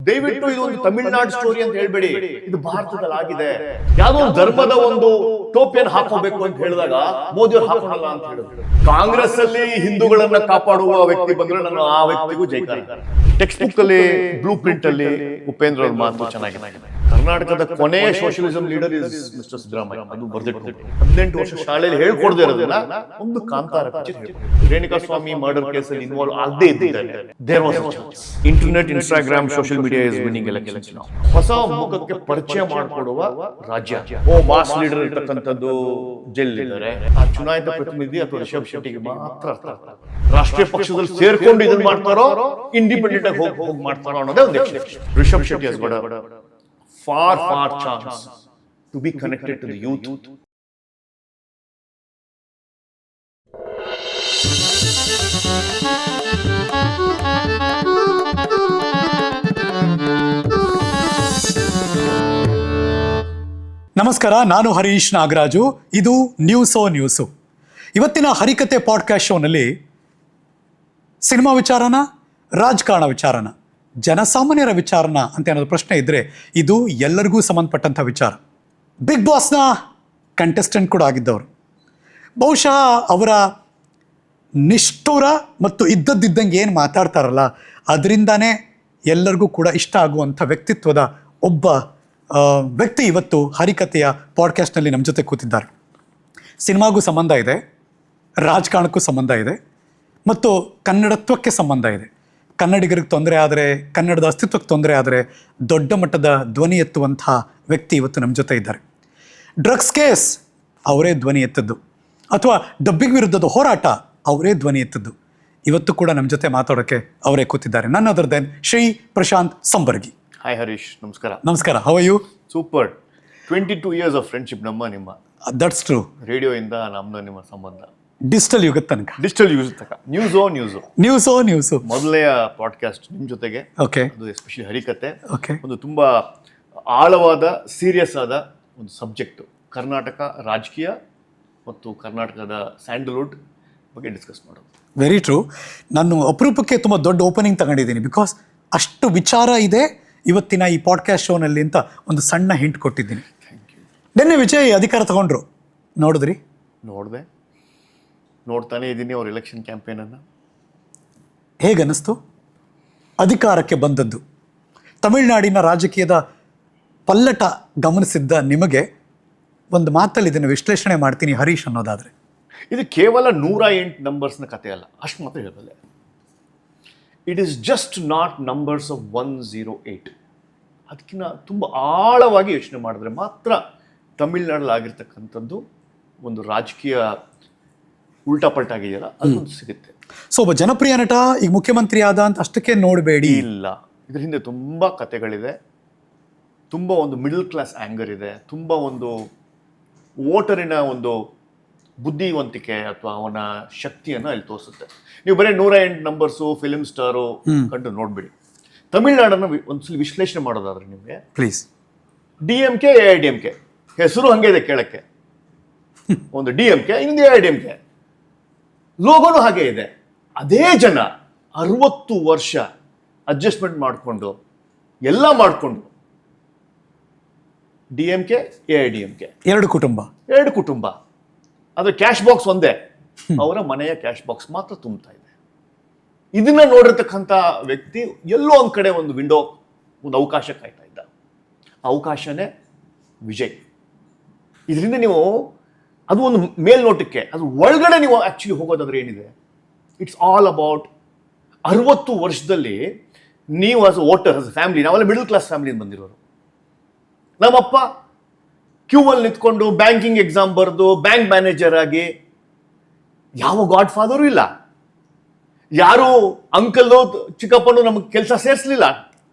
ದಯವಿಟ್ಟು ಇದು ಒಂದು ತಮಿಳ್ನಾಡು ಸ್ಟೋರಿ ಅಂತ ಹೇಳ್ಬೇಡಿ, ಇದು ಭಾರತದಲ್ಲಿ ಆಗಿದೆ. ಯಾವ್ದೋ ಒಂದು ಧರ್ಮದ ಒಂದು ಟೋಪಿಯನ್ನು ಹಾಕೋಬೇಕು ಅಂತ ಹೇಳಿದಾಗ ಮೋದಿ ಅವರು ಹಾಕೋಣಲ್ಲ ಅಂತ ಹೇಳಿದ್ರು. ಕಾಂಗ್ರೆಸ್ ಅಲ್ಲಿ ಹಿಂದೂಗಳನ್ನ ಕಾಪಾಡುವ ವ್ಯಕ್ತಿ ಬಂದ್ರೆ ನಾನು ಆ ವ್ಯಕ್ತಿಗೂ ಜೈಕಾರ. ಟೆಕ್ಸ್ಟ್ ಬುಕ್ ಅಲ್ಲಿ ಬ್ಲೂ ಪ್ರಿಂಟ್ ಅಲ್ಲಿ ಉಪೇಂದ್ರ ಅವ್ರ ಮಾತು ಚೆನ್ನಾಗಿದೆ. ಕರ್ನಾಟಕದ ಕೊನೆಯ socialism leader is mister Siddaramaiah. ಅದು ಬರ್ದಿಟ್ಟು 18 ವರ್ಷ ಶಾಲೆಯಲ್ಲಿ ಹೇಳ್ಕೊಡದೆ ಇರೋದನ್ನ ಒಂದು ಕಾಂತಾರ ರೇಣುಕಾ ಸ್ವಾಮಿ ಮರ್ಡರ್ ಕೇಸಲ್ಲಿ ಇನ್ವಾಲ್ವ್ ಆಗದೆ ಇದ್ದಿದ್ದಾರೆ. There was a chance. Internet, Instagram, social media is winning elections now. ಹೊಸ ಮುಖಕ್ಕೆ ಪರಿಚಯ ಮಾಡಿಕೊಡುವ ರಾಜ್ಯ. ಮಾಸ್ ಲೀಡರ್ ಇರ್ತಕ್ಕಂಥದ್ದು ಜೈಲಿದ್ದಾರೆ. ಆ ಚುನಾಯಿತ ಪ್ರತಿನಿಧಿ ಅಥವಾ ರಿಷಬ್ ಶೆಟ್ಟಿಗೆ ಮಾತ್ರ ರಾಷ್ಟ್ರೀಯ ಪಕ್ಷದಲ್ಲಿ ಸೇರ್ಕೊಂಡು ಇದನ್ನ ಮಾಡ್ತಾರೋ ಇಂಡಿಪೆಂಡೆಂಟ್ ಆಗಿ ಹೋಗಿ ಮಾಡ್ತಾರೋ ಅನ್ನೋದೇ ಒಂದು expectation. Rishab Shetty has got a far chance to be connected to the youth. ನಮಸ್ಕಾರ, ನಾನು ಹರೀಶ್ ನಾಗರಾಜು. ಇದು ನ್ಯೂಸು. ಇವತ್ತಿನ ಹರಿಕತೆ ಪಾಡ್ಕಾಸ್ಟ್ ಶೋನಲ್ಲಿ ಸಿನಿಮಾ ವಿಚಾರನ, ರಾಜಕಾರಣ ವಿಚಾರನ, ಜನಸಾಮಾನ್ಯರ ವಿಚಾರನ ಅಂತ ಏನಾದ್ರು ಪ್ರಶ್ನೆ ಇದ್ದರೆ ಇದು ಎಲ್ಲರಿಗೂ ಸಂಬಂಧಪಟ್ಟಂಥ ವಿಚಾರ. ಬಿಗ್ ಬಾಸ್ನ ಕಂಟೆಸ್ಟೆಂಟ್ ಕೂಡ ಆಗಿದ್ದವರು. ಬಹುಶಃ ಅವರ ನಿಷ್ಠುರ ಮತ್ತು ಇದ್ದದ್ದಿದ್ದಂಗೆ ಏನು ಮಾತಾಡ್ತಾರಲ್ಲ ಅದರಿಂದಾನೇ ಎಲ್ಲರಿಗೂ ಕೂಡ ಇಷ್ಟ ಆಗುವಂಥ ವ್ಯಕ್ತಿತ್ವದ ಒಬ್ಬ ವ್ಯಕ್ತಿ ಇವತ್ತು ಹರಿಕತೆಯ ಪಾಡ್ಕಾಸ್ಟ್ನಲ್ಲಿ ನಮ್ಮ ಜೊತೆ ಕೂತಿದ್ದಾರೆ. ಸಿನಿಮಾಗೂ ಸಂಬಂಧ ಇದೆ, ರಾಜಕಾರಣಕ್ಕೂ ಸಂಬಂಧ ಇದೆ ಮತ್ತು ಕನ್ನಡತ್ವಕ್ಕೆ ಸಂಬಂಧ ಇದೆ. ಕನ್ನಡಿಗರಿಗೆ ತೊಂದರೆ ಆದರೆ, ಕನ್ನಡದ ಅಸ್ತಿತ್ವಕ್ಕೆ ತೊಂದರೆ ಆದರೆ ದೊಡ್ಡ ಮಟ್ಟದ ಧ್ವನಿ ಎತ್ತುವಂಥ ವ್ಯಕ್ತಿ ಇವತ್ತು ನಮ್ಮ ಜೊತೆ ಇದ್ದಾರೆ. ಡ್ರಗ್ಸ್ ಕೇಸ್ ಅವರೇ ಧ್ವನಿ ಎತ್ತದ್ದು, ಅಥವಾ ಡಬ್ಬಿಂಗ್ ವಿರುದ್ಧದ ಹೋರಾಟ ಅವರೇ ಧ್ವನಿ ಎತ್ತದ್ದು. ಇವತ್ತು ಕೂಡ ನಮ್ಮ ಜೊತೆ ಮಾತಾಡೋಕ್ಕೆ ಅವರೇ ಕೂತಿದ್ದಾರೆ. None other than Shri Prashant Sambargi. Hi Harish, ನಮಸ್ಕಾರ. ನಮಸ್ಕಾರ, how are you? Super. 22 years of friendship ನಿಮ್ಮ. That's true. ರೇಡಿಯೋ ಇಂದ ನಮ್ದು ನಿಮ್ಮ ಸಂಬಂಧ ಡಿಜಿಟಲ್ ಯುಗದ ತನಕ. ಡಿಜಿಟಲ್ ಯೂಸ್ ತನಕ. ನ್ಯೂಸು ಮೊದಲನೆಯ ಪಾಡ್ಕಾಸ್ಟ್ ನಿಮ್ಮ ಜೊತೆಗೆ. ಓಕೆ. ಅದು ಎಸ್ಪೆಷಲಿ ಹರಿಕತೆ. ಓಕೆ. ಒಂದು ತುಂಬಾ ಆಳವಾದ, ಸೀರಿಯಸ್ ಆದ ಒಂದು ಸಬ್ಜೆಕ್ಟ್. ಕರ್ನಾಟಕ ರಾಜಕೀಯ ಮತ್ತು ಕರ್ನಾಟಕದ ಸ್ಯಾಂಡಲ್ವುಡ್ ಬಗ್ಗೆ ಡಿಸ್ಕಸ್ ಮಾಡೋದು. Very true. ನಾನು ಅಪರೂಪಕ್ಕೆ ತುಂಬ ದೊಡ್ಡ ಓಪನಿಂಗ್ ತಗೊಂಡಿದ್ದೀನಿ, ಬಿಕಾಸ್ ಅಷ್ಟು ವಿಚಾರ ಇದೆ ಇವತ್ತಿನ ಈ ಪಾಡ್ಕಾಸ್ಟ್ ಶೋನಲ್ಲಿ ಅಂತ ಒಂದು ಸಣ್ಣ ಹಿಂಟ್ ಕೊಟ್ಟಿದ್ದೀನಿ. ನಿನ್ನೆ ವಿಜಯ್ ಅಧಿಕಾರ ತಗೊಂಡ್ರು, ನೋಡಿದ್ರಿ? ನೋಡ್ತಾನೆ ಇದ್ದೀನಿ ಅವ್ರ ಎಲೆಕ್ಷನ್ ಕ್ಯಾಂಪೇನನ್ನು. ಹೇಗನ್ನಿಸ್ತು ಅಧಿಕಾರಕ್ಕೆ ಬಂದದ್ದು? ತಮಿಳುನಾಡಿನ ರಾಜಕೀಯದ ಪಲ್ಲಟ ಗಮನಿಸಿದ್ದ ನಿಮಗೆ ಒಂದು ಮಾತಲ್ಲಿ ಇದನ್ನು ವಿಶ್ಲೇಷಣೆ ಮಾಡ್ತೀನಿ ಹರೀಶ್ ಅನ್ನೋದಾದರೆ. ಇದು ಕೇವಲ 108 ನಂಬರ್ಸ್ನ ಕಥೆ ಅಲ್ಲ, ಅಷ್ಟು ಮಾತ್ರ ಹೇಳಬಲ್ಲೆ. It is just not numbers of 108. ಅದಕ್ಕಿಂತ ತುಂಬ ಆಳವಾಗಿ ಯೋಚನೆ ಮಾಡಿದ್ರೆ ಮಾತ್ರ ತಮಿಳ್ನಾಡಲ್ಲಿ ಆಗಿರ್ತಕ್ಕಂಥದ್ದು ಒಂದು ರಾಜಕೀಯ ಉಲ್ಟಾ ಪಲ್ಟಾ ಆಗಿದೆಯಲ್ಲ ಅದೊಂದು ಸಿಗುತ್ತೆ. ಸೊ ಒಬ್ಬ ಜನಪ್ರಿಯ ನಟ ಈಗ ಮುಖ್ಯಮಂತ್ರಿ ಆದ ಅಂತ ಅಷ್ಟಕ್ಕೆ ನೋಡಬೇಡಿ. ಇಲ್ಲ, ಇದ್ರ ಹಿಂದೆ ತುಂಬ ಕಥೆಗಳಿದೆ, ತುಂಬ ಒಂದು ಮಿಡಲ್ ಕ್ಲಾಸ್ ಆ್ಯಂಗರ್ ಇದೆ, ತುಂಬ ಒಂದು ವೋಟರಿನ ಒಂದು ಬುದ್ಧಿವಂತಿಕೆ ಅಥವಾ ಅವನ ಶಕ್ತಿಯನ್ನು ಅಲ್ಲಿ ತೋರಿಸುತ್ತೆ. ನೀವು ಬರೀ 108 ನಂಬರ್ಸು, ಫಿಲ್ಮ್ ಸ್ಟಾರು ಕಂಡು ನೋಡ್ಬಿಡಿ. ತಮಿಳ್ನಾಡನ್ನು ಒಂದ್ಸಲ ವಿಶ್ಲೇಷಣೆ ಮಾಡೋದಾದ್ರೆ ನಿಮಗೆ ಪ್ಲೀಸ್, DMK AIDMK ಹೆಸರು ಹಂಗೆ ಇದೆ ಕೇಳಕ್ಕೆ. ಒಂದು DMK, ಇನ್ನೊಂದು AIDMK, ಲೋಗೋನು ಹಾಗೆ ಇದೆ. ಅದೇ ಜನ 60 ವರ್ಷ ಅಡ್ಜಸ್ಟ್ಮೆಂಟ್ ಮಾಡಿಕೊಂಡು ಎಲ್ಲ ಮಾಡಿಕೊಂಡು DMK AIDMK ಎರಡು ಕುಟುಂಬ. ಆದರೆ ಕ್ಯಾಶ್ ಬಾಕ್ಸ್ ಒಂದೇ, ಅವರ ಮನೆಯ ಕ್ಯಾಶ್ ಬಾಕ್ಸ್ ಮಾತ್ರ ತುಂಬ್ತಾ ಇದೆ. ಇದನ್ನ ನೋಡಿರ್ತಕ್ಕಂಥ ವ್ಯಕ್ತಿ ಎಲ್ಲೋ ಒಂದು ಕಡೆ ಒಂದು ವಿಂಡೋ, ಒಂದು ಅವಕಾಶ ಕಾಯ್ತಾ ಇದ್ದ. ಅವಕಾಶನೇ ವಿಜಯ್. ಇದರಿಂದ ನೀವು ಅದು ಒಂದು ಮೇಲ್ನೋಟಕ್ಕೆ, ಅದು ಒಳಗಡೆ ನೀವು ಆ್ಯಕ್ಚುಲಿ ಹೋಗೋದಾದ್ರೆ ಏನಿದೆ, ಇಟ್ಸ್ ಆಲ್ ಅಬೌಟ್ 60 ವರ್ಷದಲ್ಲಿ ನೀವು as a voter, as a family, ನಾವೆಲ್ಲ ಮಿಡಲ್ ಕ್ಲಾಸ್ ಫ್ಯಾಮಿಲಿಯಿಂದ ಬಂದಿರೋರು. ನಮ್ಮಪ್ಪ ಕ್ಯೂ ಅಲ್ಲಿ ನಿಂತ್ಕೊಂಡು ಬ್ಯಾಂಕಿಂಗ್ ಎಕ್ಸಾಮ್ ಬರೆದು ಬ್ಯಾಂಕ್ ಮ್ಯಾನೇಜರ್ ಆಗಿ, ಯಾವ ಗಾಡ್ ಫಾದರು ಇಲ್ಲ, ಯಾರು ಅಂಕಲ್ಲು ಚಿಕ್ಕಪ್ಪನು ನಮಗೆ ಕೆಲಸ ಸೇರಿಸಲಿಲ್ಲ.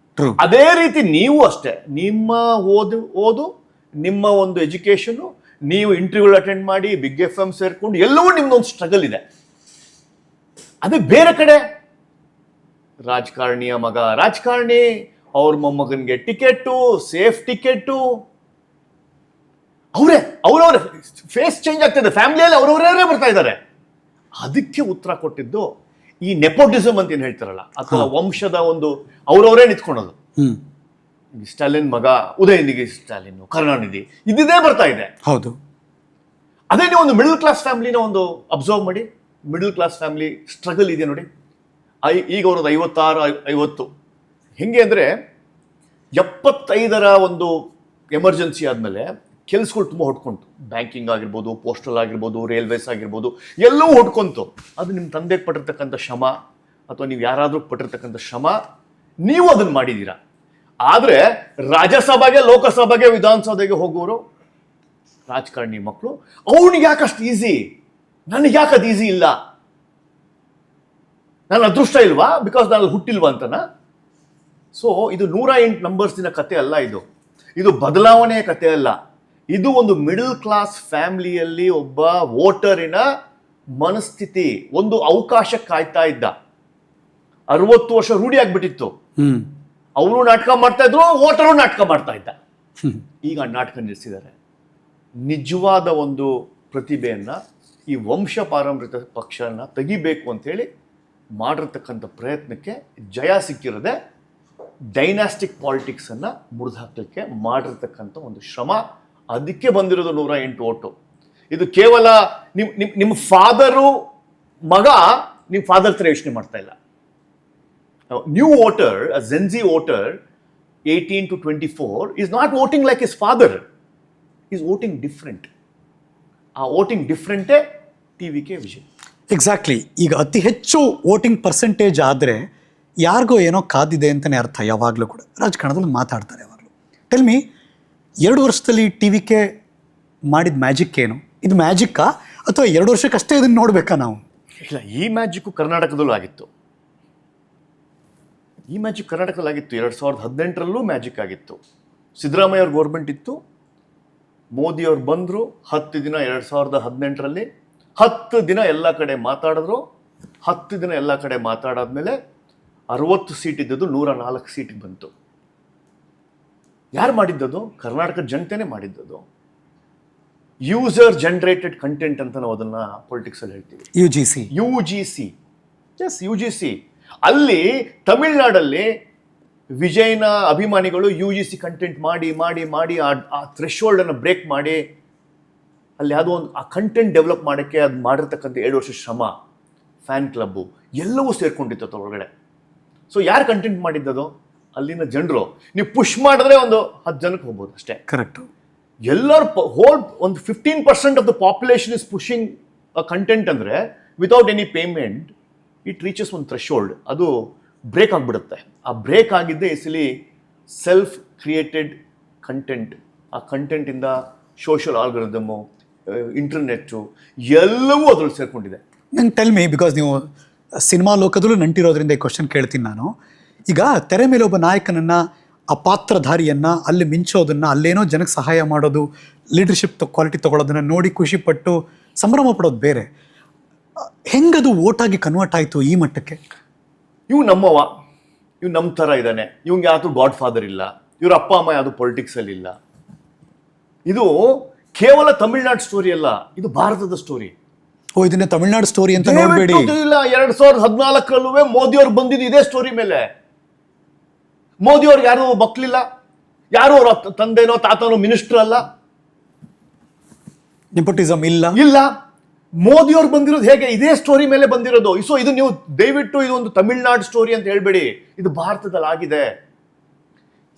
ಅದೇ ರೀತಿ ನೀವು ಅಷ್ಟೇ, ನಿಮ್ಮ ಓದು ನಿಮ್ಮ ಒಂದು ಎಜುಕೇಶನು, ನೀವು ಇಂಟರ್ವ್ಯೂ ಅಟೆಂಡ್ ಮಾಡಿ ಬಿಗ್ FM ಸೇರ್ಕೊಂಡು ಎಲ್ಲವೂ ನಿಮ್ದೊಂದು ಸ್ಟ್ರಗಲ್ ಇದೆ. ಅದೇ ಬೇರೆ ಕಡೆ ರಾಜಕಾರಣಿಯ ಮಗ ರಾಜಕಾರಣಿ, ಅವ್ರ ಮೊಮ್ಮಗನಿಗೆ ಟಿಕೆಟು, ಸೇಫ್ ಟಿಕೆಟು, ಅವರವರೇ ಫೇಸ್ ಚೇಂಜ್ ಆಗ್ತಿದೆ, ಫ್ಯಾಮಿಲಿಯಲ್ಲಿ ಅವರವರೇ ಬರ್ತಾ ಇದ್ದಾರೆ. ಅದಕ್ಕೆ ಉತ್ತರ ಕೊಟ್ಟಿದ್ದು ಈ ನೆಪೋಟಿಸಮ್ ಅಂತ ಏನು ಹೇಳ್ತಾರಲ್ಲ, ಅಥವಾ ವಂಶದ ಒಂದು ಅವರವರೇ ನಿಂತ್ಕೊಳೋದು. ಹ್ಮ್ ಸ್ಟಾಲಿನ್ ಮಗ ಉದಯನಿಧಿ ಸ್ಟಾಲಿನ್, ಕರುಣಾನಿಧಿ, ಇದೇ ಬರ್ತಾ ಇದೆ. ಹೌದು. ಅದೇ ನೀವು ಒಂದು ಮಿಡಲ್ ಕ್ಲಾಸ್ ಫ್ಯಾಮಿಲಿನ ಒಂದು ಅಬ್ಸರ್ವ್ ಮಾಡಿ. ಮಿಡಲ್ ಕ್ಲಾಸ್ ಫ್ಯಾಮಿಲಿ ಸ್ಟ್ರಗಲ್ ಇದೆ ನೋಡಿ. ಈಗ ಅವ್ರದ್ದು 56-50. ಹೆಂಗೆ ಅಂದರೆ 75ರ ಒಂದು ಎಮರ್ಜೆನ್ಸಿ ಆದಮೇಲೆ ಕೆಲಸಗಳು ತುಂಬ ಹೊಡ್ಕೊಂತು. ಬ್ಯಾಂಕಿಂಗ್ ಆಗಿರ್ಬೋದು, ಪೋಸ್ಟಲ್ ಆಗಿರ್ಬೋದು, ರೈಲ್ವೇಸ್ ಆಗಿರ್ಬೋದು, ಎಲ್ಲವೂ ಹೊಡ್ಕೊಂತು. ಅದು ನಿಮ್ಮ ತಂದೆಗೆ ಪಟ್ಟಿರ್ತಕ್ಕಂಥ ಶ್ರಮ ಅಥವಾ ನೀವು ಯಾರಾದರೂ ಪಟ್ಟಿರ್ತಕ್ಕಂಥ ಶ್ರಮ, ನೀವು ಅದನ್ನು ಮಾಡಿದ್ದೀರಾ. ಆದರೆ ರಾಜ್ಯಸಭೆಗೆ, ಲೋಕಸಭೆಗೆ, ವಿಧಾನಸಭೆಗೆ ಹೋಗೋರು ರಾಜಕಾರಣಿ ಮಕ್ಕಳು, ಅವನಿಗೆ ಯಾಕಷ್ಟು ಈಸಿ, ನನಗೆ ಯಾಕೆ ಅದು ಈಸಿ ಇಲ್ಲ? ನನ್ನ ಅದೃಷ್ಟ ಇಲ್ವಾ? ಬಿಕಾಸ್ ನಾನು ಹುಟ್ಟಿಲ್ವಾ ಅಂತನಾ? ಸೊ ಇದು 108 ನಂಬರ್ಸಿನ ಕತೆ ಅಲ್ಲ. ಇದು ಬದಲಾವಣೆಯ ಕತೆ ಅಲ್ಲ. ಇದು ಒಂದು ಮಿಡಲ್ ಕ್ಲಾಸ್ ಫ್ಯಾಮಿಲಿಯಲ್ಲಿ ಒಬ್ಬ ವೋಟರಿನ ಮನಸ್ಥಿತಿ. ಒಂದು ಅವಕಾಶ ಕಾಯ್ತಾ ಇದ್ದ. 60 ವರ್ಷ ರೂಢಿ ಆಗ್ಬಿಟ್ಟಿತ್ತು. ಅವರು ನಾಟಕ ಮಾಡ್ತಾ ಇದ್ರು, ವೋಟರು ನಾಟಕ ಮಾಡ್ತಾ ಇದ್ದ. ಈಗ ನಾಟಕ ನಿಲ್ಲಿಸಿದ್ದಾರೆ. ನಿಜವಾದ ಒಂದು ಪ್ರತಿಭೆಯನ್ನ, ಈ ವಂಶ ಪಾರಂಪರ್ಯ ಪಕ್ಷನ ತೆಗಿಬೇಕು ಅಂತ ಹೇಳಿ ಮಾಡಿರ್ತಕ್ಕಂಥ ಪ್ರಯತ್ನಕ್ಕೆ ಜಯ ಸಿಕ್ಕಿರದೆ ಡೈನಾಸ್ಟಿಕ್ ಪಾಲಿಟಿಕ್ಸ್ ಅನ್ನ ಮುರಿದು ಮಾಡಿರ್ತಕ್ಕಂಥ ಒಂದು ಶ್ರಮ. ಅದಕ್ಕೆ ಬಂದಿರೋದು 108 ಓಟು. ಇದು ಕೇವಲ ನಿಮ್ಮ ಫಾದರು ಮಗ ನಿಮ್ಮ ಫಾದರ್ ಥರ ಯೋಚನೆ ಮಾಡ್ತಾ ಇಲ್ಲ. New voter, Gen Z voter 18 to 24 is not voting like his father. He is voting different. ಆ ವೋಟಿಂಗ್ ಡಿಫ್ರೆಂಟೇ TVK ವಿಜಯ್. ಎಕ್ಸಾಕ್ಟ್ಲಿ. ಈಗ ಅತಿ ಹೆಚ್ಚು ವೋಟಿಂಗ್ ಪರ್ಸೆಂಟೇಜ್ ಆದರೆ ಯಾರಿಗೋ ಏನೋ ಕಾದಿದೆ ಅಂತಲೇ ಅರ್ಥ. ಯಾವಾಗಲೂ ಕೂಡ ರಾಜಕಾರಣದಲ್ಲಿ ಮಾತಾಡ್ತಾರೆ ಯಾವಾಗಲೂ. ಟೆಲ್ ಮಿ, 2 ವರ್ಷದಲ್ಲಿ TVK ಮಾಡಿದ ಮ್ಯಾಜಿಕ್ ಏನು? ಇದು ಮ್ಯಾಜಿಕ್ಕಾ ಅಥವಾ 2 ವರ್ಷಕ್ಕಷ್ಟೇ ಇದನ್ನು ನೋಡಬೇಕಾ ನಾವು? ಇಲ್ಲ, ಈ ಮ್ಯಾಜಿಕ್ಕು ಕರ್ನಾಟಕದಲ್ಲೂ ಆಗಿತ್ತು. 2018ರಲ್ಲೂ ಮ್ಯಾಜಿಕ್ ಆಗಿತ್ತು. ಸಿದ್ದರಾಮಯ್ಯ ಅವ್ರ ಗೌರ್ಮೆಂಟ್ ಇತ್ತು, ಮೋದಿ ಅವ್ರು ಬಂದರು. 10 ದಿನ 2018ರಲ್ಲಿ 10 ದಿನ ಎಲ್ಲ ಕಡೆ ಮಾತಾಡಿದ್ರು. 10 ದಿನ ಎಲ್ಲ ಕಡೆ ಮಾತಾಡಾದ್ಮೇಲೆ 60 ಸೀಟ್ ಇದ್ದದ್ದು 104 ಸೀಟಿಗೆ ಬಂತು. ಯಾರು ಮಾಡಿದ್ದದು? ಕರ್ನಾಟಕದ ಜನತೆನೇ ಮಾಡಿದ್ದದು. ಯೂಸರ್ ಜನರೇಟೆಡ್ ಕಂಟೆಂಟ್ ಅಂತ ನಾವು ಅದನ್ನ ಪೊಲಿಟಿಕ್ಸ್ ಅಲ್ಲಿ ಹೇಳ್ತೀವಿ. UGC. ಅಲ್ಲಿ ತಮಿಳ್ನಾಡಲ್ಲಿ ವಿಜಯ್ನ ಅಭಿಮಾನಿಗಳು UGC ಕಂಟೆಂಟ್ ಮಾಡಿ ಆ ಥ್ರೆಶೋಲ್ಡ್ ಅನ್ನು ಬ್ರೇಕ್ ಮಾಡಿ ಅಲ್ಲಿ ಯಾವುದೋ ಒಂದು ಆ ಕಂಟೆಂಟ್ ಡೆವಲಪ್ ಮಾಡೋಕ್ಕೆ ಅದು ಮಾಡಿರ್ತಕ್ಕಂಥ 7 ವರ್ಷ ಶ್ರಮ, ಫ್ಯಾನ್ ಕ್ಲಬ್ಬು ಎಲ್ಲವೂ ಸೇರ್ಕೊಂಡಿತ್ತು ಒಳಗಡೆ. ಸೊ ಯಾರು ಕಂಟೆಂಟ್ ಮಾಡಿದ್ದದು? ಅಲ್ಲಿನ ಜನರು. ನೀವು ಪುಷ್ ಮಾಡಿದ್ರೆ ಒಂದು 10 ಜನಕ್ಕೆ ಹೋಗ್ಬೋದು ಅಷ್ಟೇ. ಕರೆಕ್ಟ್. ಎಲ್ಲರೂ ಒಂದು 15% of the population is pushing content ಅಂದರೆ without any payment it reaches ಒಂದು ಥ್ರೆಶೋಲ್ಡ್. ಅದು ಬ್ರೇಕ್ ಆಗಿಬಿಡುತ್ತೆ. ಆ ಬ್ರೇಕ್ ಆಗಿದ್ದೇ ಇಸಲಿ ಸೆಲ್ಫ್ ಕ್ರಿಯೇಟೆಡ್ ಕಂಟೆಂಟ್. ಆ ಕಂಟೆಂಟಿಂದ ಸೋಷಿಯಲ್ ಆಲ್ಗರಿದಮು, ಇಂಟರ್ನೆಟ್ಟು ಎಲ್ಲವೂ ಅದ್ರಲ್ಲಿ ಸೇರ್ಕೊಂಡಿದೆ. ನಂಗೆ ಟೆಲ್ ಮಿ, ಬಿಕಾಸ್ ನೀವು ಸಿನಿಮಾ ಲೋಕದಲ್ಲೂ ನಂಟಿರೋದ್ರಿಂದ ಈ ಕ್ವಶನ್ ಕೇಳ್ತೀನಿ ನಾನು. ಈಗ ತೆರೆ ಮೇಲೆ ಒಬ್ಬ ನಾಯಕನನ್ನು, ಆ ಪಾತ್ರಧಾರಿಯನ್ನು ಅಲ್ಲಿ ಮಿಂಚೋದನ್ನು, ಅಲ್ಲೇನೋ ಜನಕ್ಕೆ ಸಹಾಯ ಮಾಡೋದು, ಲೀಡರ್ಶಿಪ್ ಕ್ವಾಲಿಟಿ ತೊಗೊಳೋದನ್ನು ನೋಡಿ ಖುಷಿಪಟ್ಟು ಸಂಭ್ರಮ ಪಡೋದು ಬೇರೆ. ಹೆಂಗದು ಓಟಾಗಿ ಕನ್ವರ್ಟ್ ಆಯಿತು ಈ ಮಟ್ಟಕ್ಕೆ? ಇವು ನಮ್ಮವ, ಇವು ನಮ್ಮ ಥರ ಇದ್ದಾನೆ, ಇವಂಗೆ ಯಾವುದು ಗಾಡ್ ಫಾದರ್ ಇಲ್ಲ, ಇವ್ರ ಅಪ್ಪ ಅಮ್ಮ ಯಾವುದು ಪೊಲಿಟಿಕ್ಸಲ್ಲಿ ಇಲ್ಲ. ಇದು ಕೇವಲ ತಮಿಳ್ನಾಡು ಸ್ಟೋರಿ ಅಲ್ಲ, ಇದು ಭಾರತದ ಸ್ಟೋರಿ. ಓ, ಇದನ್ನ ತಮಿಳ್ನಾಡು ಸ್ಟೋರಿ ಅಂತ ನೋಡಬೇಡಿ. ಇಲ್ಲ, 2014ರಲ್ಲೂ ಮೋದಿ ಅವ್ರು ಬಂದಿದ್ದು ಇದೇ ಸ್ಟೋರಿ ಮೇಲೆ. ಮೋದಿ ಅವ್ರಿಗೆ ಯಾರು ಮಕ್ಕಳಿಲ್ಲ, ಯಾರು ಅವ್ರ ತಂದೆನೋ ತಾತನೋ ಮಿನಿಸ್ಟರ್ ಅಲ್ಲ, ನೆಪೋಟಿಸಮ್ ಇಲ್ಲ. ಮೋದಿ ಅವ್ರು ಬಂದಿರೋದು ಹೇಗೆ? ಇದೇ ಸ್ಟೋರಿ ಮೇಲೆ ಬಂದಿರೋದು. ಸೊ ಇದು ನೀವು ದಯವಿಟ್ಟು ಇದು ಒಂದು ತಮಿಳ್ನಾಡು ಸ್ಟೋರಿ ಅಂತ ಹೇಳ್ಬೇಡಿ. ಇದು ಭಾರತದಲ್ಲಿ ಆಗಿದೆ.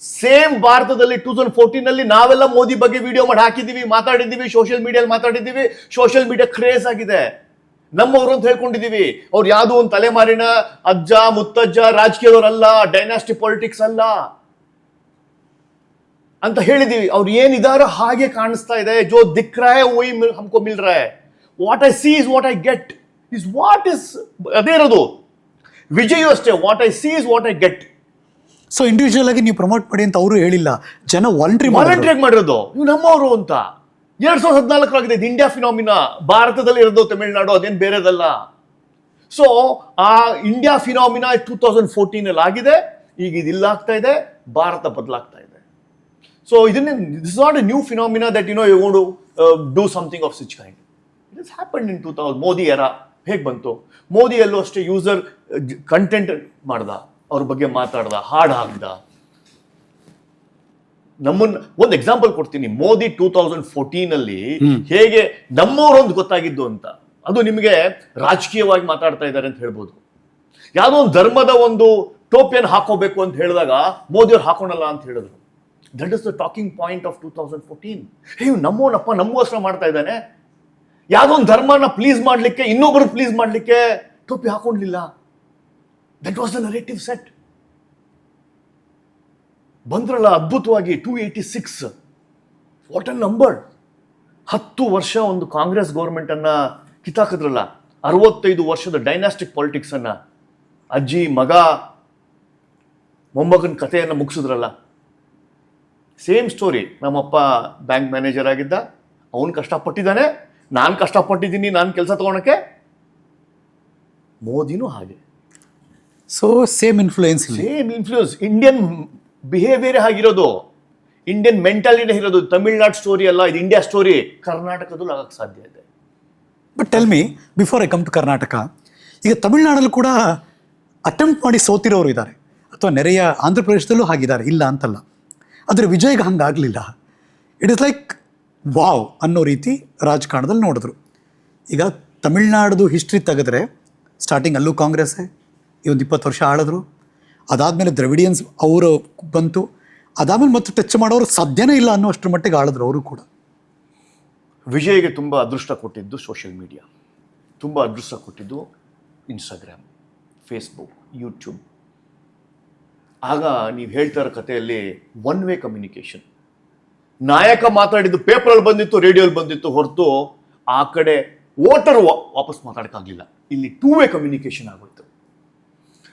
ಸೇಮ್ ಭಾರತದಲ್ಲಿ 2014ನಲ್ಲಿ ನಾವೆಲ್ಲ ಮೋದಿ ಬಗ್ಗೆ ವಿಡಿಯೋ ಮಾಡಿ ಹಾಕಿದ್ದೀವಿ, ಮಾತಾಡಿದ್ದೀವಿ, ಸೋಷಿಯಲ್ ಮೀಡಿಯಲ್ಲಿ ಮಾತಾಡಿದ್ದೀವಿ. ಸೋಷಿಯಲ್ ಮೀಡಿಯಾ ಕ್ರೇಜ್ ಆಗಿದೆ. ನಮ್ಮವರು ಅಂತ ಹೇಳ್ಕೊಂಡಿದ್ದೀವಿ. ಅವ್ರು ಯಾವುದೋ ಒಂದು ತಲೆಮಾರಿನ ಅಜ್ಜ ಮುತ್ತಜ್ಜ ರಾಜಕೀಯದವರಲ್ಲ, ಡೈನಾಸ್ಟಿ ಪಾಲಿಟಿಕ್ಸ್ ಅಲ್ಲ ಅಂತ ಹೇಳಿದೀವಿ. ಅವ್ರು ಏನಿದಾರೋ ಹಾಗೆ ಕಾಣಿಸ್ತಾ ಇದೆ. ಜೋ ದಿಕ್ ರहा है वही हमको मिल रहा है. What I see is what I get is what is. ಅದೇ ಇರೋದು ವಿಜಯ್ ಅಷ್ಟೇ. What I see is what I get. So individual ಆಗಿ ನೀವು ಪ್ರಮೋಟ್ ಮಾಡಿ ಅಂತ ಅವರು ಹೇಳಿಲ್ಲ, ಜನ ವಾಲಂಟ್ರಿ ಮಾಡಿರೋದು. ಇವು ನಮ್ಮವರು ಅಂತ 2014 ಇದು ಇಂಡಿಯಾ ಫಿನಾಮಿನಾ. ಭಾರತದಲ್ಲಿ ಇರೋದು ತಮಿಳ್ನಾಡು, ಅದೇನು ಬೇರೆದಲ್ಲ. ಸೊ ಆ ಇಂಡಿಯಾ ಫಿನಾಮಿನಾ 2014 ಆಗಿದೆ. ಈಗ ಇದಿಲ್ಲ ಆಗ್ತಾ ಇದೆ, ಭಾರತ ಬದಲಾಗ್ತಾ ಇದೆ. ಸೊ ಇದನ್ನೇ, this is not a new phenomena that you want to do something of such kind. It is happened in 2000. Modi era ಹೇಗೆ ಬಂತು? ಮೋದಿ ಎಲ್ಲೂ ಅಷ್ಟೇ ಯೂಸರ್ ಕಂಟೆಂಟ್ ಮಾಡ್ದ, ಅವ್ರ ಬಗ್ಗೆ ಮಾತಾಡ್ದ, ಹಾಡು ಹಾಕ್ದ, ಒಂದು ಎಕ್ಸಾಂಪಲ್ ಕೊಡ್ತೀನಿ. ಮೋದಿ 2014 ಹೇಗೆ ನಮ್ಮವರೊಂದು ಗೊತ್ತಾಗಿದ್ದು ಅಂತ, ಅದು ನಿಮಗೆ ರಾಜಕೀಯವಾಗಿ ಮಾತಾಡ್ತಾ ಇದ್ದಾರೆ ಅಂತ ಹೇಳ್ಬೋದು. ಯಾವುದೋ ಒಂದು ಧರ್ಮದ ಒಂದು ಟೋಪಿಯನ್ನು ಹಾಕೋಬೇಕು ಅಂತ ಹೇಳಿದಾಗ ಮೋದಿಯವ್ರು ಹಾಕೋಣಲ್ಲ ಅಂತ ಹೇಳಿದ್ರು. That is the talking point of 2014. ನಮ್ಮವನಪ್ಪ ನಮಗೋಸ್ಕರ ಮಾಡ್ತಾ ಇದ್ದಾನೆ. ಯಾವುದೋ ಒಂದು ಧರ್ಮನ ಪ್ಲೀಸ್ ಮಾಡ್ಲಿಕ್ಕೆ, ಇನ್ನೊಬ್ಬರು ಪ್ಲೀಸ್ ಮಾಡ್ಲಿಕ್ಕೆ ಟೋಪಿ ಹಾಕೊಂಡ್ಲಿಲ್ಲ. That was the narrative set. ಬಂದ್ರಲ್ಲ ಅದ್ಭುತವಾಗಿ 286. What a number. 10 ವರ್ಷ ಒಂದು ಕಾಂಗ್ರೆಸ್ ಗೌರ್ಮೆಂಟ್ ಅನ್ನ ಕಿತ್ತಾಕಿದ್ರಲ್ಲ. 65 ವರ್ಷದ ಡೈನಾಸ್ಟಿಕ್ ಪಾಲಿಟಿಕ್ಸ್ ಅನ್ನ, ಅಜ್ಜಿ ಮಗ ಮೊಮ್ಮಗನ ಕಥೆಯನ್ನು ಮುಗಿಸಿದ್ರಲ್ಲ. Same story. ನಮ್ಮಪ್ಪ ಬ್ಯಾಂಕ್ ಮ್ಯಾನೇಜರ್ ಆಗಿದ್ದ, ಅವನು ಕಷ್ಟಪಟ್ಟಿದ್ದಾನೆ, ನಾನು ಕಷ್ಟಪಟ್ಟಿದ್ದೀನಿ ನಾನು ಕೆಲಸ ತಗೊಳಕ್ಕೆ. ಮೋದಿನೂ ಹಾಗೆ. So same influence. Indian behaviour ಆಗಿರೋದು, ಇಂಡಿಯನ್ ಮೆಂಟಾಲಿಟಿ ಇರೋದು. ತಮಿಳ್ನಾಡು ಸ್ಟೋರಿ ಅಲ್ಲ, ಇದು ಇಂಡಿಯಾ ಸ್ಟೋರಿ. ಕರ್ನಾಟಕದಲ್ಲೂ ಆಗಕ್ಕೆ ಸಾಧ್ಯ ಇದೆ. But tell me, before I come to Karnataka, ಈಗ ತಮಿಳ್ನಾಡಲ್ಲೂ ಕೂಡ ಅಟೆಂಪ್ಟ್ ಮಾಡಿ ಸೋತಿರೋರು ಇದ್ದಾರೆ, ಅಥವಾ ನೆರೆಯ ಆಂಧ್ರ ಪ್ರದೇಶದಲ್ಲೂ ಹಾಗಿದ್ದಾರೆ, ಇಲ್ಲ ಅಂತಲ್ಲ. ಆದರೆ ವಿಜಯ್ಗೆ ಹಂಗಾಗಲಿಲ್ಲ. ಇಟ್ ಇಸ್ ಲೈಕ್ ವಾವ್ ಅನ್ನೋ ರೀತಿ ರಾಜಕಾರಣದಲ್ಲಿ ನೋಡಿದ್ರು. ಈಗ ತಮಿಳ್ನಾಡ್ದು ಹಿಸ್ಟ್ರಿ ತೆಗೆದ್ರೆ ಸ್ಟಾರ್ಟಿಂಗ್ ಅಲ್ಲೂ ಕಾಂಗ್ರೆಸ್ಸೇ ಈ ಒಂದು 20 ವರ್ಷ ಆಳಿದ್ರು. ಅದಾದಮೇಲೆ ದ್ರವಿಡಿಯನ್ಸ್ ಅವರು ಬಂತು. ಅದಾದಮೇಲೆ ಮತ್ತೆ ಟಚ್ ಮಾಡೋರು ಸಾಧ್ಯನೇ ಇಲ್ಲ ಅನ್ನೋ ಅಷ್ಟರ ಮಟ್ಟಿಗೆ ಆಳಿದ್ರು ಅವರು ಕೂಡ. ವಿಜಯ್ಗೆ ತುಂಬ ಅದೃಷ್ಟ ಕೊಟ್ಟಿದ್ದು ಸೋಷಿಯಲ್ ಮೀಡಿಯಾ, ತುಂಬ ಅದೃಷ್ಟ ಕೊಟ್ಟಿದ್ದು ಇನ್ಸ್ಟಾಗ್ರಾಮ್, ಫೇಸ್ಬುಕ್, ಯೂಟ್ಯೂಬ್. ಆಗ ನೀವು ಹೇಳ್ತಾ ಇರೋ ಕಥೆಯಲ್ಲಿ ಒನ್ ವೇ ಕಮ್ಯುನಿಕೇಶನ್. ನಾಯಕ ಮಾತಾಡಿದ್ದು ಪೇಪರಲ್ಲಿ ಬಂದಿತ್ತು, ರೇಡಿಯೋಲಿ ಬಂದಿತ್ತು ಹೊರತು ಆ ಕಡೆ ವೋಟರ್ ವಾಪಸ್ ಮಾತಾಡೋಕ್ಕಾಗಲಿಲ್ಲ. ಇಲ್ಲಿ 2 ವೇ ಕಮ್ಯುನಿಕೇಶನ್ ಆಗೋಯ್ತು.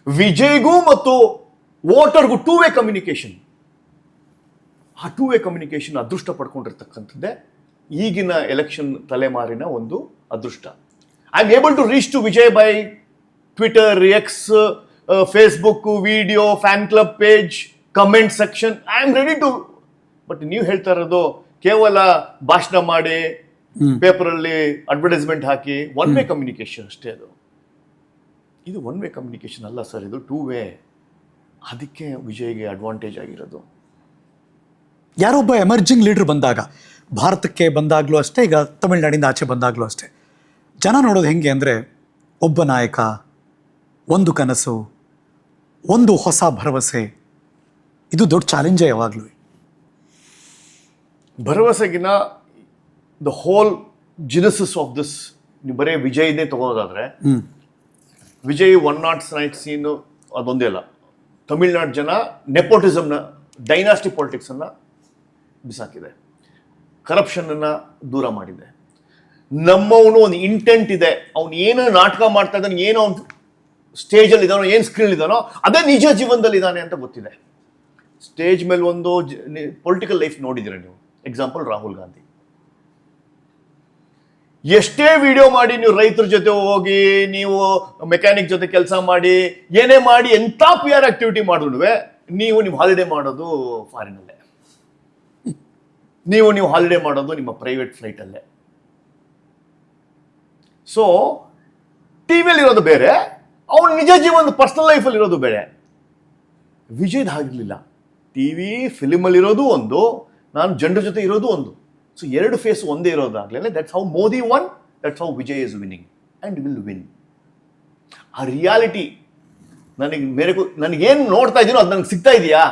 ವಿಜಯ್ಗೂ ಮತ್ತು ವೋಟರ್ಗೂ 2 ವೇ ಕಮ್ಯುನಿಕೇಶನ್. ಆ 2 ವೇ ಕಮ್ಯುನಿಕೇಶನ್ ಅದೃಷ್ಟ ಪಡ್ಕೊಂಡಿರ್ತಕ್ಕಂಥದ್ದೇ ಈಗಿನ ಎಲೆಕ್ಷನ್ ತಲೆಮಾರಿನ ಒಂದು ಅದೃಷ್ಟ. I am able to reach to Vijay by Twitter, X, Facebook, video, fan club page, comment section. I am ready to. But ನೀವು ಹೇಳ್ತಾ ಇರೋದು ಕೇವಲ ಭಾಷಣ ಮಾಡಿ ಪೇಪರಲ್ಲಿ ಅಡ್ವರ್ಟೈಸ್ಮೆಂಟ್ ಹಾಕಿ ಒನ್ ವೇ ಕಮ್ಯುನಿಕೇಶನ್ ಅಷ್ಟೇ. ಇದು ಒನ್ ವೇ ಕಮ್ಯುನಿಕೇಶನ್ ಅಲ್ಲ ಸರ್, ಇದು 2 ವೇ. ಅದಕ್ಕೆ ವಿಜಯ್ಗೆ ಅಡ್ವಾಂಟೇಜ್ ಆಗಿರೋದು. ಯಾರೊಬ್ಬ ಎಮರ್ಜಿಂಗ್ ಲೀಡರ್ ಬಂದಾಗ, ಭಾರತಕ್ಕೆ ಬಂದಾಗಲೂ ಅಷ್ಟೇ, ಈಗ ತಮಿಳ್ನಾಡಿಂದ ಆಚೆ ಬಂದಾಗಲೂ ಅಷ್ಟೇ, ಜನ ನೋಡೋದು ಹೆಂಗೆ ಅಂದರೆ, ಒಬ್ಬ ನಾಯಕ, ಒಂದು ಕನಸು, ಒಂದು ಹೊಸ ಭರವಸೆ. ಇದು ದೊಡ್ಡ ಚಾಲೆಂಜೇ ಯಾವಾಗಲೂ. ಭರವಸೆಗಿನ ದ ಹೋಲ್ ಜಿನಸಿಸ್ ಆಫ್ ದಿಸ್, ನೀವು ಬರೀ ವಿಜಯ್ನೇ ತಗೋದಾದ್ರೆ, ವಿಜಯ್ 109 ಸೀನು ಅದೊಂದೇ ಅಲ್ಲ. ತಮಿಳ್ನಾಡು ಜನ ನೆಪೋಟಿಸಮ್ನ, ಡೈನಾಸ್ಟಿ ಪಾಲಿಟಿಕ್ಸನ್ನು ಬಿಸಾಕಿದೆ, ಕರಪ್ಷನನ್ನು ದೂರ ಮಾಡಿದೆ. ನಮ್ಮವನು ಒಂದು ಇಂಟೆಂಟ್ ಇದೆ, ಅವನು ಏನು ನಾಟಕ ಮಾಡ್ತಾ ಇದ್ದಾನೆ, ಏನೋ ಅವ್ನು ಸ್ಟೇಜಲ್ಲಿ ಇದ್ದಾನೋ, ಏನು ಸ್ಕ್ರೀನ್ ಇದ್ದಾನೋ ಅದೇ ನಿಜ ಜೀವನದಲ್ಲಿ ಇದ್ದಾನೆ ಅಂತ ಗೊತ್ತಿದೆ. ಸ್ಟೇಜ್ ಮೇಲೆ ಒಂದು ಪೊಲಿಟಿಕಲ್ ಲೈಫ್ ನೋಡಿದ್ದೀರ ನೀವು. ಎಕ್ಸಾಂಪಲ್ ರಾಹುಲ್ ಗಾಂಧಿ. ಎಷ್ಟೇ ವಿಡಿಯೋ ಮಾಡಿ, ನೀವು ರೈತರ ಜೊತೆ ಹೋಗಿ, ನೀವು ಮೆಕ್ಯಾನಿಕ್ ಜೊತೆ ಕೆಲಸ ಮಾಡಿ, ಏನೇ ಮಾಡಿ, ಎಂಥ PR ಆಕ್ಟಿವಿಟಿ ಮಾಡಿದ್ರು ನೀವು ಹಾಲಿಡೇ ಮಾಡೋದು ಫಾರಿನಲ್ಲೇ, ನೀವು ಹಾಲಿಡೇ ಮಾಡೋದು ನಿಮ್ಮ ಪ್ರೈವೇಟ್ ಫ್ಲೈಟಲ್ಲೇ. ಸೊ ಟಿವಿಯಲ್ಲಿ ಇರೋದು ಬೇರೆ, ಅವನು ನಿಜ ಜೀವನ ಪರ್ಸನಲ್ ಲೈಫಲ್ಲಿ ಇರೋದು ಬೇರೆ. ವಿಜಯ್ದು ಆಗಿರಲಿಲ್ಲ. ಟಿವಿ ಫಿಲಿಮಲ್ಲಿರೋದು ಒಂದು, ನಾನು ಜನರ ಜೊತೆ ಇರೋದು ಒಂದು. ಸೊ 2 ಫೇಸ್ ಒಂದೇ ಇರೋದಾಗಲೇ that's how Modi won, that's how Vijay is winning and will win. ಆ ರಿಯಾಲಿಟಿ ನನಗೇನು ನೋಡ್ತಾ ಇದ್ದೀನೋ ಅದು ನನಗೆ ಸಿಗ್ತಾ ಇದೆಯಾ?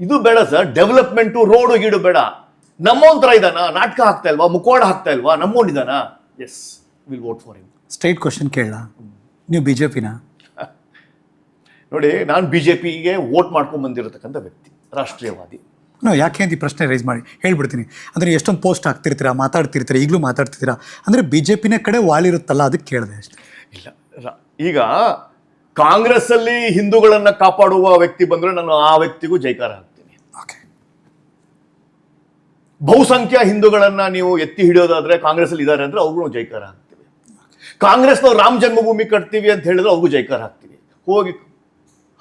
ಇದು ಬೇಡ ಸರ್. ಡೆವಲಪ್ಮೆಂಟು, ರೋಡು ಗೀಡು ಬೇಡ. ನಮ್ಮವನ್ ಥರ ಇದ್ದಾನ, ನಾಟಕ ಹಾಕ್ತಾ ಇಲ್ವಾ, ಮುಖವಾಡ ಹಾಕ್ತಾ ಇಲ್ವಾ, ನಮ್ಮವನಿದಾನ, yes will vote for him. Straight question ಕೇಳ, ನೀವು BJPನ? ನೋಡಿ, ನಾನು BJPಗೆ ವೋಟ್ ಮಾಡ್ಕೊಂಡು ಬಂದಿರತಕ್ಕಂಥ ವ್ಯಕ್ತಿ, ರಾಷ್ಟ್ರೀಯವಾದಿ. ಯಾಕೆ ಅಂತ ಈ ಪ್ರಶ್ನೆ ರೈಸ್ ಮಾಡಿ ಹೇಳ್ಬಿಡ್ತೀನಿ. ಅಂದರೆ ಎಷ್ಟೊಂದು ಪೋಸ್ಟ್ ಹಾಕ್ತಿರ್ತೀರಾ, ಮಾತಾಡ್ತಿರ್ತೀರಾ, ಈಗಲೂ ಮಾತಾಡ್ತಿರ್ತೀರಾ, ಅಂದರೆ BJPನ ಕಡೆ ವಾಲಿರುತ್ತಲ್ಲ, ಅದಕ್ಕೆ ಕೇಳಿದೆ ಅಷ್ಟೇ. ಇಲ್ಲ, ಈಗ ಕಾಂಗ್ರೆಸ್ ಅಲ್ಲಿ ಹಿಂದೂಗಳನ್ನ ಕಾಪಾಡುವ ವ್ಯಕ್ತಿ ಬಂದ್ರೆ ನಾನು ಆ ವ್ಯಕ್ತಿಗೂ ಜೈಕಾರ ಹಾಕ್ತೀನಿ. ಓಕೆ. ಬಹುಸಂಖ್ಯಾ ಹಿಂದೂಗಳನ್ನ ನೀವು ಎತ್ತಿ ಹಿಡಿಯೋದಾದ್ರೆ ಕಾಂಗ್ರೆಸ್ ಅಲ್ಲಿ ಇದ್ದಾರೆ ಅಂದ್ರೆ ಅವ್ರಿಗೂ ಜೈಕಾರ ಹಾಕ್ತೀವಿ. ಕಾಂಗ್ರೆಸ್ನವ್ರು ರಾಮ ಜನ್ಮಭೂಮಿ ಕಟ್ತೀವಿ ಅಂತ ಹೇಳಿದ್ರೆ ಅವ್ರಿಗೂ ಜೈಕಾರ ಹಾಕ್ತೀವಿ. ಹೋಗಿ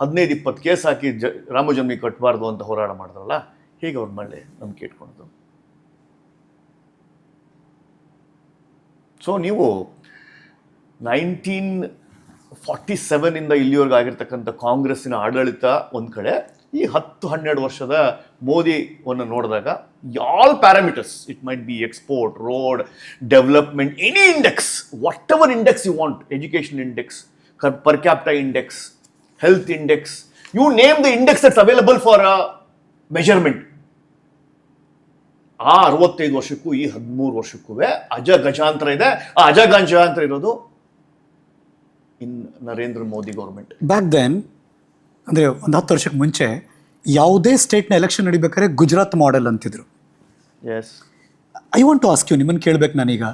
15-20 ಕೇಸ್ ಹಾಕಿ ರಾಮ ಜನ್ಮಭೂಮಿ ಕಟ್ಟಬಾರ್ದು ಅಂತ ಹೋರಾಟ ಮಾಡಿದ್ರಲ್ಲ, ಹೇಗೆ ಅವ್ರ ಮೇಲೆ ನಂಬಿಕೆ ಇಟ್ಕೊಳೋದು? ಸೊ ನೀವು 1947 ಇಂದ ಇಲ್ಲಿವರೆಗೂ ಆಗಿರ್ತಕ್ಕಂಥ ಕಾಂಗ್ರೆಸ್ಸಿನ ಆಡಳಿತ ಒಂದು ಕಡೆ, ಈ 10-12 ವರ್ಷದ ಮೋದಿಯನ್ನು ನೋಡಿದಾಗ all parameters, it might be export, road, development, any index, whatever index you want, education index, per capital index, health index, you name the index that's available for measurement. ಆ 65 ವರ್ಷಕ್ಕೂ ಈ 13 ವರ್ಷಕ್ಕೂ ಅಜಗಜಾಂತರ ಇದೆ. ಆ ಅಜಗಜಾಂತರ ಇರೋದು in Narendra Modi government. Back then ಅಂದರೆ ಒಂದು 10 ವರ್ಷಕ್ಕೆ ಮುಂಚೆ ಯಾವುದೇ ಸ್ಟೇಟ್ನ ಎಲೆಕ್ಷನ್ ನಡಿಬೇಕಾದ್ರೆ ಗುಜರಾತ್ ಮಾಡೆಲ್ ಅಂತಿದ್ರು. Yes, I want to ask you, ನಿಮ್ಮನ್ನು ಕೇಳಬೇಕು ನಾನೀಗ.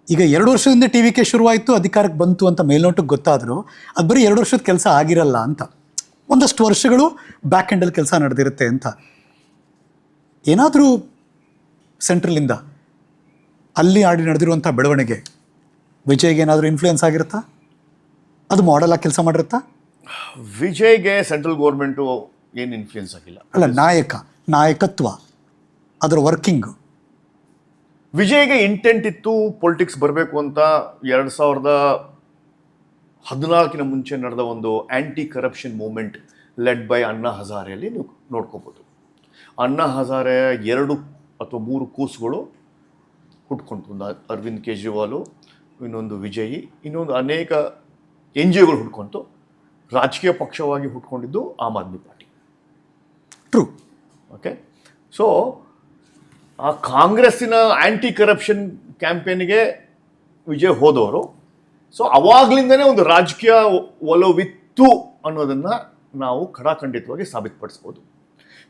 ಈಗ 2 ವರ್ಷದಿಂದ ಟಿ ವಿ ಕೆ ಶುರುವಾಯಿತು, ಅಧಿಕಾರಕ್ಕೆ ಬಂತು ಅಂತ ಮೇಲ್ನೋಟಕ್ಕೆ ಗೊತ್ತಾದರೂ ಅದು ಬರೀ 2 ವರ್ಷದ ಕೆಲಸ ಆಗಿರಲ್ಲ ಅಂತ, ಒಂದಷ್ಟು ವರ್ಷಗಳು ಬ್ಯಾಕ್ ಎಂಡಲ್ಲಿ ಕೆಲಸ ನಡೆದಿರುತ್ತೆ ಅಂತ. ಏನಾದರೂ ಸೆಂಟ್ರಲಿಂದ ಅಲ್ಲಿ ನಡೆದಿರುವಂಥ ಬೆಳವಣಿಗೆ ವಿಜಯ್ಗೆ ಏನಾದರೂ ಇನ್ಫ್ಲೂಯೆನ್ಸ್ ಆಗಿರುತ್ತಾ? ಅದು ಮಾಡೆಲ್ ಆಗಿ ಕೆಲಸ ಮಾಡಿರುತ್ತಾ? ವಿಜಯ್ಗೆ ಸೆಂಟ್ರಲ್ ಗೌರ್ಮೆಂಟು ಏನು ಇನ್ಫ್ಲೂಯೆನ್ಸ್ ಆಗಿಲ್ಲ. ಅಲ್ಲ, ನಾಯಕತ್ವ, ಅದರ ವರ್ಕಿಂಗ್. ವಿಜಯ್ಗೆ ಇಂಟೆಂಟ್ ಇತ್ತು ಪೊಲಿಟಿಕ್ಸ್ ಬರಬೇಕು ಅಂತ. 2014 ಮುಂಚೆ ನಡೆದ ಒಂದು anti corruption movement led by Anna ಹಜಾರೆಯಲ್ಲಿ ನೀವು ನೋಡ್ಕೋಬೋದು. ಅಣ್ಣಾ ಹಜಾರೆ 2 ಅಥವಾ 3 ಕೂಸುಗಳು ಹುಟ್ಕೊಂತು. ಒಂದು ಅರವಿಂದ್ ಕೇಜ್ರಿವಾಲು, ಇನ್ನೊಂದು ವಿಜಯ್, ಇನ್ನೊಂದು ಅನೇಕ NGOಗಳು ಹುಟ್ಕೊಂತು. ರಾಜಕೀಯ ಪಕ್ಷವಾಗಿ ಹುಟ್ಕೊಂಡಿದ್ದು Aam Aadmi Party. True. Okay, so ಆ ಕಾಂಗ್ರೆಸ್ಸಿನ ಆ್ಯಂಟಿ ಕರಪ್ಷನ್ ಕ್ಯಾಂಪೇನ್ಗೆ ವಿಜಯ್ ಹೋದವರು. ಸೊ ಅವಾಗ್ಲಿಂದನೇ ಒಂದು ರಾಜಕೀಯ ಒಲವಿತ್ತು ಅನ್ನೋದನ್ನು ನಾವು ಖಡಾಖಂಡಿತವಾಗಿ ಸಾಬೀತುಪಡಿಸ್ಬೋದು.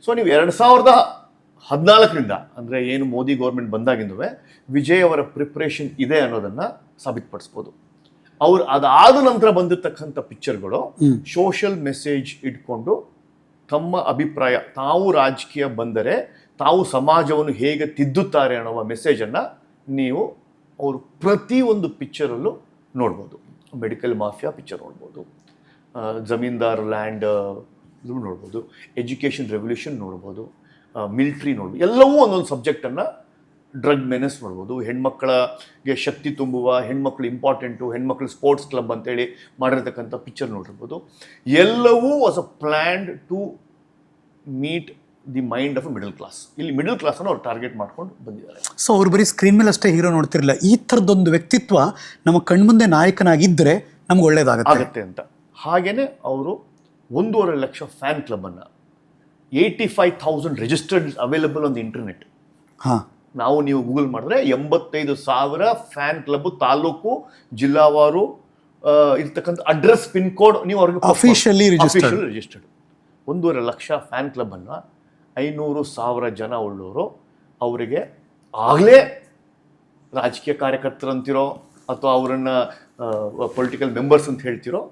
ಸೊ ನೀವು 2014 ಅಂದರೆ ಏನು ಮೋದಿ ಗೌರ್ಮೆಂಟ್ ಬಂದಾಗಿಂದವೇ ವಿಜಯ್ ಅವರ ಪ್ರಿಪ್ರೇಷನ್ ಇದೆ ಅನ್ನೋದನ್ನು ಸಾಬೀತುಪಡಿಸ್ಬೋದು. ಅದಾದ ನಂತರ ಬಂದಿರತಕ್ಕಂಥ ಪಿಕ್ಚರ್ಗಳು ಸೋಷಿಯಲ್ ಮೆಸೇಜ್ ಇಟ್ಕೊಂಡು ತಮ್ಮ ಅಭಿಪ್ರಾಯ, ತಾವು ರಾಜಕೀಯ ಬಂದರೆ ತಾವು ಸಮಾಜವನ್ನು ಹೇಗೆ ತಿದ್ದುತ್ತಾರೆ ಅನ್ನುವ ಮೆಸೇಜನ್ನು ನೀವು ಅವರು ಪ್ರತಿಯೊಂದು ಪಿಕ್ಚರಲ್ಲೂ ನೋಡ್ಬೋದು. ಮೆಡಿಕಲ್ ಮಾಫಿಯಾ ಪಿಕ್ಚರ್ ನೋಡ್ಬೋದು, ಜಮೀನ್ದಾರ್ ಲ್ಯಾಂಡ್ ಇದು ನೋಡ್ಬೋದು, ಎಜುಕೇಷನ್ ರೆವಲ್ಯೂಷನ್ ನೋಡ್ಬೋದು, ಮಿಲಿಟ್ರಿ ನೋಡ್ಬೋದು. ಎಲ್ಲವೂ ಒಂದೊಂದು ಸಬ್ಜೆಕ್ಟನ್ನು, ಡ್ರಗ್ ಮೆನೆಸ್ ನೋಡ್ಬೋದು, ಹೆಣ್ಮಕ್ಳಿಗೆ ಶಕ್ತಿ ತುಂಬುವ, ಹೆಣ್ಮಕ್ಳು ಇಂಪಾರ್ಟೆಂಟು, ಹೆಣ್ಮಕ್ಳು ಸ್ಪೋರ್ಟ್ಸ್ ಕ್ಲಬ್ ಅಂತೇಳಿ ಮಾಡಿರ್ತಕ್ಕಂಥ ಪಿಕ್ಚರ್ ನೋಡಿರ್ಬೋದು. ಎಲ್ಲವೂ was a planned to meet the mind of a middle class. ಇಲ್ಲಿ ಮಿಡಲ್ ಕ್ಲಾಸನ್ನು ಅವ್ರು ಟಾರ್ಗೆಟ್ ಮಾಡ್ಕೊಂಡು ಬಂದಿದ್ದಾರೆ. ಸೊ ಅವ್ರು ಬರೀ ಸ್ಕ್ರೀನ್ ಮೇಲೆ ಅಷ್ಟೇ ಹೀರೋ ನೋಡ್ತಿರಲಿಲ್ಲ, ಈ ಥರದ್ದೊಂದು ವ್ಯಕ್ತಿತ್ವ ನಮ್ಮ ಕಣ್ಮುಂದೆ ನಾಯಕನಾಗಿದ್ದರೆ ನಮ್ಗೆ ಒಳ್ಳೇದಾಗುತ್ತೆ ಅಂತ. ಹಾಗೇನೆ ಅವರು 1.5 ಲಕ್ಷ ಫ್ಯಾನ್ ಕ್ಲಬ್ಬನ್ನು, 85,000 registered available on the internet. ಹಾಂ, ನೀವು ಗೂಗಲ್ ಮಾಡಿದ್ರೆ 85,000 ಫ್ಯಾನ್ ಕ್ಲಬ್, ತಾಲೂಕು ಜಿಲ್ಲಾವಾರು ಇರ್ತಕ್ಕಂಥ ಅಡ್ರೆಸ್, ಪಿನ್ ಕೋಡ್ ನೀವು ಅವ್ರಿಗೆ ಅಫಿಷಿಯಲಿ ರಿಜಿಸ್ಟರ್ಡ್. 1.5 ಲಕ್ಷ ಫ್ಯಾನ್ ಕ್ಲಬ್ಬನ್ನು 500,000 ಜನ ಉಳ್ಳವರು ಅವರಿಗೆ ಆಗಲೇ ರಾಜಕೀಯ ಕಾರ್ಯಕರ್ತರಂತಿರೋ ಅಥವಾ ಅವರನ್ನು ಪೊಲಿಟಿಕಲ್ ಮೆಂಬರ್ಸ್ ಅಂತ ಹೇಳ್ತಿರೋ,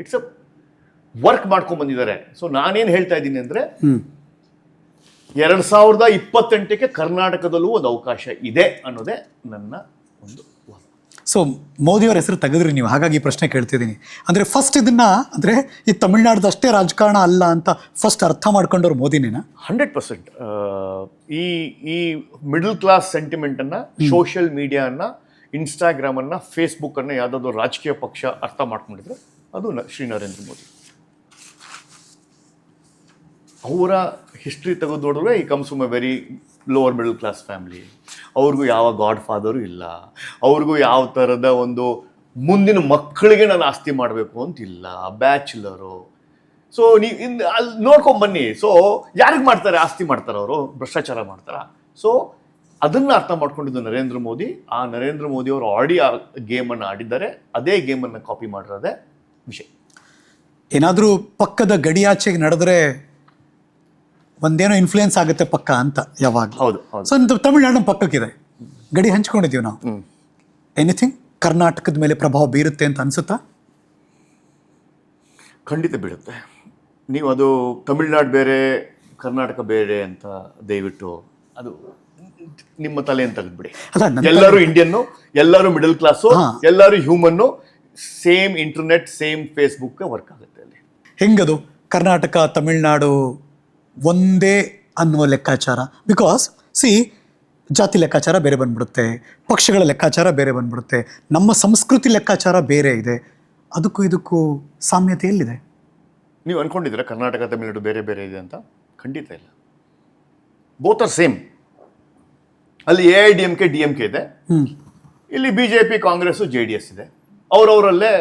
ಇಟ್ಸ್ ಅ ವರ್ಕ್ ಮಾಡ್ಕೊಂಡು ಬಂದಿದ್ದಾರೆ. ಸೊ ನಾನೇನು ಹೇಳ್ತಾ ಇದ್ದೀನಿ ಅಂದರೆ 2028ಕ್ಕೆ ಕರ್ನಾಟಕದಲ್ಲೂ ಒಂದು ಅವಕಾಶ ಇದೆ ಅನ್ನೋದೇ ನನ್ನ ಒಂದು ವಾದ. ಸೊ ಮೋದಿಯವರ ಹೆಸರು ತೆಗೆದ್ರಿ ನೀವು, ಹಾಗಾಗಿ ಈ ಪ್ರಶ್ನೆ ಕೇಳ್ತಿದ್ದೀನಿ. ಅಂದರೆ ಫಸ್ಟ್ ಇದನ್ನು, ಅಂದರೆ ಈ ತಮಿಳ್ನಾಡ್ದಷ್ಟೇ ರಾಜಕಾರಣ ಅಲ್ಲ ಅಂತ ಫಸ್ಟ್ ಅರ್ಥ ಮಾಡ್ಕೊಂಡವ್ರು ಮೋದಿನೇನಾ? 100%. ಈ ಮಿಡಲ್ ಕ್ಲಾಸ್ ಸೆಂಟಿಮೆಂಟನ್ನು, ಸೋಷಿಯಲ್ ಮೀಡಿಯಾವನ್ನು, ಇನ್ಸ್ಟಾಗ್ರಾಮನ್ನು, ಫೇಸ್ಬುಕ್ಕನ್ನು ಯಾವುದಾದ್ರು ರಾಜಕೀಯ ಪಕ್ಷ ಅರ್ಥ ಮಾಡ್ಕೊಂಡಿದ್ರೆ ಅದು ಶ್ರೀ ನರೇಂದ್ರ ಮೋದಿ. ಅವರ ಹಿಸ್ಟ್ರಿ ತೆಗೆದು ನೋಡಿದ್ರೆ ಈ comes from A very lower middle class family. ಅವ್ರಿಗೂ ಯಾವ ಗಾಡ್ ಫಾದರು ಇಲ್ಲ, ಅವ್ರಿಗೂ ಯಾವ ಥರದ ಒಂದು ಮುಂದಿನ ಮಕ್ಕಳಿಗೆ ನಾನು ಆಸ್ತಿ ಮಾಡಬೇಕು ಅಂತಿಲ್ಲ, ಬ್ಯಾಚುಲರು. ಸೊ ನೀವು ಅಲ್ಲಿ ನೋಡ್ಕೊಂಬನ್ನಿ. ಸೊ ಯಾರಿಗೆ ಮಾಡ್ತಾರೆ? ಆಸ್ತಿ ಮಾಡ್ತಾರೆ ಅವರು, ಭ್ರಷ್ಟಾಚಾರ ಮಾಡ್ತಾರ? ಸೊ ಅದನ್ನು ಅರ್ಥ ಮಾಡ್ಕೊಂಡಿದ್ದು ನರೇಂದ್ರ ಮೋದಿ. ಆ ನರೇಂದ್ರ ಮೋದಿ ಅವರು ಆ ಗೇಮನ್ನು ಆಡಿದ್ದಾರೆ, ಅದೇ ಗೇಮನ್ನು ಕಾಪಿ ಮಾಡಿರೋದೇ ವಿಷಯ. ಏನಾದರೂ ಪಕ್ಕದ ಗಡಿಯಾಚೆಗೆ ನಡೆದ್ರೆ ಒಂದೇನೋ ಇನ್ಫ್ಲೂಯೆನ್ಸ್ ಆಗುತ್ತೆ ಪಕ್ಕ ಅಂತ ಯಾವಾಗ. ಹೌದು. ಸೊ ತಮಿಳ್ನಾಡು ನಮ್ಮ ಪಕ್ಕಕ್ಕಿದೆ, ಗಡಿ ಹಂಚ್ಕೊಂಡಿದ್ದೀವಿ ನಾವು. ಎನಿಥಿಂಗ್ ಕರ್ನಾಟಕದ ಮೇಲೆ ಪ್ರಭಾವ ಬೀರುತ್ತೆ ಅಂತ ಅನ್ಸುತ್ತಾ? ಖಂಡಿತ ಬೀಳುತ್ತೆ. ನೀವು ಅದು ತಮಿಳ್ನಾಡು ಬೇರೆ ಕರ್ನಾಟಕ ಬೇರೆ ಅಂತ ದಯವಿಟ್ಟು ಅದು ನಿಮ್ಮ ತಲೆ ಅಂತ ತೆಗೆದ್ಬಿಡಿ. ಎಲ್ಲರೂ ಇಂಡಿಯನ್ನು, ಎಲ್ಲರೂ ಮಿಡಲ್ ಕ್ಲಾಸು, ಎಲ್ಲರೂ human, same internet, same Facebook work ಆಗುತ್ತೆ ಅಲ್ಲಿ. ಹೆಂಗದು ಕರ್ನಾಟಕ ತಮಿಳ್ನಾಡು ಒಂದೇ ಅನ್ನುವ ಲೆಕ್ಕಾಚಾರ? ಬಿಕಾಸ್ ಜಾತಿ ಲೆಕ್ಕಾಚಾರ ಬೇರೆ ಬಂದ್ಬಿಡುತ್ತೆ, ಪಕ್ಷಗಳ ಲೆಕ್ಕಾಚಾರ ಬೇರೆ ಬಂದ್ಬಿಡುತ್ತೆ, ನಮ್ಮ ಸಂಸ್ಕೃತಿ ಲೆಕ್ಕಾಚಾರ ಬೇರೆ ಇದೆ. ಅದಕ್ಕೂ ಇದಕ್ಕೂ ಸಾಮ್ಯತೆ ಎಲ್ಲಿದೆ? ನೀವು ಅನ್ಕೊಂಡಿದ್ದೀರಾ ಕರ್ನಾಟಕ ತಮಿಳುನಾಡು ಬೇರೆ ಬೇರೆ ಇದೆ ಅಂತ? ಖಂಡಿತ ಇಲ್ಲ. Both are same. ಅಲ್ಲಿ AIDMK DMK ಇದೆ, ಇಲ್ಲಿ BJP ಕಾಂಗ್ರೆಸ್ JDS ಇದೆ. ಅವರವರಲ್ಲೇ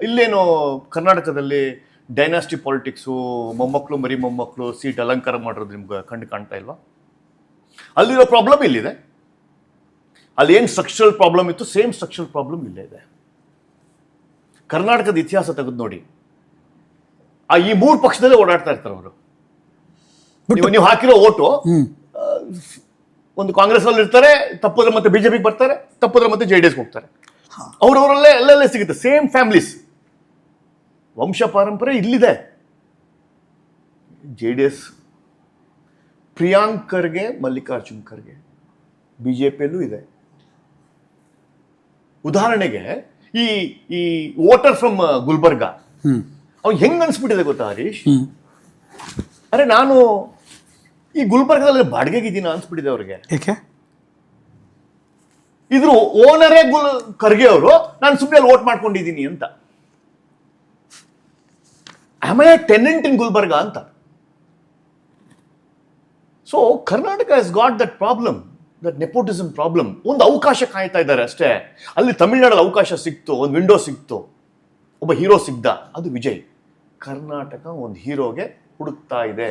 ಇಲ್ಲೇನು ಕರ್ನಾಟಕದಲ್ಲಿ ಡೈನಾಸ್ಟಿ ಪಾಲಿಟಿಕ್ಸು, ಮೊಮ್ಮಕ್ಕಳು ಮರಿ ಮೊಮ್ಮಕ್ಕಳು ಸೀಟ್ ಅಲಂಕಾರ ಮಾಡೋದು ನಿಮ್ಗೆ ಕಂಡು ಕಾಣ್ತಾ ಇಲ್ವಾ? ಅಲ್ಲಿರೋ ಪ್ರಾಬ್ಲಮ್ ಇಲ್ಲಿದೆ. ಅಲ್ಲಿ ಏನು ಸ್ಟ್ರಕ್ಚರಲ್ ಪ್ರಾಬ್ಲಮ್ ಇತ್ತು, ಸೇಮ್ ಸ್ಟ್ರಕ್ಚರಲ್ ಪ್ರಾಬ್ಲಮ್ ಇಲ್ಲೇ ಇದೆ. ಕರ್ನಾಟಕದ ಇತಿಹಾಸ ತೆಗೆದು ನೋಡಿ, ಈ 3 ಪಕ್ಷದಲ್ಲೇ ಓಡಾಡ್ತಾ ಇರ್ತಾರೆ ಅವರು. ನೀವು ಹಾಕಿರೋ ಓಟು ಒಂದು ಕಾಂಗ್ರೆಸ್ ಅಲ್ಲಿ ಇರ್ತಾರೆ, ತಪ್ಪುದ್ರೆ ಮತ್ತೆ BJP ಬರ್ತಾರೆ, ತಪ್ಪುದ್ರೆ ಮತ್ತೆ JDS ಹೋಗ್ತಾರೆ. ಅವರವರಲ್ಲೇ ಎಲ್ಲೆಲ್ಲೇ ಸಿಗುತ್ತೆ, ಸೇಮ್ ಫ್ಯಾಮಿಲೀಸ್, ವಂಶ ಪಾರಂಪರೆ ಇಲ್ಲಿದೆ. JDS ಪ್ರಿಯಾಂಕ್ ಖರ್ಗೆ, ಮಲ್ಲಿಕಾರ್ಜುನ್ ಖರ್ಗೆ, BJPಯಲ್ಲೂ ಇದೆ. ಉದಾಹರಣೆಗೆ ಈ ವೋಟರ್ ಫ್ರಮ್ ಗುಲ್ಬರ್ಗಾ, ಅವ್ನು ಹೆಂಗ್ ಅನ್ಸ್ಬಿಟ್ಟಿದೆ ಗೊತ್ತಾ ಹರೀಶ್? ಅರೆ ನಾನು ಈ ಗುಲ್ಬರ್ಗದಲ್ಲಿ ಬಾಡಿಗೆಗಿದ್ದೀನ ಅನ್ಸ್ಬಿಟ್ಟಿದೆ ಅವ್ರಿಗೆ. ಏಕೆ? ಇದ್ರ ಓನರೇ ಖರ್ಗೆ ಅವರು, ನಾನು ಸುಮ್ಮನೆ ಅಲ್ಲಿ ವೋಟ್ ಮಾಡ್ಕೊಂಡಿದ್ದೀನಿ ಅಂತ. ಆಮ್ ಐ ಟೆನೆಂಟ್ ಇನ್ ಗುಲ್ಬರ್ಗಾ ಅಂತ. So Karnataka has got that problem, that nepotism problem. ಒಂದು ಅವಕಾಶ ಕಾಯ್ತಾ ಇದ್ದಾರೆ ಅಷ್ಟೇ. ಅಲ್ಲಿ ತಮಿಳ್ನಾಡಲ್ಲಿ ಅವಕಾಶ ಸಿಕ್ತು, ಒಂದು ವಿಂಡೋ ಸಿಕ್ತು, ಒಬ್ಬ ಹೀರೋ ಸಿಗ್ದ, ಅದು ವಿಜಯ್. ಕರ್ನಾಟಕ ಒಂದು ಹೀರೋಗೆ ಹುಡುಕ್ತಾ ಇದೆ,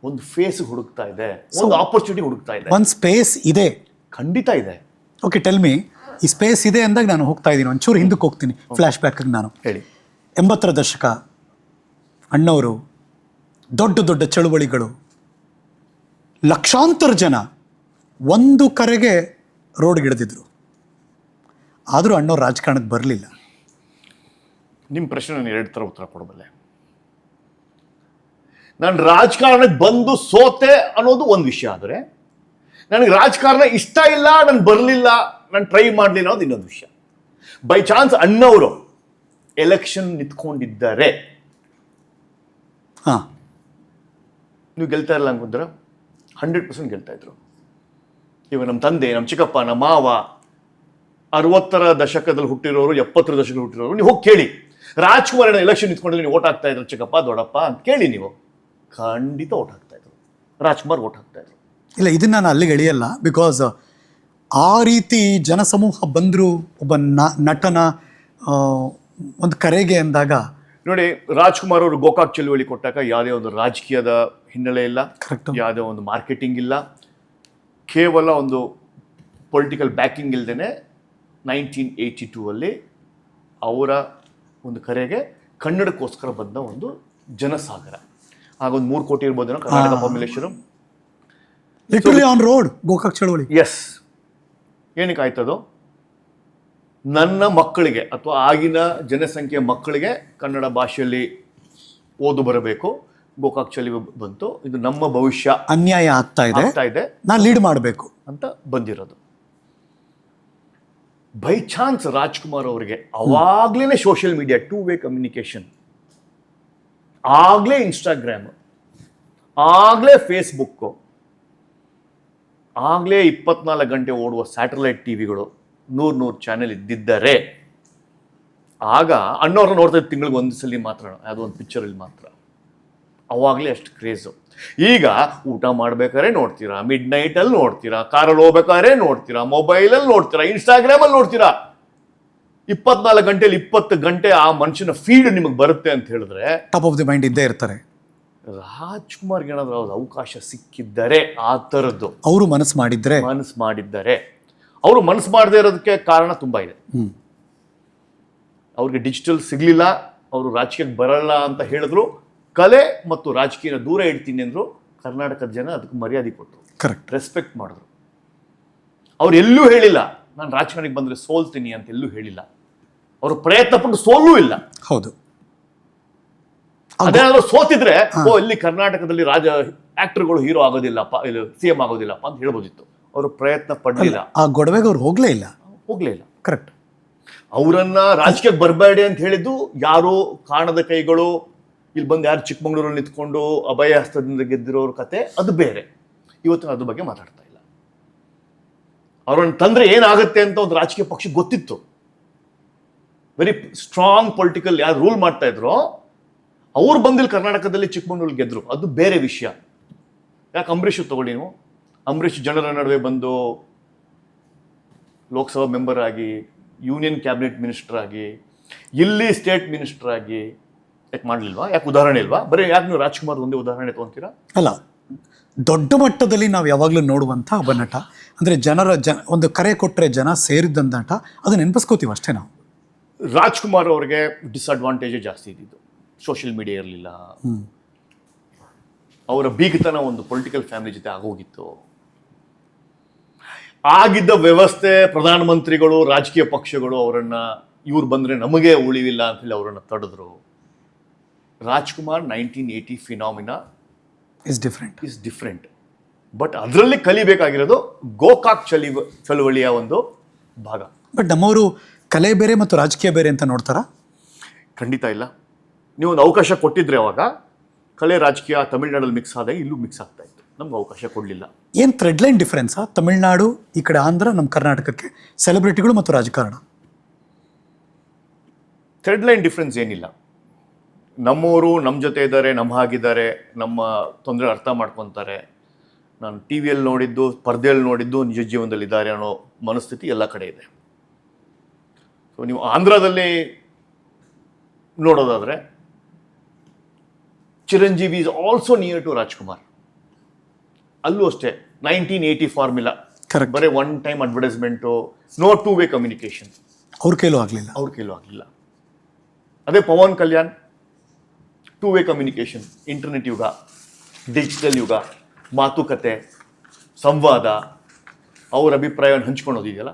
ಒಂದು ಫೇಸ್ ಹುಡುಕ್ತಾ ಇದೆ, ಒಂದು ಆಪರ್ಚುನಿಟಿ ಹುಡುಕ್ತಾ ಇದೆ. ಒಂದು ಸ್ಪೇಸ್ ಇದೆ, ಖಂಡಿತ ಇದೆ. ಓಕೆ, ಟೆಲ್ ಮಿ, ಈ ಸ್ಪೇಸ್ ಇದೆ ಅಂದಾಗ ನಾನು ಹೋಗ್ತಾ ಇದ್ದೀನಿ, ಒಂಚೂರು ಹಿಂದಕ್ಕೆ ಹೋಗ್ತೀನಿ, ಫ್ಲ್ಯಾಶ್ ಬ್ಯಾಕ್ಗೆ. ನಾನು ಹೇಳಿ. 80ರ ದಶಕ, ಅಣ್ಣವರು, ದೊಡ್ಡ ದೊಡ್ಡ ಚಳುವಳಿಗಳು, ಲಕ್ಷಾಂತರ ಜನ ಒಂದು ಕರೆಗೆ ರೋಡ್ಗಿಳಿದಿದ್ರು. ಆದರೂ ಅಣ್ಣವ್ರು ರಾಜಕಾರಣಕ್ಕೆ ಬರಲಿಲ್ಲ. ನಿಮ್ಮ ಪ್ರಶ್ನೆ ನಾನು 2 ಥರ ಉತ್ತರ ಕೊಡಬಲ್ಲೆ. ನಾನು ರಾಜಕಾರಣಕ್ಕೆ ಬಂದು ಸೋತೆ ಅನ್ನೋದು ಒಂದು ವಿಷಯ, ಆದರೆ ನನಗೆ ರಾಜಕಾರಣ ಇಷ್ಟ ಇಲ್ಲ, ನಾನು ಬರಲಿಲ್ಲ, ನಾನು ಟ್ರೈ ಮಾಡಲಿಲ್ಲ ಅನ್ನೋದು ಇನ್ನೊಂದು ವಿಷಯ. ಬೈ ಚಾನ್ಸ್ ಅಣ್ಣವರು ಎಲೆಕ್ಷನ್ ನಿಂತ್ಕೊಂಡಿದ್ದಾರೆ, ನೀವು ಗೆಲ್ತಾ ಇಲ್ಲ ಅನ್ಕೊಂಡ್ರೆ 100% ಗೆಲ್ತಾ ಇದ್ರು. ಇವಾಗ ನಮ್ಮ ತಂದೆ, ನಮ್ಮ ಚಿಕ್ಕಪ್ಪ, ನಮ್ಮ ಮಾವ 60ರ ದಶಕದಲ್ಲಿ ಹುಟ್ಟಿರೋರು, 70ರ ದಶಕದಲ್ಲಿ ಹುಟ್ಟಿರೋರು, ನೀವು ಹೋಗಿ ಕೇಳಿ, ರಾಜ್ಕುಮಾರ್ ಎಲೆಕ್ಷನ್ ನಿಂತ್ಕೊಂಡಿದ್ರೆ ನೀವು ಓಟ್ ಹಾಕ್ತಾ ಇದ್ರು ಚಿಕ್ಕಪ್ಪ ದೊಡ್ಡಪ್ಪ ಅಂತ ಕೇಳಿ, ನೀವು ಖಂಡಿತ ಓಟ್ ಹಾಕ್ತಾ ಇದ್ರು, ರಾಜ್ಕುಮಾರ್ ಓಟ್ ಹಾಕ್ತಾ ಇದ್ರು. ಇಲ್ಲ, ಇದನ್ನ ನಾನು ಅಲ್ಲಿಗೆ ಎಳೆಯಲ್ಲ. ಬಿಕಾಸ್ ಆ ರೀತಿ ಜನಸಮೂಹ ಬಂದರು ಒಬ್ಬ ನಟನ ಒಂದು ಕರೆಗೆ ಅಂದಾಗ. ನೋಡಿ, ರಾಜ್ಕುಮಾರ್ ಅವರು ಗೋಕಾಕ್ ಚಳುವಳಿ ಕೊಟ್ಟಾಗ ಯಾವುದೇ ಒಂದು ರಾಜಕೀಯದ ಹಿನ್ನೆಲೆ ಇಲ್ಲ, ಯಾವುದೇ ಒಂದು ಮಾರ್ಕೆಟಿಂಗ್ ಇಲ್ಲ, ಕೇವಲ ಒಂದು ಪೊಲಿಟಿಕಲ್ ಬ್ಯಾಕಿಂಗ್ ಇಲ್ದೇನೆ 1982 ಅವರ ಒಂದು ಕರೆಗೆ ಕನ್ನಡಕ್ಕೋಸ್ಕರ ಬಂದ ಒಂದು ಜನಸಾಗರ. ಆಗ ಒಂದು 3 ಕೋಟಿ ಇರ್ಬೋದೇನೋ Karnataka population. Literally on road Gokak ಚಳವಳಿ. ಎಸ್. ಏನಕ್ಕೆ ಆಯ್ತದು? ನನ್ನ ಮಕ್ಕಳಿಗೆ ಅಥವಾ ಆಗಿನ ಜನಸಂಖ್ಯೆಯ ಮಕ್ಕಳಿಗೆ ಕನ್ನಡ ಭಾಷೆಯಲ್ಲಿ ಓದು ಬರಬೇಕು, ಗೋಕಾಕ್ ಚಳವಳಿ ಬಂತು, ಇದು ನಮ್ಮ ಭವಿಷ್ಯ, ಅನ್ಯಾಯ ಆಗ್ತಾ ಇದೆ, ನಾನು ಲೀಡ್ ಮಾಡಬೇಕು ಅಂತ ಬಂದಿರೋದು. ಬೈ ಚಾನ್ಸ್ ರಾಜ್ಕುಮಾರ್ ಅವರಿಗೆ ಅವಾಗ್ಲೇ ಸೋಷಿಯಲ್ ಮೀಡಿಯಾ, 2-ವೇ ಕಮ್ಯುನಿಕೇಶನ್, ಆಗ್ಲೇ ಇನ್ಸ್ಟಾಗ್ರಾಮ್, ಆಗ್ಲೇ ಫೇಸ್ಬುಕ್ಕು, ಆಗ್ಲೇ 24 ಗಂಟೆ ಓಡುವ ಸ್ಯಾಟಲೈಟ್ ಟಿವಿಗಳು, 100 ಚಾನೆಲ್ ಇದ್ದಿದ್ದರೆ, ಆಗ ಅಣ್ಣವ್ರನ್ನ ನೋಡ್ತಾ ಇದ್ದು ತಿಂಗಳಿಗೆ 1 ಸಲ ಮಾತ್ರ, ಯಾವುದೋ ಒಂದು ಪಿಕ್ಚರಲ್ಲಿ ಮಾತ್ರ. ಅವಾಗಲೇ ಅಷ್ಟು ಕ್ರೇಜು. ಈಗ ಊಟ ಮಾಡ್ಬೇಕಾದ್ರೆ ನೋಡ್ತೀರಾ, ಮಿಡ್ ನೈಟಲ್ಲಿ ನೋಡ್ತೀರಾ, ಕಾರಲ್ಲಿ ಹೋಗ್ಬೇಕಾದ್ರೆ ನೋಡ್ತೀರಾ, ಮೊಬೈಲಲ್ಲಿ ನೋಡ್ತೀರಾ, ಇನ್ಸ್ಟಾಗ್ರಾಮಲ್ಲಿ ನೋಡ್ತೀರಾ. 24 ಗಂಟೆಲಿ 20 ಗಂಟೆ ಆ ಮನುಷ್ಯನ ಫೀಡ್ ನಿಮಗೆ ಬರುತ್ತೆ ಅಂತ ಹೇಳಿದ್ರೆ ಟಾಪ್ ಆಫ್ ದಿ ಮೈಂಡ್ ಇದ್ದೇ ಇರ್ತಾರೆ. ರಾಜ್ಕುಮಾರ್ಗೆ ಏನಾದರೂ ಅವಕಾಶ ಸಿಕ್ಕಿದ್ದರೆ, ಆ ಥರದ್ದು ಅವರು ಮನಸ್ಸು ಮಾಡಿದ್ದಾರೆ. ಅವರು ಮನಸ್ಸು ಮಾಡದೇ ಇರೋದಕ್ಕೆ ಕಾರಣ ತುಂಬ ಇದೆ. ಅವ್ರಿಗೆ ಡಿಜಿಟಲ್ ಸಿಗ್ಲಿಲ್ಲ, ಅವರು ರಾಜಕೀಯಕ್ಕೆ ಬರಲ್ಲ ಅಂತ ಹೇಳಿದ್ರು, ಕಲೆ ಮತ್ತು ರಾಜಕೀಯ ದೂರ ಇಡ್ತೀನಿ ಅಂದ್ರು. ಕರ್ನಾಟಕದ ಜನ ಅದಕ್ಕೆ ಮರ್ಯಾದೆ ಕೊಟ್ಟರು, ಕರೆಕ್ಟ್, ರೆಸ್ಪೆಕ್ಟ್ ಮಾಡಿದ್ರು. ಅವ್ರು ಎಲ್ಲೂ ಹೇಳಿಲ್ಲ ನಾನು ರಾಜಕಾರಣಕ್ಕೆ ಬಂದರೆ ಸೋಲ್ತೀನಿ ಅಂತ, ಎಲ್ಲೂ ಹೇಳಿಲ್ಲ. ಅವರು ಪ್ರಯತ್ನ ಪಟ್ಟು ಸೋಲೂ ಇಲ್ಲ. ಹೌದು. ಅದೇನಾದ್ರೂ ಸೋತಿದ್ರೆ ಇಲ್ಲಿ ಕರ್ನಾಟಕದಲ್ಲಿ ಆಕ್ಟರ್ಗಳು ಹೀರೋ ಆಗೋದಿಲ್ಲಪ್ಪ, ಇಲ್ಲಿ CM ಆಗೋದಿಲ್ಲಪ್ಪ ಅಂತ ಹೇಳ್ಬೋದಿತ್ತು. ಅವರು ಪ್ರಯತ್ನ ಪಡಲಿಲ್ಲ, ಆ ಗೊಡವೆಗೆ ಅವ್ರು ಹೋಗ್ಲೇ ಇಲ್ಲ. ಕರೆಕ್ಟ್. ಅವರನ್ನ ರಾಜಕೀಯಕ್ಕೆ ಬರಬೇಡಿ ಅಂತ ಹೇಳಿದ್ದು ಯಾರು ಕಾಣದ ಕೈಗಳು, ಇಲ್ಲಿ ಬಂದು ಯಾರು ಚಿಕ್ಕಮಂಗ್ಳೂರಲ್ಲಿ ನಿಂತ್ಕೊಂಡು ಅಭಯ ಹಸ್ತದಿಂದ ಗೆದ್ದಿರೋರ ಕತೆ ಅದು ಬೇರೆ. ಇವತ್ತು ಅದ್ರ ಬಗ್ಗೆ ಮಾತಾಡ್ತಾ ಇಲ್ಲ. ಅವ್ರನ್ನ ತಂದ್ರೆ ಏನಾಗುತ್ತೆ ಅಂತ ಒಂದು ರಾಜಕೀಯ ಪಕ್ಷಕ್ಕೆ ಗೊತ್ತಿತ್ತು. ವೆರಿ ಸ್ಟ್ರಾಂಗ್ ಪೊಲಿಟಿಕಲ್ ಯಾರು ರೂಲ್ ಮಾಡ್ತಾ ಇದ್ರು ಅವ್ರು ಬಂದಿಲ್ಲಿ ಕರ್ನಾಟಕದಲ್ಲಿ ಚಿಕ್ಕಮಗಳೂರು ಗೆದ್ರು, ಅದು ಬೇರೆ ವಿಷಯ. ಯಾಕೆ ಅಂಬರೀಷ್ ತಗೊಳ್ಳಿ ನೀವು, ಅಂಬರೀಷ್ ಜನರ ನಡುವೆ ಬಂದು ಲೋಕಸಭಾ ಮೆಂಬರ್ ಆಗಿ, ಯೂನಿಯನ್ ಕ್ಯಾಬಿನೆಟ್ ಮಿನಿಸ್ಟರ್ ಆಗಿ, ಇಲ್ಲಿ ಸ್ಟೇಟ್ ಮಿನಿಸ್ಟರ್ ಆಗಿ ಯಾಕೆ ಮಾಡಲಿಲ್ವಾ? ಯಾಕೆ ಉದಾಹರಣೆ ಇಲ್ವಾ? ಬರೀ ಯಾಕೆ ನೀವು ರಾಜ್ಕುಮಾರ್ ಒಂದೇ ಉದಾಹರಣೆ ತೊಗೊಂತೀರಾ? ಅಲ್ಲ, ದೊಡ್ಡ ಮಟ್ಟದಲ್ಲಿ ನಾವು ಯಾವಾಗಲೂ ನೋಡುವಂಥ ಒಬ್ಬ ನಟ, ಅಂದರೆ ಒಂದು ಕರೆ ಕೊಟ್ಟರೆ ಜನ ಸೇರಿದ್ದಂಥ ನಟ, ಅದು ನೆನಪಿಸ್ಕೋತೀವಿ ಅಷ್ಟೇ ನಾವು. ರಾಜ್ಕುಮಾರ್ ಅವ್ರಿಗೆ ಡಿಸ್ಅಡ್ವಾಂಟೇಜೇ ಜಾಸ್ತಿ ಇದ್ದಿದ್ದು. ಸೋಷಿಯಲ್ ಮೀಡಿಯಾ ಇರಲಿಲ್ಲ, ಅವರ ಬೀಗತನ ಒಂದು ಪೊಲಿಟಿಕಲ್ ಫ್ಯಾಮಿಲಿ ಜೊತೆ ಆಗೋಗಿತ್ತು. ಆಗಿದ್ದ ವ್ಯವಸ್ಥೆ, ಪ್ರಧಾನಮಂತ್ರಿಗಳು, ರಾಜಕೀಯ ಪಕ್ಷಗಳು ಅವರನ್ನ ಇವ್ರು ಬಂದರೆ ನಮಗೆ ಉಳಿವಿಲ್ಲ ಅಂತ ಹೇಳಿ ಅವರನ್ನು ತಡೆದ್ರು. Rajkumar 1980 phenomena is different. But ಅದರಲ್ಲಿ ಕಲಿಬೇಕಾಗಿರೋದು ಗೋಕಾಕ್ ಚಳುವಳಿಯ ಒಂದು ಭಾಗ. ಬಟ್ ನಮ್ಮವರು ಕಲೆ ಬೇರೆ ಮತ್ತು ರಾಜಕೀಯ ಬೇರೆ ಅಂತ ನೋಡ್ತಾರಾ? ಖಂಡಿತ ಇಲ್ಲ. ನೀವು ಒಂದು ಅವಕಾಶ ಕೊಟ್ಟಿದ್ರೆ ಅವಾಗ ಕಲೆ ರಾಜಕೀಯ ತಮಿಳ್ನಾಡಲ್ಲಿ ಮಿಕ್ಸ್ ಆದಾಗ ಇಲ್ಲೂ ಮಿಕ್ಸ್ ಆಗ್ತಾ ಇತ್ತು. ನಮ್ಗೆ ಅವಕಾಶ ಕೊಡಲಿಲ್ಲ. ಏನು ಥ್ರೆಡ್ ಲೈನ್ ಡಿಫ್ರೆನ್ಸಾ ತಮಿಳ್ನಾಡು ಈ ಕಡೆ ಆಂಧ್ರ, ನಮ್ಮ ಕರ್ನಾಟಕಕ್ಕೆ ಸೆಲೆಬ್ರಿಟಿಗಳು ಮತ್ತು ರಾಜಕಾರಣ? ಥ್ರೆಡ್ ಲೈನ್ ಡಿಫ್ರೆನ್ಸ್ ಏನಿಲ್ಲ. ನಮ್ಮವರು ನಮ್ಮ ಜೊತೆ ಇದ್ದಾರೆ, ನಮ್ಮ ಹಾಗಿದ್ದಾರೆ, ನಮ್ಮ ತೊಂದರೆ ಅರ್ಥ ಮಾಡ್ಕೊತಾರೆ. ನಾನು ಟಿ ವಿಯಲ್ಲಿ ನೋಡಿದ್ದು, ಪರ್ದೆಯಲ್ಲಿ ನೋಡಿದ್ದು ನಿಜ ಜೀವನದಲ್ಲಿ ಇದ್ದಾರೆ ಅನ್ನೋ ಮನಸ್ಥಿತಿ ಎಲ್ಲ ಕಡೆ ಇದೆ. ಸೊ ನೀವು ಆಂಧ್ರದಲ್ಲಿ ನೋಡೋದಾದರೆ Chiranjeevi is also near to Rajkumar. ಅಲ್ಲೂ ಅಷ್ಟೇ 1980 ಫಾರ್ಮುಲಾ, ಬರೀ one time advertisement, no two way communication. ಅವ್ರ ಕೈಲೂ ಆಗಲಿಲ್ಲ. ಅದೇ Pawan Kalyan, two way communication, internet ಯುಗ, ಡಿಜಿಟಲ್ ಯುಗ, ಮಾತುಕತೆ, ಸಂವಾದ, ಅವ್ರ ಅಭಿಪ್ರಾಯವನ್ನು ಹಂಚ್ಕೊಳೋದಿದೆಯಲ್ಲ,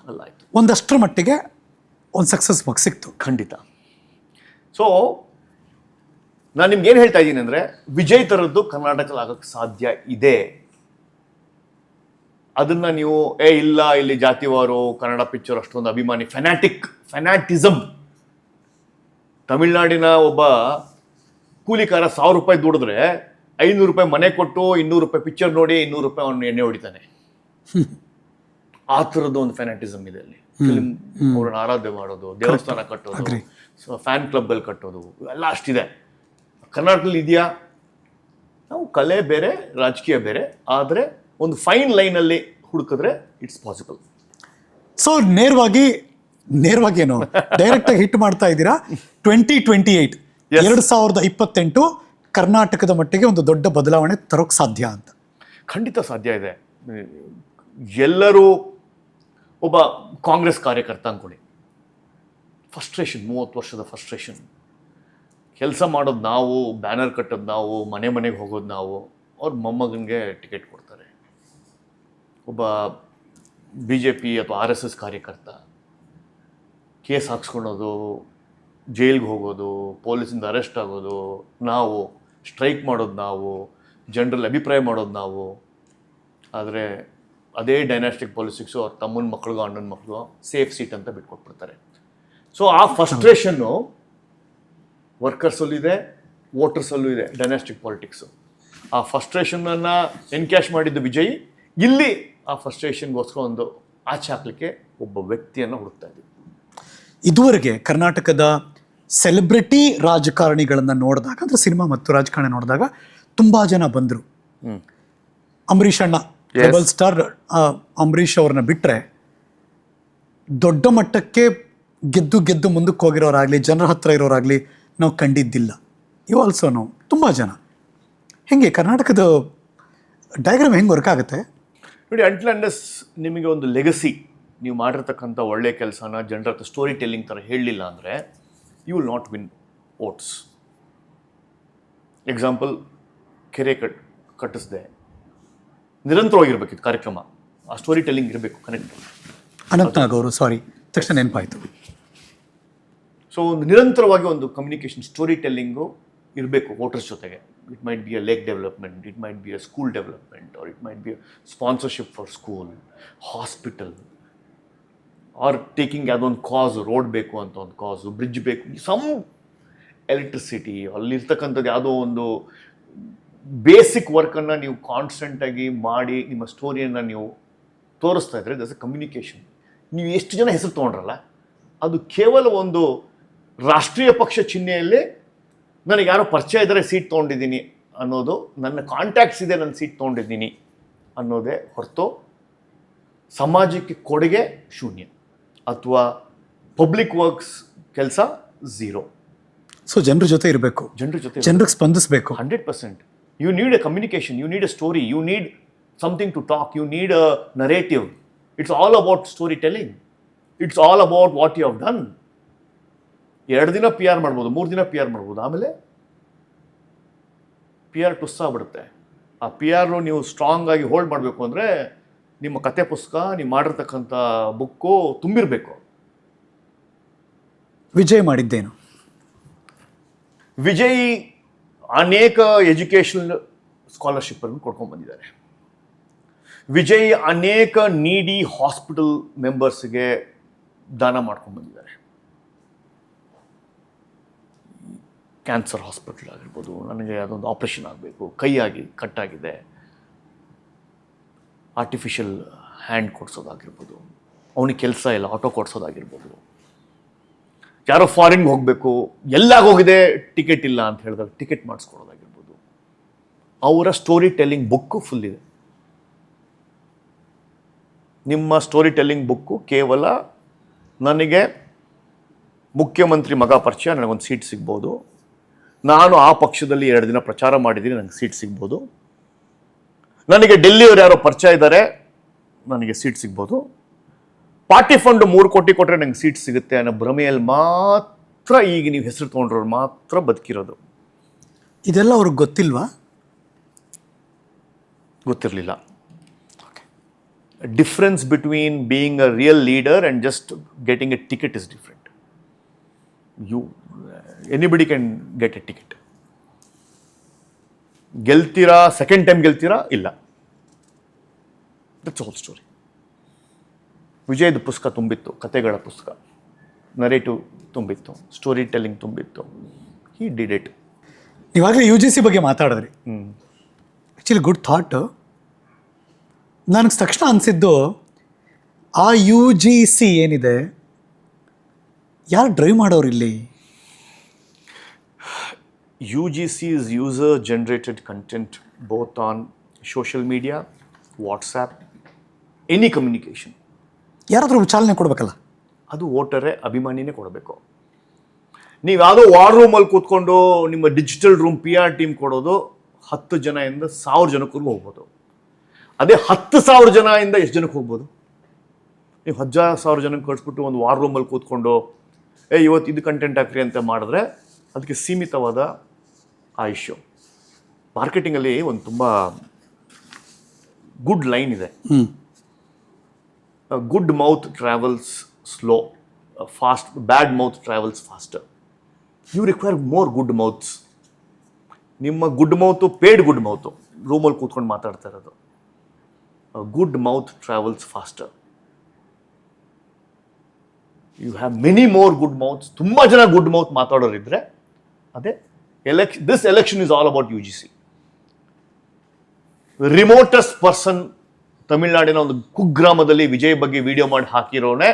ಅಲ್ಲ ಆಯಿತು. ಒಂದಷ್ಟರ ಮಟ್ಟಿಗೆ ಒಂದು ಸಕ್ಸಸ್ ಸಿಕ್ತು. ಖಂಡಿತ. ಸೊ ನಾನು ನಿಮ್ಗೆ ಏನು ಹೇಳ್ತಾ ಇದ್ದೀನಿ ಅಂದರೆ, ವಿಜಯ್ ಥರದ್ದು ಕರ್ನಾಟಕದಲ್ಲಿ ಆಗೋಕ್ಕೆ ಸಾಧ್ಯ ಇದೆ. ಅದನ್ನು ನೀವು ಇಲ್ಲ ಇಲ್ಲಿ ಜಾತಿವಾರು ಕನ್ನಡ ಪಿಕ್ಚರ್ ಅಷ್ಟೊಂದು ಅಭಿಮಾನಿ, ಫ್ಯಾನಾಟಿಸಮ್. ತಮಿಳ್ನಾಡಿನ ಒಬ್ಬ ಕೂಲಿಕಾರ 1000 ರೂಪಾಯಿ ದುಡಿದ್ರೆ 500 ರೂಪಾಯಿ ಮನೆ ಕೊಟ್ಟು 200 ರೂಪಾಯಿ ಪಿಕ್ಚರ್ ನೋಡಿ 200 ರೂಪಾಯಿ ಅವನು ಎಣ್ಣೆ ಹೊಡಿತಾನೆ. ಆ ಥರದ್ದು ಒಂದು ಫ್ಯಾನಾಟಿಸಮ್ ಇದೆ ಅಲ್ಲಿ. ಫಿಲ್ಮ್ ಅವ್ರನ್ನ ಆರಾಧ್ಯ ಮಾಡೋದು, ದೇವಸ್ಥಾನ ಕಟ್ಟೋದು, ಫ್ಯಾನ್ ಕ್ಲಬ್ಗಳು ಕಟ್ಟೋದು, ಎಲ್ಲ ಅಷ್ಟಿದೆ. ಕರ್ನಾಟಕದಲ್ಲಿ ಇದೆಯಾ? ನಾವು ಕಲೆ ಬೇರೆ, ರಾಜಕೀಯ ಬೇರೆ, ಆದರೆ ಒಂದು ಫೈನ್ ಲೈನಲ್ಲಿ ಹುಡುಕಿದ್ರೆ ಇಟ್ಸ್ ಪಾಸಿಬಲ್. ಸೊ ನೇರವಾಗಿ ಏನು ಡೈರೆಕ್ಟಾಗಿ ಹಿಟ್ ಮಾಡ್ತಾ ಇದ್ದೀರಾ. 2028 2028 ಕರ್ನಾಟಕದ ಮಟ್ಟಿಗೆ ಒಂದು ದೊಡ್ಡ ಬದಲಾವಣೆ ತರೋಕ್ಕೆ ಸಾಧ್ಯ ಅಂತ? ಖಂಡಿತ ಸಾಧ್ಯ ಇದೆ. ಎಲ್ಲರೂ ಒಬ್ಬ ಕಾಂಗ್ರೆಸ್ ಕಾರ್ಯಕರ್ತ ಅಂದ್ಕೊಳ್ಳಿ, ಫ್ರಸ್ಟ್ರೇಷನ್, 30 ವರ್ಷದ ಫ್ರಸ್ಟ್ರೇಷನ್. ಕೆಲಸ ಮಾಡೋದು ನಾವು, ಬ್ಯಾನರ್ ಕಟ್ಟೋದು ನಾವು, ಮನೆಗೆ ಹೋಗೋದು ನಾವು. ಅವ್ರ ಮೊಮ್ಮಗನಿಗೆ ಟಿಕೆಟ್ ಕೊಡ್ತಾರೆ. ಒಬ್ಬ BJP ಅಥವಾ RSS ಕಾರ್ಯಕರ್ತ ಕೇಸ್ ಹಾಕ್ಸ್ಕೊಳೋದು, ಜೈಲ್ಗೆ ಹೋಗೋದು, ಪೊಲೀಸಿಂದ ಅರೆಸ್ಟ್ ಆಗೋದು ನಾವು, ಸ್ಟ್ರೈಕ್ ಮಾಡೋದು ನಾವು, ಜನರಲ್ಲಿ ಅಭಿಪ್ರಾಯ ಮಾಡೋದು ನಾವು. ಆದರೆ ಅದೇ ಡೈನಾಸ್ಟಿಕ್ ಪಾಲಿಟಿಕ್ಸು ಅವ್ರ ತಮ್ಮನ ಮಕ್ಳಿಗೋ ಅಣ್ಣನ ಮಕ್ಳಿಗೋ ಸೇಫ್ ಸೀಟ್ ಅಂತ ಬಿಟ್ಕೊಟ್ಬಿಡ್ತಾರೆ. ಸೊ ಆ ಫ್ರಸ್ಟ್ರೇಷನ್ನು ವರ್ಕರ್ಸಲ್ಲೂ ಇದೆ, ವೋಟರ್ಸಲ್ಲೂ ಇದೆ, ಡೈನಾಸ್ಟಿಕ್ ಪಾಲಿಟಿಕ್ಸು. ಆ ಫ್ರಸ್ಟ್ರೇಷನನ್ನು ಎನ್ಕ್ಯಾಶ್ ಮಾಡಿದ್ದು ವಿಜಯ್. ಇಲ್ಲಿ ಆ ಫ್ರಸ್ಟ್ರೇಷನ್ಗೋಸ್ಕರ ಒಂದು ಆಚೆ ಹಾಕಲಿಕ್ಕೆ ಒಬ್ಬ ವ್ಯಕ್ತಿಯನ್ನು ಹುಡುಕ್ತಾ ಇದ್ದೀವಿ. ಇದುವರೆಗೆ ಕರ್ನಾಟಕದ ಸೆಲೆಬ್ರಿಟಿ ರಾಜಕಾರಣಿಗಳನ್ನು ನೋಡಿದಾಗ, ಅಂದರೆ ಸಿನಿಮಾ ಮತ್ತು ರಾಜಕಾರಣ ನೋಡಿದಾಗ ತುಂಬ ಜನ ಬಂದರು. ಅಂಬರೀಷ್ ಅಣ್ಣ, ಡಬಲ್ ಸ್ಟಾರ್ ಅಂಬರೀಷ್ ಅವ್ರನ್ನ ಬಿಟ್ಟರೆ ದೊಡ್ಡ ಮಟ್ಟಕ್ಕೆ ಗೆದ್ದು ಮುಂದಕ್ಕೆ ಹೋಗಿರೋರಾಗಲಿ, ಜನರ ಹತ್ರ ಇರೋರಾಗಲಿ ನಾವು ಕಂಡಿದ್ದಿಲ್ಲ. ಇವು ಆಲ್ಸೋ ನಾವು ತುಂಬ ಜನ. ಹೆಂಗೆ ಕರ್ನಾಟಕದ ಡಯಾಗ್ರಾಮ್ ಹೆಂಗೆ ವರ್ಕ್ ಆಗುತ್ತೆ ನೋಡಿ. ಅಂಟಿಲ್ ಅಂಡಸ್ ನಿಮಗೆ ಒಂದು ಲೆಗಸಿ, ನೀವು ಮಾಡಿರ್ತಕ್ಕಂಥ ಒಳ್ಳೆಯ ಕೆಲಸನ ಜನರ ಹತ್ರ ಸ್ಟೋರಿ ಟೆಲ್ಲಿಂಗ್ ಥರ ಹೇಳಲಿಲ್ಲ ಅಂದರೆ you will not win votes. Example, ಕೆರೆ ಕಟ್ಟಿಸ್ದೆ, ನಿರಂತರವಾಗಿರ್ಬೇಕಿತ್ತು ಕಾರ್ಯಕ್ರಮ, ಆ ಸ್ಟೋರಿ ಟೆಲ್ಲಿಂಗ್ ಇರಬೇಕು, ಕನೆಕ್ಟ್. ಅನಂತನಾಗ್ ಅವರು, ಸಾರಿ, ತಕ್ಷಣ ನೆನಪಾಯಿತು. ಸೊ ಒಂದು ನಿರಂತರವಾಗಿ ಒಂದು ಕಮ್ಯುನಿಕೇಷನ್, ಸ್ಟೋರಿ ಟೆಲ್ಲಿಂಗು ಇರಬೇಕು ವೋಟರ್ಸ್ ಜೊತೆಗೆ. It might be a lake development, it might be a school development, R it might be a sponsorship for school, hospital, are taking ಯಾವುದೊಂದು ಕಾಸು, ರೋಡ್ ಬೇಕು ಅಂತ ಒಂದು ಕಾಸು, ಬ್ರಿಡ್ಜ್ ಬೇಕು, ಸಮ್ ಎಲೆಕ್ಟ್ರಿಸಿಟಿ, ಅಲ್ಲಿರ್ತಕ್ಕಂಥದ್ದು ಯಾವುದೋ ಒಂದು ಬೇಸಿಕ್ ವರ್ಕನ್ನು ನೀವು ಕಾನ್ಸ್ಟೆಂಟಾಗಿ ಮಾಡಿ ನಿಮ್ಮ ಸ್ಟೋರಿಯನ್ನು ನೀವು ತೋರಿಸ್ತಾ ಇದ್ರೆ ದಟ್ಸ್ ಅ ಕಮ್ಯುನಿಕೇಷನ್. ನೀವು ಎಷ್ಟು ಜನ ಹೆಸರು ತೊಗೊಂಡ್ರಲ್ಲ, ಅದು ಕೇವಲ ಒಂದು ರಾಷ್ಟ್ರೀಯ ಪಕ್ಷ ಚಿಹ್ನೆಯಲ್ಲಿ ನನಗೆ ಯಾರೋ ಪರಿಚಯ ಇದ್ದರೆ ಸೀಟ್ ತೊಗೊಂಡಿದ್ದೀನಿ ಅನ್ನೋದು, ನನ್ನ ಕಾಂಟ್ಯಾಕ್ಟ್ಸ್ ಇದೆ ನನ್ನ ಸೀಟ್ ತೊಗೊಂಡಿದ್ದೀನಿ ಅನ್ನೋದೇ ಹೊರತು ಸಮಾಜಕ್ಕೆ ಕೊಡುಗೆ ಶೂನ್ಯ, ಅಥವಾ ಪಬ್ಲಿಕ್ ವರ್ಕ್ಸ್ ಕೆಲಸ ಝೀರೋ. ಸೊ ಜನರ ಜೊತೆ ಇರಬೇಕು, ಜನರ ಜೊತೆ ಜನರಿಗೆ ಸ್ಪಂದಿಸಬೇಕು. 100%. You need a communication, you need a story, you need something to talk, you need a narrative. It's all about storytelling. It's all about what you have done. 2 ದಿನ P R ಮಾಡ್ಬೋದು, 3 ದಿನ ಪಿ ಆರ್ ಮಾಡ್ಬೋದು, ಆಮೇಲೆ P R ಟುಸ್ ಆಗ್ಬಿಡುತ್ತೆ. ಆ P ಆರ್ನು ನೀವು strong ಆಗಿ hold ಮಾಡಬೇಕು ಅಂದರೆ ನಿಮ್ಮ ಕತೆ ಪುಸ್ತಕ, ನೀವು ಮಾಡಿರ್ತಕ್ಕಂಥ ಬುಕ್ಕು ತುಂಬಿರಬೇಕು. ವಿಜಯ್ ಮಾಡಿದ್ದೇನು? ವಿಜಯ್ ಅನೇಕ ಎಜುಕೇಷನಲ್ ಸ್ಕಾಲರ್ಶಿಪ್ಪನ್ನು ಕೊಡ್ಕೊಂಡು ಬಂದಿದ್ದಾರೆ. ವಿಜಯ್ ಅನೇಕ ನೀಡಿ ಹಾಸ್ಪಿಟಲ್ ಮೆಂಬರ್ಸ್ಗೆ ದಾನ ಮಾಡ್ಕೊಂಡು ಬಂದಿದ್ದಾರೆ. ಕ್ಯಾನ್ಸರ್ ಹಾಸ್ಪಿಟಲ್ ಆಗಿರ್ಬೋದು, ನನಗೆ ಅದೊಂದು ಆಪ್ರೇಷನ್ ಆಗಬೇಕು, ಕೈಯಾಗಿ ಕಟ್ಟಾಗಿದೆ, ಆರ್ಟಿಫಿಷಿಯಲ್ ಹ್ಯಾಂಡ್ ಕೊಡಿಸೋದಾಗಿರ್ಬೋದು, ಅವನಿಗೆ ಕೆಲಸ ಇಲ್ಲ, ಆಟೋ ಕೊಡಿಸೋದಾಗಿರ್ಬೋದು, ಯಾರೋ ಫಾರಿನ್ಗೆ ಹೋಗಬೇಕು, ಎಲ್ಲಾಗ ಹೋಗಿದೆ, ಟಿಕೆಟ್ ಇಲ್ಲ ಅಂತ ಹೇಳಿದಾಗ ಟಿಕೆಟ್ ಮಾಡಿಸ್ಕೊಡೋದಾಗಿರ್ಬೋದು. ಅವರ ಸ್ಟೋರಿ ಟೆಲ್ಲಿಂಗ್ ಬುಕ್ಕು ಫುಲ್ ಇದೆ. ನಿಮ್ಮ ಸ್ಟೋರಿ ಟೆಲ್ಲಿಂಗ್ ಬುಕ್ಕು ಕೇವಲ ನನಗೆ ಮುಖ್ಯಮಂತ್ರಿ ಮಗ ಪರಿಚಯ, ನನಗೊಂದು ಸೀಟ್ ಸಿಗ್ಬೋದು, ನಾನು ಆ ಪಕ್ಷದಲ್ಲಿ 2 ದಿನ ಪ್ರಚಾರ ಮಾಡಿದ್ದೀನಿ, ನನಗೆ ಸೀಟ್ ಸಿಗ್ಬೋದು, ನನಗೆ ಡೆಲ್ಲಿಯವರು ಯಾರೋ ಪರಿಚಯ ಇದ್ದಾರೆ, ನನಗೆ ಸೀಟ್ ಸಿಗ್ಬೋದು, ಪಾರ್ಟಿ ಫಂಡ್ 3 ಕೋಟಿ ಕೊಟ್ಟರೆ ನಂಗೆ ಸೀಟ್ ಸಿಗುತ್ತೆ ಅನ್ನೋ ಭ್ರಮೆಯಲ್ಲಿ ಮಾತ್ರ ಈಗ ನೀವು ಹೆಸರು ತೊಗೊಂಡ್ರವ್ರು ಮಾತ್ರ ಬದುಕಿರೋದು. ಇದೆಲ್ಲ ಅವ್ರಿಗೆ ಗೊತ್ತಿಲ್ವಾ? ಗೊತ್ತಿರಲಿಲ್ಲ. Difference between being a real leader and just getting a ticket is different. Anybody can get a ticket. ಗೆಲ್ತೀರಾ, ಸೆಕೆಂಡ್ ಟೈಮ್ ಗೆಲ್ತೀರಾ? ಇಲ್ಲ. That's hole story. ವಿಜಯ್ದು ಪುಸ್ತಕ ತುಂಬಿತ್ತು, ಕತೆಗಳ ಪುಸ್ತಕ, ನರೇಟಿವ್ ತುಂಬಿತ್ತು, ಸ್ಟೋರಿ ಟೆಲ್ಲಿಂಗ್ ತುಂಬಿತ್ತು. He did it. ಇವಾಗಲೇ UGC ಬಗ್ಗೆ ಮಾತಾಡಿದ್ರಿ. Actually good thought. ನನಗೆ ತಕ್ಷಣ ಅನಿಸಿದ್ದು, ಆ UGC ಏನಿದೆ, ಯಾರು ಡ್ರೈವ್ ಮಾಡೋರು ಇಲ್ಲಿ? UGC is user-generated content both on social media, WhatsApp, any communication. ಯಾರಾದರೂ ಚಾಲನೆ ಕೊಡಬೇಕಲ್ಲ. ಅದು ವೋಟರೇ, ಅಭಿಮಾನಿನೇ ಕೊಡಬೇಕು. ನೀವು ಯಾವುದೋ ವಾರ್ ರೂಮಲ್ಲಿ ಕೂತ್ಕೊಂಡು ನಿಮ್ಮ ಡಿಜಿಟಲ್ ರೂಮ್ PR ಟೀಮ್ ಕೊಡೋದು 10 ಜನದಿಂದ 1000 ಜನಕ್ಕೂ ಹೋಗ್ಬೋದು. ಅದೇ 10,000 ಜನದಿಂದ ಎಷ್ಟು ಜನಕ್ಕೆ ಹೋಗ್ಬೋದು? ನೀವು 10,000 ಜನಕ್ಕೆ ಕಳಿಸ್ಬಿಟ್ಟು ಒಂದು ವಾರ್ ರೂಮಲ್ಲಿ ಕೂತ್ಕೊಂಡು ಇವತ್ತು ಇದು ಕಂಟೆಂಟ್ ಹಾಕ್ರಿ ಅಂತ ಮಾಡಿದ್ರೆ ಅದಕ್ಕೆ ಸೀಮಿತವಾದ ಆಯುಷ್ಯ. ಮಾರ್ಕೆಟಿಂಗಲ್ಲಿ ಒಂದು ತುಂಬ ಗುಡ್ ಲೈನ್ ಇದೆ. Good mouth travels slow, fast bad mouth travels faster. You require more good mouths. ನಿಮ್ಮ good mouth paid good mouth, ರೂಮಲ್ಲಿ ಕೂತ್ಕೊಂಡು ಮಾತಾಡ್ತಾ ಇರೋದು. Good mouth travels faster. You have many more good mouths. ತುಂಬ ಜನ good mouth ಮಾತಾಡೋರಿದ್ರೆ ಅದೇ this election is all about UGC. Remotest person ತಮಿಳ್ನಾಡಿನ ಒಂದು ಕುಗ್ರಾಮದಲ್ಲಿ ವಿಜಯ್ ಬಗ್ಗೆ ವಿಡಿಯೋ ಮಾಡಿ ಹಾಕಿರೋನೇ,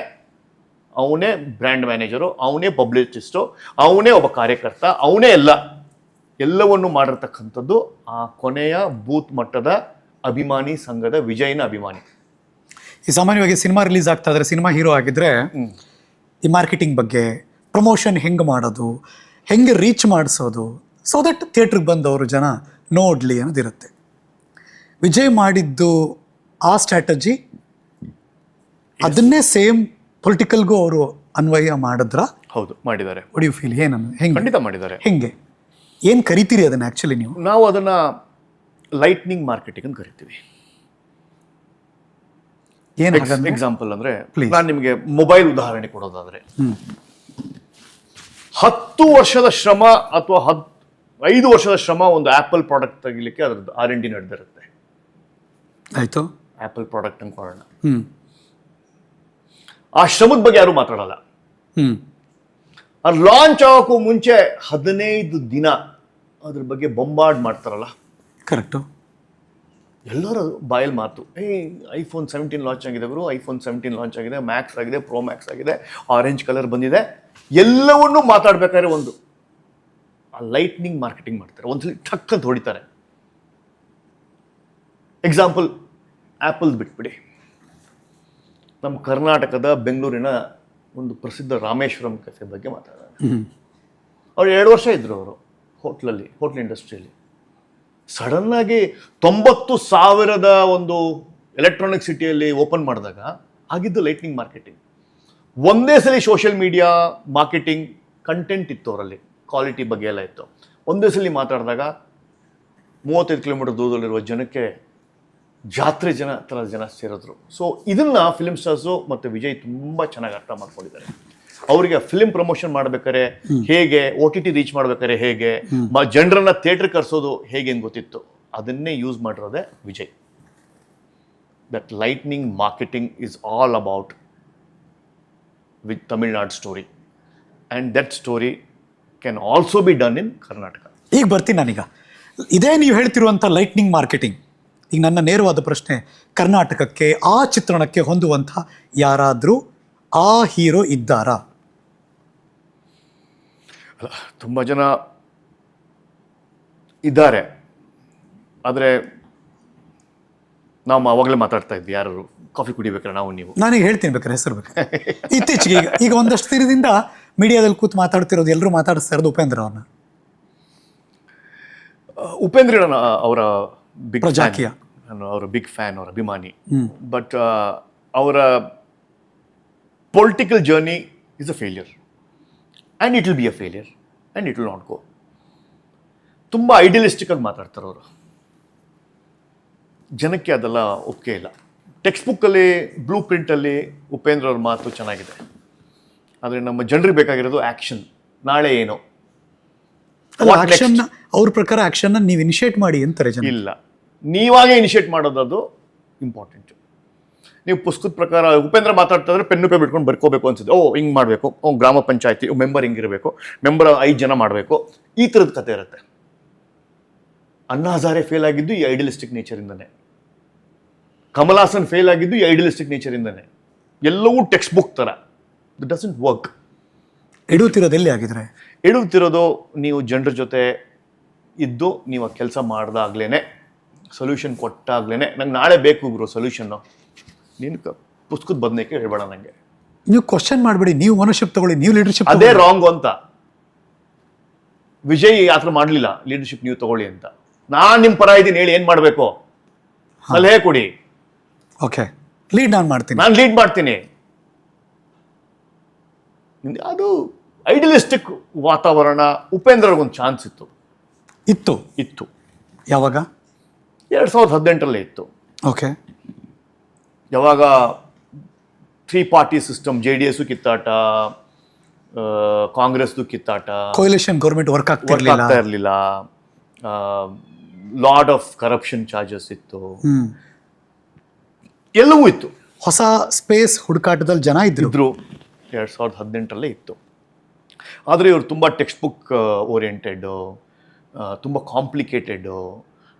ಅವನೇ ಬ್ರ್ಯಾಂಡ್ ಮ್ಯಾನೇಜರು, ಅವನೇ ಪಬ್ಲಿಸಿಸ್ಟು, ಅವನೇ ಒಬ್ಬ ಕಾರ್ಯಕರ್ತ, ಅವನೇ ಎಲ್ಲವನ್ನು ಮಾಡಿರ್ತಕ್ಕಂಥದ್ದು ಆ ಕೊನೆಯ ಬೂತ್ ಮಟ್ಟದ ಅಭಿಮಾನಿ ಸಂಘದ ವಿಜಯ್ನ ಅಭಿಮಾನಿ. ಈ ಸಾಮಾನ್ಯವಾಗಿ ಸಿನಿಮಾ ರಿಲೀಸ್ ಆಗ್ತಾ ಇದ್ರೆ, ಸಿನಿಮಾ ಹೀರೋ ಆಗಿದ್ರೆ ಈ ಮಾರ್ಕೆಟಿಂಗ್ ಬಗ್ಗೆ, ಪ್ರಮೋಷನ್ ಹೆಂಗೆ ಮಾಡೋದು, ಹೆಂಗೆ ರೀಚ್ ಮಾಡಿಸೋದು, ಸೊ ದಟ್ ಥಿಯೇಟ್ರಿಗೆ ಬಂದವರು ಜನ ನೋಡಲಿ ಅನ್ನೋದಿರುತ್ತೆ. ವಿಜಯ್ ಮಾಡಿದ್ದು ಆ ಸ್ಟ್ರಾಟಜಿ, ಅದನ್ನೇ ಸೇಮ್ ಪೊಲಿಟಿಕಲ್ಗೂ ಅವರು ಅನ್ವಯ ಮಾಡಿದ್ರ? ಹೌದು, ಮಾಡಿದ್ದಾರೆ. What you feel? ಏನು ಹೆಂಗೆ? ಖಂಡಿತ ಮಾಡಿದ್ದಾರೆ. ಹೆಂಗೆ, ಏನು ಕರಿತೀರಿ ಅದನ್ನು ಆ್ಯಕ್ಚುಲಿ ನೀವು? ನಾವು ಅದನ್ನು ಲೈಟ್ನಿಂಗ್ ಮಾರ್ಕೆಟಿಂಗ್ ಅಂತ ಕರಿತೀವಿ. ಏನು ಎಕ್ಸಾಂಪಲ್ ಅಂದರೆ, ನಾನು ನಿಮಗೆ ಮೊಬೈಲ್ ಉದಾಹರಣೆ ಕೊಡೋದಾದರೆ, 10 ವರ್ಷದ ಶ್ರಮ ಅಥವಾ 5 ವರ್ಷದ ಶ್ರಮ ಒಂದು ಆ್ಯಪಲ್ ಪ್ರಾಡಕ್ಟ್ ತೆಗಿಲಿಕ್ಕೆ ಅದ್ರದ್ದು R&D ನಡೆದಿರುತ್ತೆ. ಆಯಿತು, ಆ್ಯಪಲ್ ಪ್ರಾಡಕ್ಟ್ ಅನ್ಕೊಳ್ಳೋಣ. ಆ ಶ್ರಮದ ಬಗ್ಗೆ ಯಾರು ಮಾತಾಡಲ್ಲ. ಅದು ಲಾಂಚ್ ಆಗೋಕ್ಕೂ ಮುಂಚೆ 15 ದಿನ ಅದ್ರ ಬಗ್ಗೆ ಬೊಂಬಾರ್ಡ್ ಮಾಡ್ತಾರಲ್ಲ. ಕರೆಕ್ಟು. ಎಲ್ಲರೂ ಬಾಯಲ್ಲಿ ಮಾತು, iPhone 17 ಲಾಂಚ್ ಆಗಿದೆ ಗುರು, iPhone 17 ಲಾಂಚ್ ಆಗಿದೆ, ಮ್ಯಾಕ್ಸ್ ಆಗಿದೆ, ಪ್ರೋ ಮ್ಯಾಕ್ಸ್ ಆಗಿದೆ, ಆರೆಂಜ್ ಕಲರ್ ಬಂದಿದೆ. ಎಲ್ಲವನ್ನೂ ಮಾತಾಡ್ಬೇಕಾದ್ರೆ ಒಂದು ಆ ಲೈಟ್ನಿಂಗ್ ಮಾರ್ಕೆಟಿಂಗ್ ಮಾಡ್ತಾರೆ. ಒಂದ್ಸಲಿ ಠಕ್ ಅಂತ ಹೊಡಿತಾರೆ. ಎಕ್ಸಾಂಪಲ್ ಆ್ಯಪಲ್ ಬಿಟ್ಬಿಡಿ. ನಮ್ಮ ಕರ್ನಾಟಕದ ಬೆಂಗಳೂರಿನ ಒಂದು ಪ್ರಸಿದ್ಧ ರಾಮೇಶ್ವರಂ ಕೆಫೆ ಬಗ್ಗೆ ಮಾತಾಡೋಣ. ಅವ್ರು 2 ವರ್ಷ ಇದ್ರು ಅವರು ಹೋಟ್ಲ್ ಇಂಡಸ್ಟ್ರಿಯಲ್ಲಿ. ಸಡನ್ನಾಗಿ 90,000 ಒಂದು ಎಲೆಕ್ಟ್ರಾನಿಕ್ ಸಿಟಿಯಲ್ಲಿ ಓಪನ್ ಮಾಡಿದಾಗ ಆಗಿದ್ದು ಲೈಟ್ನಿಂಗ್ ಮಾರ್ಕೆಟಿಂಗ್. ಒಂದೇ ಸಲ ಸೋಷಿಯಲ್ ಮೀಡಿಯಾ ಮಾರ್ಕೆಟಿಂಗ್ ಕಂಟೆಂಟ್ ಇತ್ತು ಅವರಲ್ಲಿ, ಕ್ವಾಲಿಟಿ ಬಗ್ಗೆ ಎಲ್ಲ ಇತ್ತು. ಒಂದೇ ಸಲ ಮಾತಾಡಿದಾಗ 35 ಕಿಲೋಮೀಟರ್ ದೂರದಲ್ಲಿರುವ ಜನಕ್ಕೆ ಜಾತ್ರೆ ಜನ ಸೇರಿದ್ರು. ಸೊ ಇದನ್ನ ಫಿಲ್ಮ್ ಸ್ಟಾರ್ಸು ಮತ್ತು ವಿಜಯ್ ತುಂಬ ಚೆನ್ನಾಗಿ ಅರ್ಥ ಮಾಡ್ಕೊಂಡಿದ್ದಾರೆ. ಅವರಿಗೆ ಫಿಲ್ಮ್ ಪ್ರಮೋಷನ್ ಮಾಡ್ಬೇಕಾರೆ ಹೇಗೆ, OTT ರೀಚ್ ಮಾಡ್ಬೇಕಾರೆ ಹೇಗೆ, ಜನರನ್ನ ಥಿಯೇಟರ್ ಕರ್ಸೋದು ಹೇಗೆ ಅಂತ ಗೊತ್ತಿತ್ತು. ಅದನ್ನೇ ಯೂಸ್ ಮಾಡಿರೋದೆ Vijay. That lightning marketing is all about with Tamil Nadu story, and that story can also be done in Karnataka. ಈಗ ಬರ್ತೀನಿ ನಾನೀಗ. ಇದೇ ನೀವು ಹೇಳ್ತಿರುವಂಥ ಲೈಟ್ನಿಂಗ್ ಮಾರ್ಕೆಟಿಂಗ್. ಈಗ ನನ್ನ ನೇರವಾದ ಪ್ರಶ್ನೆ, ಕರ್ನಾಟಕಕ್ಕೆ ಆ ಚಿತ್ರಣಕ್ಕೆ ಹೊಂದುವಂಥ ಯಾರಾದರೂ ಆ ಹೀರೋ ಇದ್ದಾರಾ? ತುಂಬ ಜನ ಇದ್ದಾರೆ, ಆದರೆ ನಾವು ಅವಾಗಲೇ ಮಾತಾಡ್ತಾ ಇದ್ವಿ, ಯಾರು ಕಾಫಿ ಕುಡಿಬೇಕಾರೆ ನಾವು ನೀವು. ನಾನೀಗ ಹೇಳ್ತೀನಿ ಬೇಕಾದ್ರೆ ಹೆಸರು ಬೇಕು. ಇತ್ತೀಚೆಗೆ ಈಗ ಒಂದಷ್ಟು ದಿನದಿಂದ ಮೀಡಿಯಾದಲ್ಲಿ ಕೂತು ಮಾತಾಡ್ತಿರೋದು, ಎಲ್ಲರೂ ಮಾತಾಡಿಸ್ತಾ ಇರೋದು ಉಪೇಂದ್ರ ಅವ್ರನ್ನ. ಉಪೇಂದ್ರ ಅವರ ಬಿಗ್ ಪ್ರಜಾಕೀಯ, ನಾನು ಅವರ ಬಿಗ್ ಫ್ಯಾನ್, ಅವರ ಅಭಿಮಾನಿ. ಬಟ್ ಅವರ political journey is a failure, and it will be a failure, and it will not go. ತುಂಬ ಐಡಿಯಲಿಸ್ಟಿಕ್ ಆಗಿ ಮಾತಾಡ್ತಾರೆ ಅವರು. ಜನಕ್ಕೆ ಅದೆಲ್ಲ ಒಪ್ಪಿಗೆ ಇಲ್ಲ. ಟೆಕ್ಸ್ಟ್ ಬುಕ್ಕಲ್ಲಿ, ಬ್ಲೂ ಪ್ರಿಂಟಲ್ಲಿ ಉಪೇಂದ್ರ ಅವ್ರ ಮಾತು ಚೆನ್ನಾಗಿದೆ, ಆದರೆ ನಮ್ಮ ಜನರಿಗೆ ಬೇಕಾಗಿರೋದು ಆ್ಯಕ್ಷನ್. ನಾಳೆ ಏನು ಅವ್ರ ಪ್ರಕಾರ ಆ್ಯಕ್ಷನ್ನ ನೀವು ಇನಿಷಿಯೇಟ್ ಮಾಡಿ ಅಂತಾರೆ ಜನ. ಇಲ್ಲ, ನೀವಾಗೇ ಇನಿಷಿಯೇಟ್ ಮಾಡೋದು ಇಂಪಾರ್ಟೆಂಟ್. ನೀವು ಪುಸ್ತಕದ ಪ್ರಕಾರ ಉಪೇಂದ್ರ ಮಾತಾಡ್ತಾ ಇದ್ರೆ ಪೆನ್ನು ಪೇ ಬಿಟ್ಕೊಂಡು ಬರ್ಕೋಬೇಕು ಅನ್ಸುತ್ತೆ. ಹಿಂಗೆ ಮಾಡಬೇಕು, ಗ್ರಾಮ ಪಂಚಾಯತಿ ಮೆಂಬರ್ ಹಿಂಗಿರಬೇಕು, ಮೆಂಬರ್ 5 ಜನ ಮಾಡಬೇಕು, ಈ ಥರದ ಕತೆ ಇರುತ್ತೆ. ಅಣ್ಣಾ ಹಜಾರೆ ಫೇಲ್ ಆಗಿದ್ದು ಈ ಐಡಿಯಲಿಸ್ಟಿಕ್ ನೇಚರಿಂದನೇ. ಕಮಲ್ ಹಾಸನ್ ಫೇಲ್ ಆಗಿದ್ದು ಈ ಐಡಿಯಲಿಸ್ಟಿಕ್ ನೇಚರಿಂದನೇ. ಎಲ್ಲವೂ ಟೆಕ್ಸ್ಟ್ ಬುಕ್ ಥರ. It doesn't work. ಎಡುತ್ತಿರೋದು ಎಲ್ಲಿ ಆಗಿದ್ರೆ? ಎಡುತ್ತಿರೋದು ನೀವು ಜನರ ಜೊತೆ ಇದ್ದು ನೀವು ಆ ಕೆಲಸ ಮಾಡ್ದಾಗ್ಲೇ, ಸೊಲ್ಯೂಷನ್ ಕೊಟ್ಟಾಗ್ಲೇ. ನಂಗೆ ನಾಳೆ ಬೇಕು ಗುರು ಸೊಲ್ಯೂಷನ್ನು, ನೀನು ಪುಸ್ತಕದ ಬದನೇಕೆ ಹೇಳ್ಬೇಡ ನನಗೆ. ನೀವು ಕ್ವಶನ್ ಮಾಡಬೇಡಿ, ನೀವು ಓನರ್ಶಿಪ್ ತಗೊಳ್ಳಿ, ನೀವು ಲೀಡರ್ಶಿಪ್. ಅದೇ ರಾಂಗ್ ಅಂತ. ವಿಜಯ್ ಆ ಥರ ಮಾಡಲಿಲ್ಲ, ಲೀಡರ್ಶಿಪ್ ನೀವು ತಗೊಳ್ಳಿ ಅಂತ. ನಾನು ನಿಮ್ಮ ಪರ ಇದ್ದೀನಿ, ಹೇಳಿ ಏನು ಮಾಡಬೇಕು, ಸಲಹೆ ಕೊಡಿ. ಓಕೆ, ಲೀಡ್ ನಾನು ಮಾಡ್ತೀನಿ, ನಾನು ಲೀಡ್ ಮಾಡ್ತೀನಿ. ಅದು ಐಡಿಯಲಿಸ್ಟಿಕ್ ವಾತಾವರಣ. ಉಪೇಂದ್ರಗೊಂದು ಚಾನ್ಸ್ ಇತ್ತು. ಯಾವಾಗ? 2018 ಇತ್ತು. ಓಕೆ. ಯಾವಾಗ 3 ಪಾರ್ಟಿ ಸಿಸ್ಟಮ್, JDS ಕಿತ್ತಾಟ, ಕಾಂಗ್ರೆಸ್ದು ಕಿತ್ತಾಟ, ಕೋಲಿಷನ್ ಗೌರ್ಮೆಂಟ್ ವರ್ಕ್ ಆಗ್ತಾ ಇರಲಿಲ್ಲ, ಲಾಟ್ ಆಫ್ ಕರಪ್ಷನ್ ಚಾರ್ಜಸ್ ಇತ್ತು, ಎಲ್ಲವೂ ಇತ್ತು. ಹೊಸ ಸ್ಪೇಸ್ ಹುಡುಕಾಟದಲ್ಲಿ ಜನ ಇದ್ರು 2018 ಇತ್ತು. ಆದರೆ ಇವರು ತುಂಬ ಟೆಕ್ಸ್ಟ್ ಬುಕ್ ಓರಿಯೆಂಟೆಡ್ಡು, ತುಂಬ ಕಾಂಪ್ಲಿಕೇಟೆಡ್ಡು,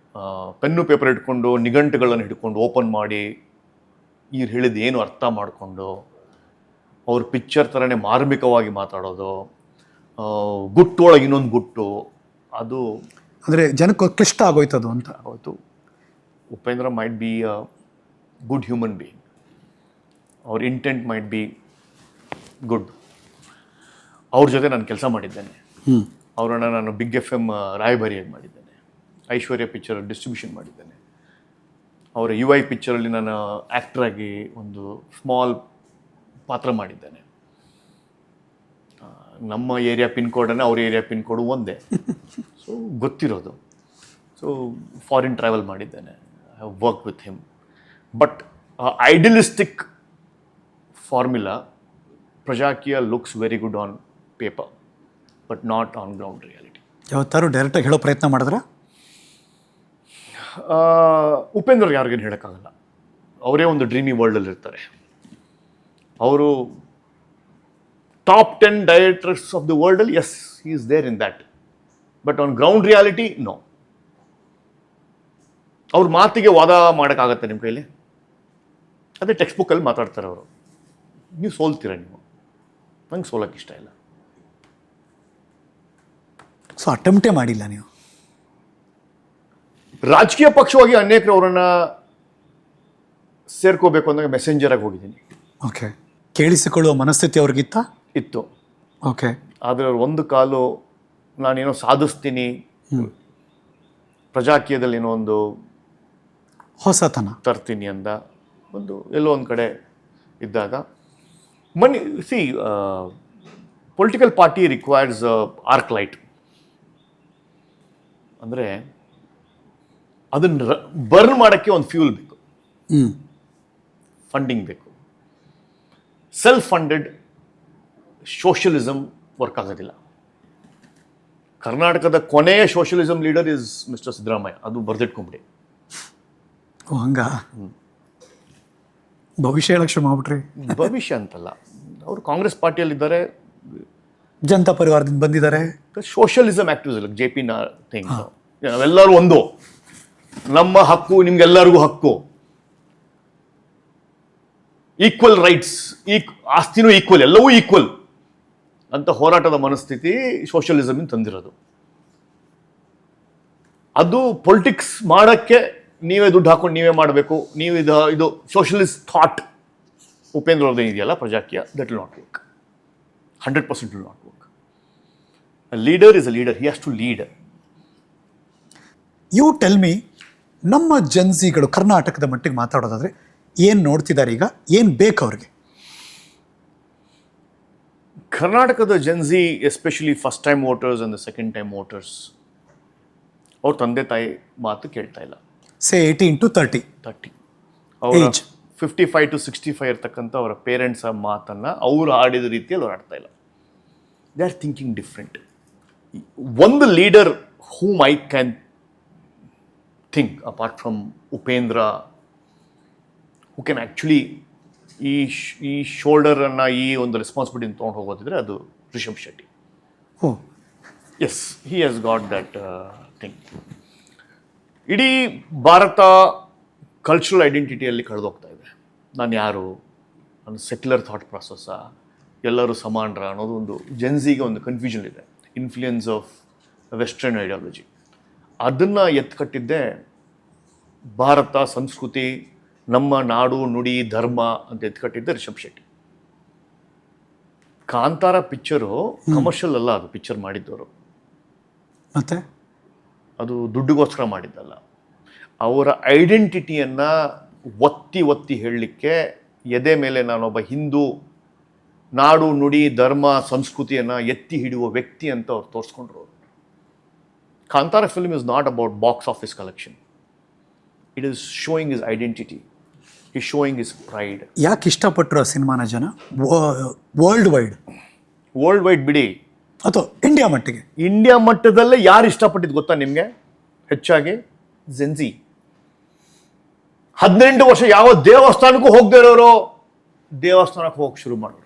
ಪೆನ್ನು ಪೇಪರ್ ಇಟ್ಕೊಂಡು ನಿಘಂಟುಗಳನ್ನು ಹಿಡ್ಕೊಂಡು ಓಪನ್ ಮಾಡಿ ಇವ್ರು ಹೇಳಿದ ಏನು ಅರ್ಥ ಮಾಡಿಕೊಂಡು ಅವ್ರ ಪಿಕ್ಚರ್ ಥರನೇ ಮಾರ್ಮಿಕವಾಗಿ ಮಾತಾಡೋದು, ಗುಟ್ಟೊಳಗೆ ಇನ್ನೊಂದು ಗುಟ್ಟು. ಅದು ಅಂದರೆ ಜನಕ್ಕೆ ಕ್ಲಿಷ್ಟ ಆಗೋಯ್ತದು ಅಂತ. ಹೌದು. Upendra might be a good human being, ಅವ್ರ ಇಂಟೆಂಟ್ ಮೈಟ್ ಬಿ ಗುಡ್. ಅವ್ರ ಜೊತೆ ನಾನು ಕೆಲಸ ಮಾಡಿದ್ದೇನೆ. ಅವರನ್ನು ನಾನು ಬಿಗ್ FM ರಾಯಭಾರಿಯಾಗಿ ಮಾಡಿದ್ದೇನೆ. ಐಶ್ವರ್ಯ ಪಿಕ್ಚರ್ ಡಿಸ್ಟ್ರಿಬ್ಯೂಷನ್ ಮಾಡಿದ್ದೇನೆ. ಅವರ UI ಪಿಕ್ಚರಲ್ಲಿ ನಾನು ಆ್ಯಕ್ಟ್ರಾಗಿ ಒಂದು ಸ್ಮಾಲ್ ಪಾತ್ರ ಮಾಡಿದ್ದೇನೆ. ನಮ್ಮ ಏರಿಯಾ ಪಿನ್ ಕೋಡನ್ನು ಅವ್ರ ಏರಿಯಾ ಪಿನ್ ಕೋಡು ಒಂದೇ. ಸೊ ಗೊತ್ತಿರೋದು. ಸೊ ಫಾರಿನ್ ಟ್ರಾವೆಲ್ ಮಾಡಿದ್ದೇನೆ. I have work with him. But idealistic formula Prajakeeya looks very good on paper, but not on ground reality. ಯಾವತ್ತಾರು ಡೈರೆಕ್ಟಾಗಿ ಹೇಳೋ ಪ್ರಯತ್ನ ಮಾಡಿದ್ರೆ? ಉಪೇಂದ್ರ ಯಾರಿಗೇನು ಹೇಳೋಕ್ಕಾಗಲ್ಲ. ಅವರೇ ಒಂದು ಡ್ರೀಮಿ ವರ್ಲ್ಡಲ್ಲಿ ಇರ್ತಾರೆ. ಅವರು ಟಾಪ್ 10 ಡೈರೆಕ್ಟರ್ಸ್ ಆಫ್ ದ ವರ್ಲ್ಡಲ್ಲಿ, yes, he is there in that. But on ground reality no. ಅವ್ರ ಮಾತಿಗೆ ವಾದ ಮಾಡೋಕ್ಕಾಗತ್ತೆ ನಿಮ್ಮ ಕೈಲಿ? ಅದೇ ಟೆಕ್ಸ್ಟ್ ಬುಕ್ಕಲ್ಲಿ ಮಾತಾಡ್ತಾರೆ ಅವರು. ನೀವು ಸೋಲ್ತೀರ ನೀವು. ನಂಗೆ ಸೋಲಕ್ಕೆ ಇಷ್ಟ ಇಲ್ಲ. ಸೊ ಅಟೆಂಪ್ಟೇ ಮಾಡಿಲ್ಲ ನೀವು. ರಾಜಕೀಯ ಪಕ್ಷವಾಗಿ ಅನೇಕರು ಅವರನ್ನ ಸೇರ್ಕೋಬೇಕು ಅಂದಾಗ ಮೆಸೆಂಜರ್ ಆಗಿ ಹೋಗಿದ್ದೀನಿ. ಓಕೆ. ಕೇಳಿಸಿಕೊಳ್ಳುವ ಮನಸ್ಥಿತಿ ಅವ್ರಿಗಿತ್ತ? ಇತ್ತು. ಓಕೆ. ಆದರೆ ಒಂದು ಕಾಲು ನಾನೇನೋ ಸಾಧಿಸ್ತೀನಿ, ಪ್ರಜಾಕೀಯದಲ್ಲಿ ಏನೋ ಒಂದು ಹೊಸತನ ತರ್ತೀನಿ ಅಂದ ಒಂದು ಎಲ್ಲೋ ಒಂದು ಕಡೆ ಇದ್ದಾಗ money see political party requires arc light. ಅಂದರೆ ಅದನ್ನು ಬರ್ನ್ ಮಾಡೋಕ್ಕೆ ಒಂದು ಫ್ಯೂಲ್ ಬೇಕು, ಫಂಡಿಂಗ್ ಬೇಕು. ಸೆಲ್ಫ್ ಫಂಡೆಡ್ ಸೋಷಿಯಲಿಸಮ್ ವರ್ಕ್ ಆಗೋದಿಲ್ಲ. ಕರ್ನಾಟಕದ ಕೊನೆಯ socialism leader is mister Siddaramaiah. ಅದು ಬರ್ದಿಟ್ಕೊಂಬಿಡಿ. ಓ ಹಂಗ ಭವಿಷ್ಯ ಹೇಳಕ್ಕೆ ಶುರು ಮಾಡ್ಬಿಟ್ರಿ. ಭವಿಷ್ಯ ಅಂತಲ್ಲ, ಅವರು ಕಾಂಗ್ರೆಸ್ ಪಾರ್ಟಿಯಲ್ಲಿದ್ದಾರೆ, ಜನತಾ ಪರಿವಾರದಿಂದ ಬಂದಿದ್ದಾರೆ. Socialism activism J P thing. ನಾವೆಲ್ಲರೂ ಒಂದು, ನಮ್ಮ ಹಕ್ಕು ನಿಮ್ಗೆಲ್ಲರಿಗೂ ಹಕ್ಕು, ಈಕ್ವಲ್ ರೈಟ್ಸ್, ಆಸ್ತಿನೂ ಈಕ್ವಲ್, ಎಲ್ಲವೂ ಈಕ್ವಲ್ ಅಂತ ಹೋರಾಟದ ಮನಸ್ಥಿತಿ ಸೋಷಿಯಲಿಸಮ್ ತಂದಿರೋದು. ಅದು ಪೊಲಿಟಿಕ್ಸ್ ಮಾಡಕ್ಕೆ ನೀವೇ ದುಡ್ಡು ಹಾಕೊಂಡು ನೀವೇ ಮಾಡಬೇಕು, ನೀವು ಇದು ಸೋಷಿಯಲಿಸ್ಟ್ ಥಾಟ್ ಉಪೇಂದ್ರ ಅವ್ರದ್ದು ಇದೆಯಲ್ಲ Prajakeeya, that will not work. 100% will not work. A leader is a leader, he has to lead. You tell me, ನಮ್ಮ ಜನ್ಸಿಗಳು ಕರ್ನಾಟಕದ ಮಟ್ಟಿಗೆ ಮಾತಾಡೋದಾದ್ರೆ ಏನು ನೋಡ್ತಿದ್ದಾರೆ ಈಗ, ಏನು ಬೇಕು ಅವ್ರಿಗೆ? ಕರ್ನಾಟಕದ Gen Z especially first time voters and second time voters, ಅವ್ರ ತಂದೆ ತಾಯಿ ಮಾತು ಕೇಳ್ತಾ ಇಲ್ಲ. ಸೇ 18 to 30 ಅವ್ರ ಏಜ್ 55 to 65 ಇರ್ತಕ್ಕಂಥ ಅವರ ಪೇರೆಂಟ್ಸ್ ಮಾತನ್ನು ಅವರು ಆಡಿದ ರೀತಿಯಲ್ಲಿ ಅವ್ರು ಆಡ್ತಾ ಇಲ್ಲ. They are thinking different. ಒಂದು leader whom I can think apart from Upendra, who can actually ಈ ಶೋಲ್ಡರನ್ನು, ಈ ಒಂದು ರೆಸ್ಪಾನ್ಸಿಬಿಲಿಟಿನ ತೊಗೊಂಡು ಹೋಗೋದಿದ್ರೆ ಅದು Rishab Shetty. Oh yes, he has got that thing. ಇಡೀ ಭಾರತ ಕಲ್ಚರಲ್ ಐಡೆಂಟಿಟಿಯಲ್ಲಿ ಕಳೆದೋಗ್ತಾ ಇದೆ. ನಾನು ಯಾರು, ನನ್ನ ಸೆಕ್ಯುಲರ್ ಥಾಟ್ ಪ್ರಾಸೆಸ್ಸ, ಎಲ್ಲರೂ ಸಮಾನರ ಅನ್ನೋದು ಒಂದು ಜೆನ್ಸಿಗೆ ಒಂದು ಕನ್ಫ್ಯೂಷನ್ ಇದೆ. ಇನ್ಫ್ಲೂಯೆನ್ಸ್ ಆಫ್ ವೆಸ್ಟರ್ನ್ ಐಡಿಯಾಲಜಿ, ಅದನ್ನು ಎತ್ಕಟ್ಟಿದ್ದೆ ಭಾರತ ಸಂಸ್ಕೃತಿ, ನಮ್ಮ ನಾಡು ನುಡಿ ಧರ್ಮ ಅಂತ ಎತ್ಕಟ್ಟಿದ್ದೆ ರಿಷಬ್ ಶೆಟ್ಟಿ. ಕಾಂತಾರ ಪಿಕ್ಚರು ಕಮರ್ಷಿಯಲ್ ಅಲ್ಲ, ಅದು ಪಿಕ್ಚರ್ ಮಾಡಿದ್ದವರು, ಮತ್ತೆ ಅದು ದುಡ್ಡಿಗೋಸ್ಕರ ಮಾಡಿದ್ದಲ್ಲ. ಅವರ ಐಡೆಂಟಿಟಿಯನ್ನು ಒತ್ತಿ ಒತ್ತಿ ಹೇಳಲಿಕ್ಕೆ, ಎದೆ ಮೇಲೆ ನಾನೊಬ್ಬ ಹಿಂದೂ, ನಾಡು ನುಡಿ ಧರ್ಮ ಸಂಸ್ಕೃತಿಯನ್ನು ಎತ್ತಿ ಹಿಡಿಯುವ ವ್ಯಕ್ತಿ ಅಂತ ಅವ್ರು ತೋರಿಸ್ಕೊಂಡ್ರು. Kantara film is not about box office collection. It is showing his identity, is showing his pride. ಯಾಕೆ ಇಷ್ಟಪಟ್ಟರು ಆ ಸಿನಿಮಾನ ಜನ ವರ್ಲ್ಡ್ ವೈಡ್ ಬಿಡಿ, ಅಥವಾ ಇಂಡಿಯಾ ಮಟ್ಟಿಗೆ? ಇಂಡಿಯಾ ಮಟ್ಟದಲ್ಲೇ ಯಾರು ಇಷ್ಟಪಟ್ಟಿದ್ದು ಗೊತ್ತಾ ನಿಮಗೆ? ಹೆಚ್ಚಾಗಿ ಜೆನ್ಸಿ. 18 ವರ್ಷ ಯಾವ ದೇವಸ್ಥಾನಕ್ಕೂ ಹೋಗದೇ ಇರೋರು ದೇವಸ್ಥಾನಕ್ಕೆ ಹೋಗಕ್ಕೆ ಶುರು ಮಾಡೋರು.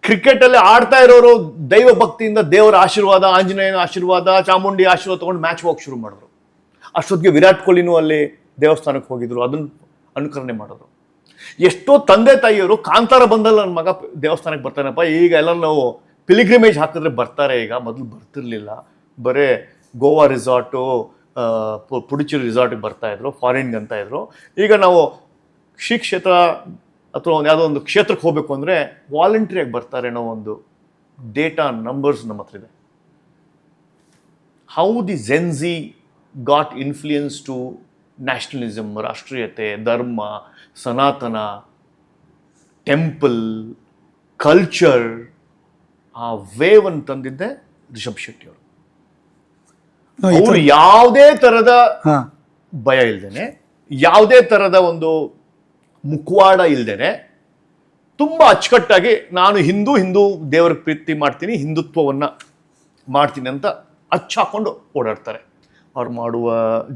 ಕ್ರಿಕೆಟಲ್ಲಿ ಆಡ್ತಾ ಇರೋರು ದೈವ ಭಕ್ತಿಯಿಂದ ದೇವರ ಆಶೀರ್ವಾದ, ಆಂಜನೇಯನ ಆಶೀರ್ವಾದ, ಚಾಮುಂಡಿ ಆಶೀರ್ವಾದ ತೊಗೊಂಡು ಮ್ಯಾಚ್ ಹೋಗಕ್ಕೆ ಶುರು ಮಾಡಿದ್ರು. ಅಷ್ಟೊತ್ತಿಗೆ ವಿರಾಟ್ ಕೊಹ್ಲಿನೂ ಅಲ್ಲಿ ದೇವಸ್ಥಾನಕ್ಕೆ ಹೋಗಿದ್ರು, ಅದನ್ನು ಅನುಕರಣೆ ಮಾಡೋರು. ಎಷ್ಟೋ ತಂದೆ ತಾಯಿಯವರು ಕಾಂತಾರ ಬಂದಲ್ಲಿ ನನ್ನ ಮಗ ದೇವಸ್ಥಾನಕ್ಕೆ ಬರ್ತಾನಪ್ಪ, ಈಗ ಎಲ್ಲ ನಾವು ಪಿಲಿಗ್ರಿಮೇಜ್ ಹಾಕಿದ್ರೆ ಬರ್ತಾರೆ, ಈಗ ಮೊದಲು ಬರ್ತಿರ್ಲಿಲ್ಲ, ಬರೇ ಗೋವಾ ರಿಸಾರ್ಟು, ಪುಡುಚೇರಿ ರಿಸಾರ್ಟಿಗೆ ಬರ್ತಾಯಿದ್ರು, ಫಾರಿನ್ಗೆ ಅಂತ ಇದ್ರು. ಈಗ ನಾವು ಶ್ರೀ ಕ್ಷೇತ್ರ ಅಥವಾ ಒಂದು ಯಾವುದೋ ಒಂದು ಕ್ಷೇತ್ರಕ್ಕೆ ಹೋಗಬೇಕು ಅಂದರೆ ವಾಲಂಟ್ರಿಯಾಗಿ ಬರ್ತಾರೆ ಅನ್ನೋ ಒಂದು ಡೇಟಾ ನಂಬರ್ಸ್ ನಮ್ಮ ಹತ್ರ ಇದೆ. How the Gen Z got influence to nationalism, ರಾಷ್ಟ್ರೀಯತೆ, ಧರ್ಮ, ಸನಾತನ, ಟೆಂಪಲ್, ಕಲ್ಚರ್, ಆ ವೇವ್ ಅನ್ನು ತಂದಿದ್ದೆ ರಿಷಬ್ ಶೆಟ್ಟಿ ಅವರು. ಅವರು ಯಾವುದೇ ಥರದ ಭಯ ಇಲ್ದೇನೆ, ಯಾವುದೇ ಥರದ ಒಂದು ಮುಖವಾಡ ಇಲ್ದೇನೆ, ತುಂಬ ಅಚ್ಚುಕಟ್ಟಾಗಿ ನಾನು ಹಿಂದೂ ದೇವರ ಪ್ರೀತಿ ಮಾಡ್ತೀನಿ, ಹಿಂದುತ್ವವನ್ನು ಮಾಡ್ತೀನಿ ಅಂತ ಅಚ್ಚಾಕೊಂಡು ಓಡಾಡ್ತಾರೆ. ಅವ್ರು ಮಾಡುವ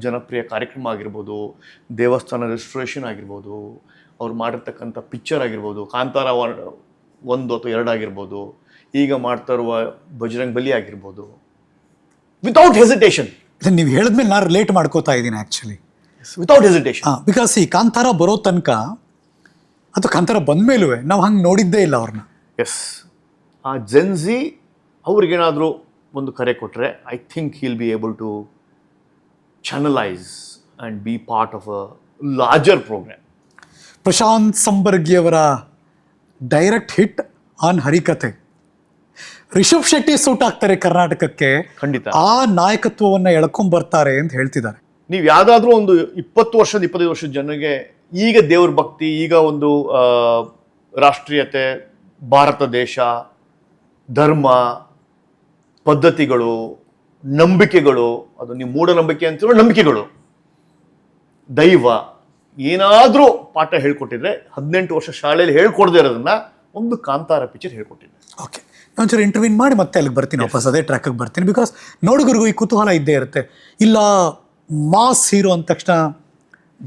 ಜನಪ್ರಿಯ ಕಾರ್ಯಕ್ರಮ ಆಗಿರ್ಬೋದು, ದೇವಸ್ಥಾನ ರೆಸ್ಟೋರೇಷನ್ ಆಗಿರ್ಬೋದು, ಅವ್ರು ಮಾಡಿರ್ತಕ್ಕಂಥ ಪಿಕ್ಚರ್ ಆಗಿರ್ಬೋದು, ಕಾಂತಾರ 1 ಅಥವಾ 2 ಆಗಿರ್ಬೋದು, ಈಗ ಮಾಡ್ತಾ ಇರುವ ಬಜರಂಗ್ ಬಲಿ ಆಗಿರ್ಬೋದು, ವಿತೌಟ್ ಹೆಸಿಟೇಷನ್. ನೀವು ಹೇಳಿದ್ಮೇಲೆ ನಾನು ರಿಲೇಟ್ ಮಾಡ್ಕೋತಾ ಇದ್ದೀನಿ ಆ್ಯಕ್ಚುಲಿ, ವಿತೌಟ್ ಹೆಸಿಟೇಷನ್. ಬಿಕಾಸ್ ಈ ಕಾಂತಾರ ಬರೋ ತನಕ ಅಥವಾ ಕಾಂತಾರ ಬಂದಮೇಲೂ ನಾವು ಹಂಗೆ ನೋಡಿದ್ದೇ ಇಲ್ಲ ಅವ್ರನ್ನ. ಎಸ್, ಆ ಜೆನ್ಸಿ ಅವ್ರಿಗೇನಾದರೂ ಒಂದು ಕರೆ ಕೊಟ್ಟರೆ I think he'll be able to channelise and be part of a larger programme. Prashanth ಸಂಬರ್ಗಿಯವರ ಡೈರೆಕ್ಟ್ ಹಿಟ್ ಆನ್ ಹರಿಕತೆ. ರಿಷಬ್ ಶೆಟ್ಟಿ ಸೂಟ್ ಆಗ್ತಾರೆ ಕರ್ನಾಟಕಕ್ಕೆ, ಖಂಡಿತ ಆ ನಾಯಕತ್ವವನ್ನು ಎಳ್ಕೊಂಡ್ ಬರ್ತಾರೆ ಅಂತ ಹೇಳ್ತಿದ್ದಾರೆ. ನೀವು ಯಾವುದಾದ್ರೂ ಒಂದು 25 ವರ್ಷದ ಜನರಿಗೆ ಈಗ ದೇವ್ರ ಭಕ್ತಿ, ಈಗ ಒಂದು ರಾಷ್ಟ್ರೀಯತೆ, ಭಾರತ ದೇಶ, ಧರ್ಮ, ಪದ್ಧತಿಗಳು, ನಂಬಿಕೆಗಳು, ಅದು ನೀವು ಮೂಢನಂಬಿಕೆ ಅಂತೀರೋ ನಂಬಿಕೆಗಳು, ದೈವ, ಏನಾದರೂ ಪಾಠ ಹೇಳ್ಕೊಟ್ಟಿದ್ರೆ 18 ವರ್ಷ ಶಾಲೆಯಲ್ಲಿ ಹೇಳ್ಕೊಡದೇ ಇರೋದನ್ನ ಒಂದು ಕಾಂತಾರ ಪಿಕ್ಚರ್ ಹೇಳ್ಕೊಟ್ಟಿದ್ದೆ. ಓಕೆ, ನಾನೊಂಚೂರು ಇಂಟರ್ವ್ಯೂನ್ ಮಾಡಿ ಮತ್ತೆ ಅಲ್ಲಿಗೆ ಬರ್ತೀನಿ, ವಾಪಸ್ ಅದೇ ಟ್ರ್ಯಾಕಿಗೆ ಬರ್ತೀನಿ. ಬಿಕಾಸ್ ನೋಡುಗರಿಗೂ ಈ ಕುತೂಹಲ ಇದ್ದೇ ಇರುತ್ತೆ. ಇಲ್ಲ ಮಾಸ್ ಹೀರೋ ಅಂದ ತಕ್ಷಣ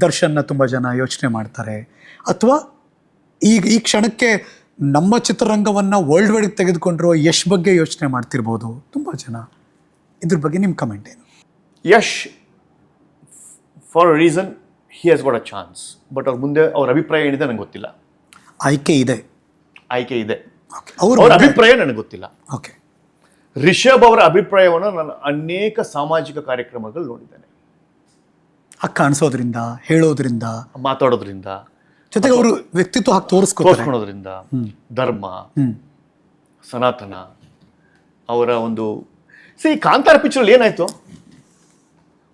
ದರ್ಶನ್ನ ತುಂಬ ಜನ ಯೋಚನೆ ಮಾಡ್ತಾರೆ, ಅಥವಾ ಈಗ ಈ ಕ್ಷಣಕ್ಕೆ ನಮ್ಮ ಚಿತ್ರರಂಗವನ್ನು ವರ್ಲ್ಡ್ ವೈಡ್ ತೆಗೆದುಕೊಂಡ್ರು ಯಶ್ ಬಗ್ಗೆ ಯೋಚನೆ ಮಾಡ್ತಿರ್ಬೋದು ತುಂಬ ಜನ. ಇದ್ರ ಬಗ್ಗೆ ನಿಮ್ಮ ಕಮೆಂಟ್ ಏನು? Yash for a reason he has got a chance, but ಅವ್ರ ಮುಂದೆ ಅವ್ರ ಅಭಿಪ್ರಾಯ ಏನಿದೆ ನನಗೆ ಗೊತ್ತಿಲ್ಲ. ಆಯ್ಕೆ ಇದೆ, ಅವ್ರ ಅಭಿಪ್ರಾಯ ನನಗೆ ಗೊತ್ತಿಲ್ಲ. ಓಕೆ, ರಿಷಬ್ ಅವರ ಅಭಿಪ್ರಾಯವನ್ನು ನಾನು ಅನೇಕ ಸಾಮಾಜಿಕ ಕಾರ್ಯಕ್ರಮಗಳು ನೋಡಿದ್ದೇನೆ. ಕಾಣಿಸೋದ್ರಿಂದ, ಹೇಳೋದ್ರಿಂದ, ಮಾತಾಡೋದ್ರಿಂದ, ಜೊತೆಗೆ ಅವರು ವ್ಯಕ್ತಿತ್ವ ಹಾಕಿ ತೋರಿಸ್ಕೊಳೋದ್ರಿಂದ, ಧರ್ಮ, ಸನಾತನ, ಅವರ ಒಂದು ಕಾಂತಾರ ಪಿಕ್ಚರ್ ಏನಾಯ್ತು,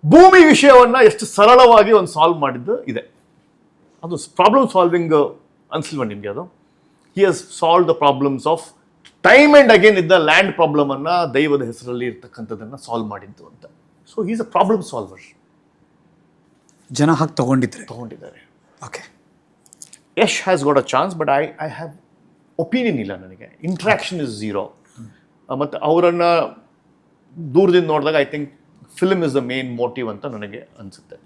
ಭೂಮಿ ವಿಷಯವನ್ನ ಎಷ್ಟು ಸರಳವಾಗಿ ಒಂದು ಸಾಲ್ವ್ ಮಾಡಿದ್ದು ಇದೆ. ಅದು ಪ್ರಾಬ್ಲಮ್ ಸಾಲ್ವಿಂಗ್ ಅನ್ಸಿಲ್ವ ನಿಮಗೆ? ಅದು he has solve the problems of time and again ಇದ್ದ ಲ್ಯಾಂಡ್ ಪ್ರಾಬ್ಲಮ್ ಅನ್ನ ದೈವದ ಹೆಸರಲ್ಲಿ ಇರ್ತಕ್ಕಂಥದ್ದನ್ನ ಸಾಲ್ವ್ ಮಾಡಿದ್ದು ಅಂತ. So he is a problem solver. ಜನ ಹಾಕಿ ತಗೊಂಡಿದ್ದಾರೆ. Okay, Yash has got a chance, but I have opinion ಇಲ್ಲ ನನಗೆ. Interaction is zero. ಮತ್ತು ಅವರನ್ನು ದೂರದಿಂದ ನೋಡಿದಾಗ I think film is the main motive ಅಂತ ನನಗೆ ಅನಿಸುತ್ತೆ.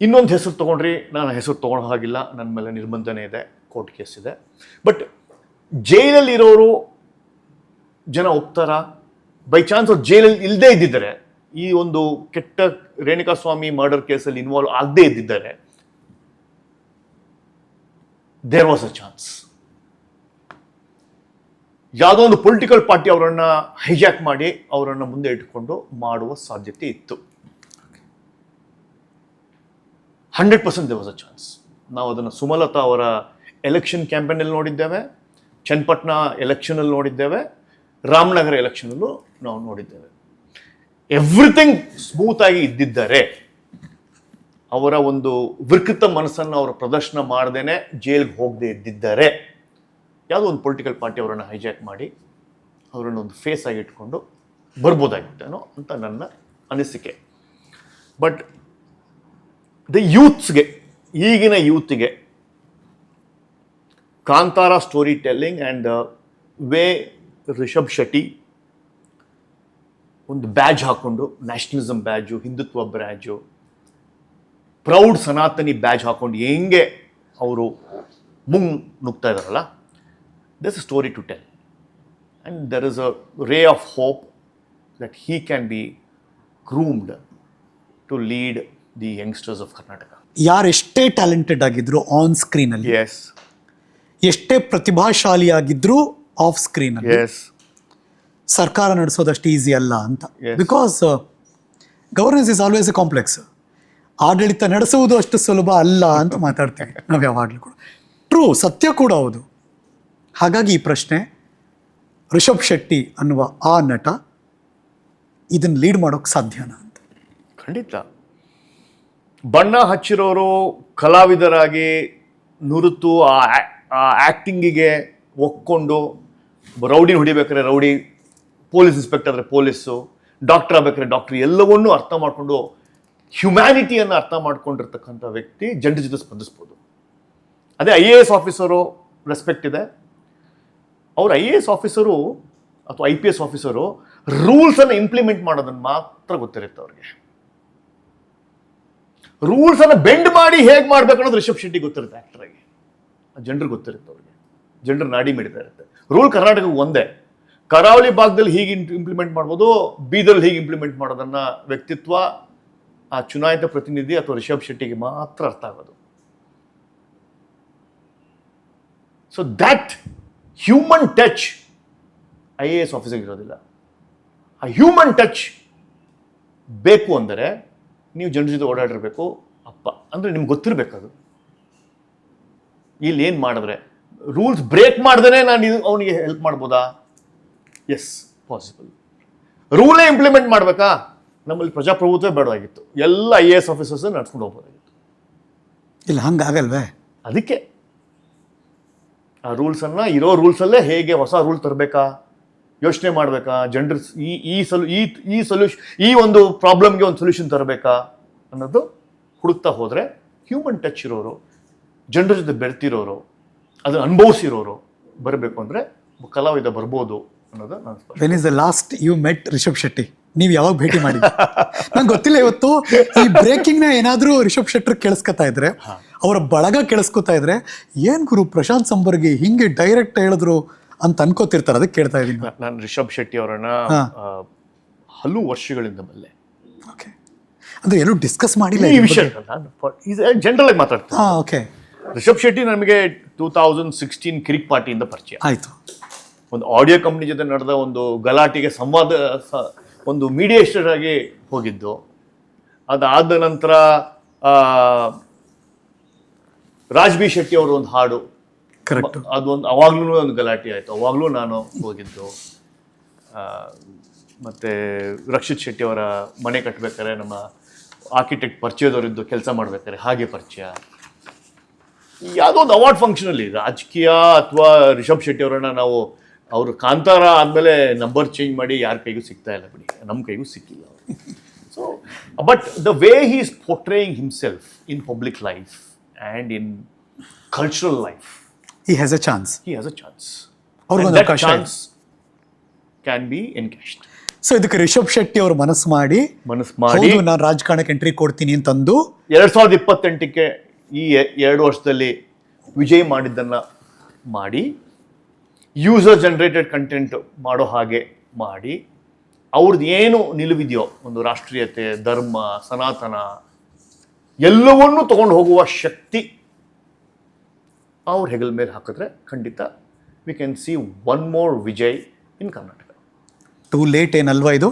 ಇನ್ನೊಂದು ಹೆಸರು ತೊಗೊಂಡ್ರಿ, ನಾನು ಹೆಸರು ತೊಗೊಳ್ಳೋ ಹಾಗಿಲ್ಲ, ನನ್ನ ಮೇಲೆ ನಿರ್ಬಂಧನೆ ಇದೆ, ಕೋರ್ಟ್ ಕೇಸ್ ಇದೆ. ಬಟ್ ಜೈಲಲ್ಲಿರೋರು ಜನ ಒಪ್ತಾರ? ಬೈ ಚಾನ್ಸ್ ಅವ್ರು ಜೈಲಲ್ಲಿ ಇಲ್ಲದೇ ಇದ್ದಿದ್ದಾರೆ, ಈ ಒಂದು ಕೆಟ್ಟ ರೇಣುಕಾಸ್ವಾಮಿ ಮರ್ಡರ್ ಕೇಸಲ್ಲಿ ಇನ್ವಾಲ್ವ್ ಆಗದೇ ಇದ್ದಿದ್ದಾರೆ, ದೇರ್ ವಾಸ್ ಅ ಚಾನ್ಸ್. ಯಾವುದೋ ಒಂದು ಪೊಲಿಟಿಕಲ್ ಪಾರ್ಟಿ ಅವರನ್ನ ಹೈಜಾಕ್ ಮಾಡಿ ಅವರನ್ನು ಮುಂದೆ ಇಟ್ಕೊಂಡು ಮಾಡುವ ಸಾಧ್ಯತೆ ಇತ್ತು. 100% ದೇರ್ ವಾಸ್ ಅ ಚಾನ್ಸ್. ನಾವು ಅದನ್ನು ಸುಮಲತಾ ಅವರ ಎಲೆಕ್ಷನ್ ಕ್ಯಾಂಪೇನಲ್ಲಿ ನೋಡಿದ್ದೇವೆ, ಚನ್ನಪಟ್ಟಣ ಎಲೆಕ್ಷನಲ್ಲಿ ನೋಡಿದ್ದೇವೆ, ರಾಮನಗರ ಎಲೆಕ್ಷನಲ್ಲೂ ನಾವು ನೋಡಿದ್ದೇವೆ. ಎವ್ರಿಥಿಂಗ್ ಸ್ಮೂತ್ ಆಗಿ ಇದ್ದಿದ್ದಾರೆ. ಅವರ ಒಂದು ವಿಕೃತ ಮನಸ್ಸನ್ನು ಅವರು ಪ್ರದರ್ಶನ ಮಾಡದೇನೆ ಜೈಲ್ಗೆ ಹೋಗದೆ ಇದ್ದಿದ್ದಾರೆ, ಯಾವುದೋ ಒಂದು ಪೊಲಿಟಿಕಲ್ ಪಾರ್ಟಿ ಅವರನ್ನು ಹೈಜಾಕ್ ಮಾಡಿ ಅವರನ್ನು ಒಂದು ಫೇಸ್ ಆಗಿ ಇಟ್ಕೊಂಡು ಬರ್ಬೋದಾಗಿತ್ತೇನೋ ಅಂತ ನನ್ನ ಅನಿಸಿಕೆ. ಬಟ್ ದ ಯೂತ್ಸ್ಗೆ, ಈಗಿನ ಯೂತ್ಗೆ Kantara story telling and way Rishab Shetty ಒಂದು ಬ್ಯಾಜ್ ಹಾಕ್ಕೊಂಡು, nationalism badge, Hindutva badge, proud ಸನಾತನಿ ಬ್ಯಾಜ್ ಹಾಕೊಂಡು ಹೆಂಗೆ ಅವರು ನುಗ್ತಾ ಇದಾರಲ್ಲ, there's a story to tell, and there is a ray of hope that he can be groomed to lead the youngsters of Karnataka. ಯಾರೆಷ್ಟೇ talented ಆಗಿದ್ರು on screen ಅಲ್ಲಿ, Yes, ಎಷ್ಟೇ ಪ್ರತಿಭಾಶಾಲಿಯಾಗಿದ್ರು ಆಫ್ ಸ್ಕ್ರೀನ್ ಅಲ್ಲಿ, yes, ಸರ್ಕಾರ ನಡೆಸೋದಷ್ಟು ಈಸಿ ಅಲ್ಲ ಅಂತ. Yes. Because governance is always a complex. ಆಡಳಿತ ನಡೆಸುವುದು ಅಷ್ಟು ಸುಲಭ ಅಲ್ಲ ಅಂತ ಮಾತಾಡ್ತೀವಿ ನಾವು ಯಾವಾಗಲೂ ಕೂಡ. ಟ್ರೂ, ಸತ್ಯ ಕೂಡ ಹೌದು. ಹಾಗಾಗಿ ಈ ಪ್ರಶ್ನೆ, ರಿಷಬ್ ಶೆಟ್ಟಿ ಅನ್ನುವ ಆ ನಟ ಇದನ್ನು ಲೀಡ್ ಮಾಡೋಕ್ಕೆ ಸಾಧ್ಯನಾ ಅಂತ. ಖಂಡಿತ. ಬಣ್ಣ ಹಚ್ಚಿರೋರು ಕಲಾವಿದರಾಗಿ ನುರಿತು ಆ ಆ್ಯಕ್ಟಿಂಗಿಗೆ ಒಕ್ಕೊಂಡು, ರೌಡಿನ ಹೊಡಿಬೇಕಾದ್ರೆ ರೌಡಿ, ಪೊಲೀಸ್ ಇನ್ಸ್ಪೆಕ್ಟರ್ ಆದರೆ ಪೊಲೀಸು, ಡಾಕ್ಟರ್ ಆಗ್ಬೇಕಾದ್ರೆ ಡಾಕ್ಟರ್, ಎಲ್ಲವನ್ನೂ ಅರ್ಥ ಮಾಡಿಕೊಂಡು ಹ್ಯುಮ್ಯಾನಿಟಿಯನ್ನು ಅರ್ಥ ಮಾಡ್ಕೊಂಡಿರ್ತಕ್ಕಂಥ ವ್ಯಕ್ತಿ ಜನರ ಜೊತೆ ಸ್ಪಂದಿಸ್ಬೋದು. ಅದೇ IAS ಆಫೀಸರು ರೆಸ್ಪೆಕ್ಟ್ ಇದೆ. ಅವ್ರು IAS ಆಫೀಸರು ಅಥವಾ IPS ಆಫೀಸರು ರೂಲ್ಸನ್ನು ಇಂಪ್ಲಿಮೆಂಟ್ ಮಾಡೋದನ್ನು ಮಾತ್ರ ಗೊತ್ತಿರುತ್ತೆ ಅವ್ರಿಗೆ. ರೂಲ್ಸನ್ನು ಬೆಂಡ್ ಮಾಡಿ ಹೇಗೆ ಮಾಡ್ಬೇಕು ಅನ್ನೋದು ರಿಷಬ್ ಶೆಟ್ಟಿ ಗೊತ್ತಿರುತ್ತೆ ಆ್ಯಕ್ಟರಾಗಿ. ಜನರಿಗೆ ಗೊತ್ತಿರುತ್ತೆ ಅವ್ರಿಗೆ, ಜನರ ನಾಡಿ ಮಿಡಿತಾ ಇರುತ್ತೆ. ರೂಲ್ ಕರ್ನಾಟಕಕ್ಕೆ ಒಂದೇ. ಕರಾವಳಿ ಭಾಗದಲ್ಲಿ ಹೀಗೆ ಇಂಪ್ಲಿಮೆಂಟ್ ಮಾಡ್ಬೋದು, ಬೀದರ್ಲ್ಲಿ ಹೀಗೆ ಇಂಪ್ಲಿಮೆಂಟ್ ಮಾಡೋದನ್ನ ವ್ಯಕ್ತಿತ್ವ ಆ ಚುನಾಯಿತ ಪ್ರತಿನಿಧಿ ಅಥವಾ ರಿಷಬ್ ಶೆಟ್ಟಿಗೆ ಮಾತ್ರ ಅರ್ಥ ಆಗೋದು. So that human touch IAS ಆಫೀಸರ್ಗೆ ಇರೋದಿಲ್ಲ. ಆ ಹ್ಯೂಮನ್ ಟಚ್ ಬೇಕು ಅಂದರೆ ನೀವು ಜನರ ಜೊತೆ ಓಡಾಡಿರ್ಬೇಕು. ಅಪ್ಪ ಅಂದರೆ ನಿಮ್ಗೆ ಗೊತ್ತಿರಬೇಕು ಅದು. ಇಲ್ಲಿ ಏನು ಮಾಡಿದ್ರೆ ರೂಲ್ಸ್ ಬ್ರೇಕ್ ಮಾಡ್ದೇ ನಾನು ಅವನಿಗೆ ಹೆಲ್ಪ್ ಮಾಡ್ಬೋದಾ? S, possible. ರೂಲೇ ಇಂಪ್ಲಿಮೆಂಟ್ ಮಾಡಬೇಕಾ? ನಮ್ಮಲ್ಲಿ ಪ್ರಜಾಪ್ರಭುತ್ವ ಬೇಡವಾಗಿತ್ತು. ಎಲ್ಲ IAS ಆಫೀಸರ್ಸ್ ನಡ್ಸ್ಕೊಂಡು ಹೋಗ್ಬೋದಾಗಿತ್ತು. ಇಲ್ಲ, ಹಂಗಾಗಲ್ವೇ? ಅದಕ್ಕೆ ಆ ರೂಲ್ಸನ್ನು ಇರೋ ರೂಲ್ಸಲ್ಲೇ ಹೇಗೆ ಹೊಸ ರೂಲ್ ತರಬೇಕಾ ಯೋಚನೆ ಮಾಡಬೇಕಾ? ಜನರ ಈ ಒಂದು ಪ್ರಾಬ್ಲಮ್ಗೆ ಒಂದು ಸೊಲ್ಯೂಷನ್ ತರಬೇಕಾ ಅನ್ನೋದು ಹುಡುಕ್ತಾ ಹೋದರೆ ಹ್ಯೂಮನ್ ಟಚ್ ಇರೋರು, ಜನರ ಜೊತೆ ಬೆರ್ತಿರೋರು, ಅದನ್ನು ಅನುಭವಿಸಿರೋರು ಬರಬೇಕು ಅಂದರೆ ಕಲಾವಿದ ಬರ್ಬೋದು ಅನ್ನೋದು ನಾನು. When is the last you met Rishab Shetty? ನೀವು ಯಾವಾಗ ಭೇಟಿ ಮಾಡಿ? ನಂಗೆ ಗೊತ್ತಿಲ್ಲ. ಇವತ್ತು ಈ ಬ್ರೇಕಿಂಗ್ನ ಏನಾದರೂ ರಿಷಬ್ ಶೆಟ್ಟರ್ ಕೇಳಿಸ್ಕೊತಾ ಇದ್ರೆ, ಅವರ ಬಳಗ ಕೇಳಿಸ್ಕೊತಾ ಇದ್ರೆ, ಏನು ಗುರು ಪ್ರಶಾಂತ್ ಸಂಬರ್ಗಿ ಹಿಂಗೆ ಡೈರೆಕ್ಟ್ ಹೇಳಿದ್ರು ಅಂತ ಅನ್ಕೋತಿರ್ತಾರೆ. ಅದಕ್ಕೆ ಕೇಳ್ತಾ ಇದ್ದೀನಿ. ನಾನು ರಿಷಬ್ ಶೆಟ್ಟಿ ಅವರನ್ನ ಹಲವು ವರ್ಷಗಳಿಂದ ಬಲ್ಲೆ. ಓಕೆ, ಅಂದ್ರೆ ಎಲ್ಲೂ ಡಿಸ್ಕಸ್ ಮಾಡಿಲ್ಲ ಈ ವಿಷಯ. ಜನರಲ್ ಆಗಿ ಮಾತಾಡ್ತೀನಿ. ಓಕೆ. ರಿಷಬ್ ಶೆಟ್ಟಿ ನಮಗೆ 2016 ಕಿರಿಕ್ ಪಾರ್ಟಿಯಿಂದ ಪರಿಚಯ ಆಯ್ತು. ಒಂದು ಆಡಿಯೋ ಕಂಪ್ನಿ ಜೊತೆ ನಡೆದ ಒಂದು ಗಲಾಟೆಗೆ ಒಂದು ಮೀಡಿಯೇಟರ್ ಆಗಿ ಹೋಗಿದ್ದು. ಅದಾದ ನಂತರ ರಾಜ್ ಬಿ ಶೆಟ್ಟಿ ಅವರು ಒಂದು ಹಾಡು, ಕರೆಕ್ಟ್, ಅದೊಂದು ಅವಾಗ್ಲೂ ಒಂದು ಗಲಾಟೆ ಆಯಿತು. ಅವಾಗಲೂ ನಾನು ಹೋಗಿದ್ದು. ಮತ್ತು ರಕ್ಷಿತ್ ಶೆಟ್ಟಿ ಅವರ ಮನೆ ಕಟ್ಟಬೇಕಾದ್ರೆ ನಮ್ಮ ಆರ್ಕಿಟೆಕ್ಟ್ ಪರಿಚಯದವರಿದ್ದು ಕೆಲಸ ಮಾಡ್ಬೇಕಾದ್ರೆ ಹಾಗೆ ಪರಿಚಯ. ಯಾವುದೋ ಒಂದು ಅವಾರ್ಡ್ ಫಂಕ್ಷನಲ್ಲಿ ರಾಜಕೀಯ ಅಥವಾ ರಿಷಬ್ ಶೆಟ್ಟಿ ಅವರನ್ನ ನಾವು ಅವರು ಕಾಂತಾರ ಆದಮೇಲೆ ನಂಬರ್ ಚೇಂಜ್ ಮಾಡಿ ಯಾರ ಕೈಗೂ ಸಿಗ್ತಾ ಇಲ್ಲ ಬಿಡಿ, ನಮ್ಮ ಕೈಗೂ ಸಿಕ್ಕಿಲ್ಲ. So but the way he is portraying himself in public life and in cultural life, he has a chance. he has a chance. ಅವ್ರಿಗೊಂದು And that ಅವಕಾಶ chance can be encashed. So ಇದಕ್ಕೆ ರಿಷಬ್ ಶೆಟ್ಟಿ ಅವರು ಮನಸ್ಸು ಮಾಡಿ ಹೌದು ನಾನು ರಾಜಕಾರಣಕ್ಕೆ ಎಂಟ್ರಿ ಕೊಡ್ತೀನಿ ಅಂತಂದು 2028ಕ್ಕೆ ಈ 2 ವರ್ಷದಲ್ಲಿ ವಿಜಯ್ ಮಾಡಿದ್ದನ್ನ ಮಾಡಿ, ಯೂಸರ್ ಜನರೇಟೆಡ್ ಕಂಟೆಂಟ್ ಮಾಡೋ ಹಾಗೆ ಮಾಡಿ, ಅವ್ರದ್ದು ಏನು ನಿಲುವಿದೆಯೋ ಒಂದು ರಾಷ್ಟ್ರೀಯತೆ, ಧರ್ಮ, ಸನಾತನ ಎಲ್ಲವನ್ನೂ ತಗೊಂಡು ಹೋಗುವ ಶಕ್ತಿ ಅವ್ರ ಹೆಗಲ ಮೇಲೆ ಹಾಕಿದ್ರೆ ಖಂಡಿತ we can see one more Vijay in Karnataka. Too late ಏನಲ್ವಾ ಇದು?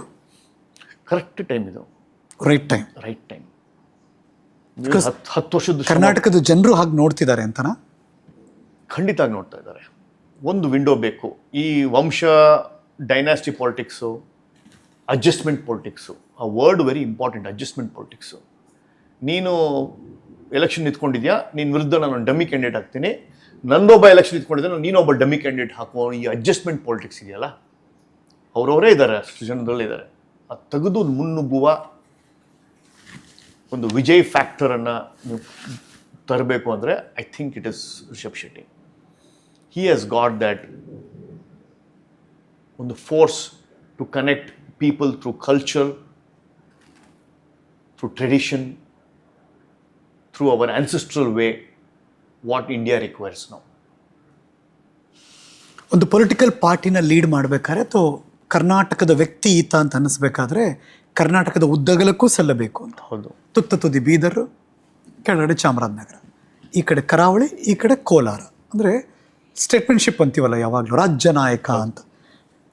ಕರೆಕ್ಟ್ ಟೈಮ್ ಇದು, ರೈಟ್ ಟೈಮ್. 10 ವರ್ಷದ ಕರ್ನಾಟಕದ ಜನರು ಹಾಗೆ ನೋಡ್ತಿದ್ದಾರೆ ಅಂತನಾ? ಖಂಡಿತ ನೋಡ್ತಾ ಇದ್ದಾರೆ. ಒಂದು ವಿಂಡೋ ಬೇಕು. ಈ ವಂಶ ಡೈನಾಸ್ಟಿ ಪಾಲಿಟಿಕ್ಸು, ಅಡ್ಜಸ್ಟ್ಮೆಂಟ್ ಪಾಲಿಟಿಕ್ಸು, ಆ word very important. Adjustment politics. ನೀನು ಎಲೆಕ್ಷನ್ ನಿಂತ್ಕೊಂಡಿದ್ಯಾ, ನಿನ್ನ ವಿರುದ್ಧ ನಾನು ಡಮ್ಮಿ ಕ್ಯಾಂಡಿಡೇಟ್ ಹಾಕ್ತೀನಿ, ನಂದೊಬ್ಬ ಎಲೆಕ್ಷನ್ ನಿಂತ್ಕೊಂಡಿದ್ದೆ, ನೀನೊಬ್ಬ ಡಮ್ಮಿ ಕ್ಯಾಂಡಿಡೇಟ್ ಹಾಕುವ ಈ ಅಡ್ಜಸ್ಟ್ಮೆಂಟ್ ಪಾಲಿಟಿಕ್ಸ್ ಇದೆಯಲ್ಲ, ಅವರವರೇ ಇದ್ದಾರೆ, ಅಷ್ಟು ಜನದಲ್ಲಿ ಇದ್ದಾರೆ. ಅದು ತೆಗೆದು ಮುನ್ನುಗ್ಗುವ ಒಂದು ವಿಜಯ್ ಫ್ಯಾಕ್ಟರನ್ನು ನೀವು ತರಬೇಕು ಅಂದರೆ I think it is Rishab Shetty. He has got that ಒಂದು force to connect people through culture, through tradition, through our ancestral way, what India requires now. ಒಂದು ಪೊಲಿಟಿಕಲ್ ಪಾರ್ಟಿನ ಲೀಡ್ ಮಾಡಬೇಕಾದ್ರೆ ಅಥವಾ ಕರ್ನಾಟಕದ ವ್ಯಕ್ತಿ ಈತ ಅಂತ ಅನ್ನಿಸ್ಬೇಕಾದ್ರೆ ಕರ್ನಾಟಕದ ಉದ್ದಗಲಕ್ಕೂ ಸಲ್ಲಬೇಕು ಅಂತ. ಹೌದು. ತುತ್ತ ತುದಿ ಬೀದರ್, ಕೆಳಗಡೆ ಚಾಮರಾಜನಗರ, ಈ ಕಡೆ ಕರಾವಳಿ, ಈ ಕಡೆ ಕೋಲಾರ. ಅಂದರೆ ಸ್ಟೇಟ್ಮೆಂಟ್ಶಿಪ್ ಅಂತೀವಲ್ಲ ಯಾವಾಗಲೂ, ರಾಜ್ಯ ನಾಯಕ ಅಂತ.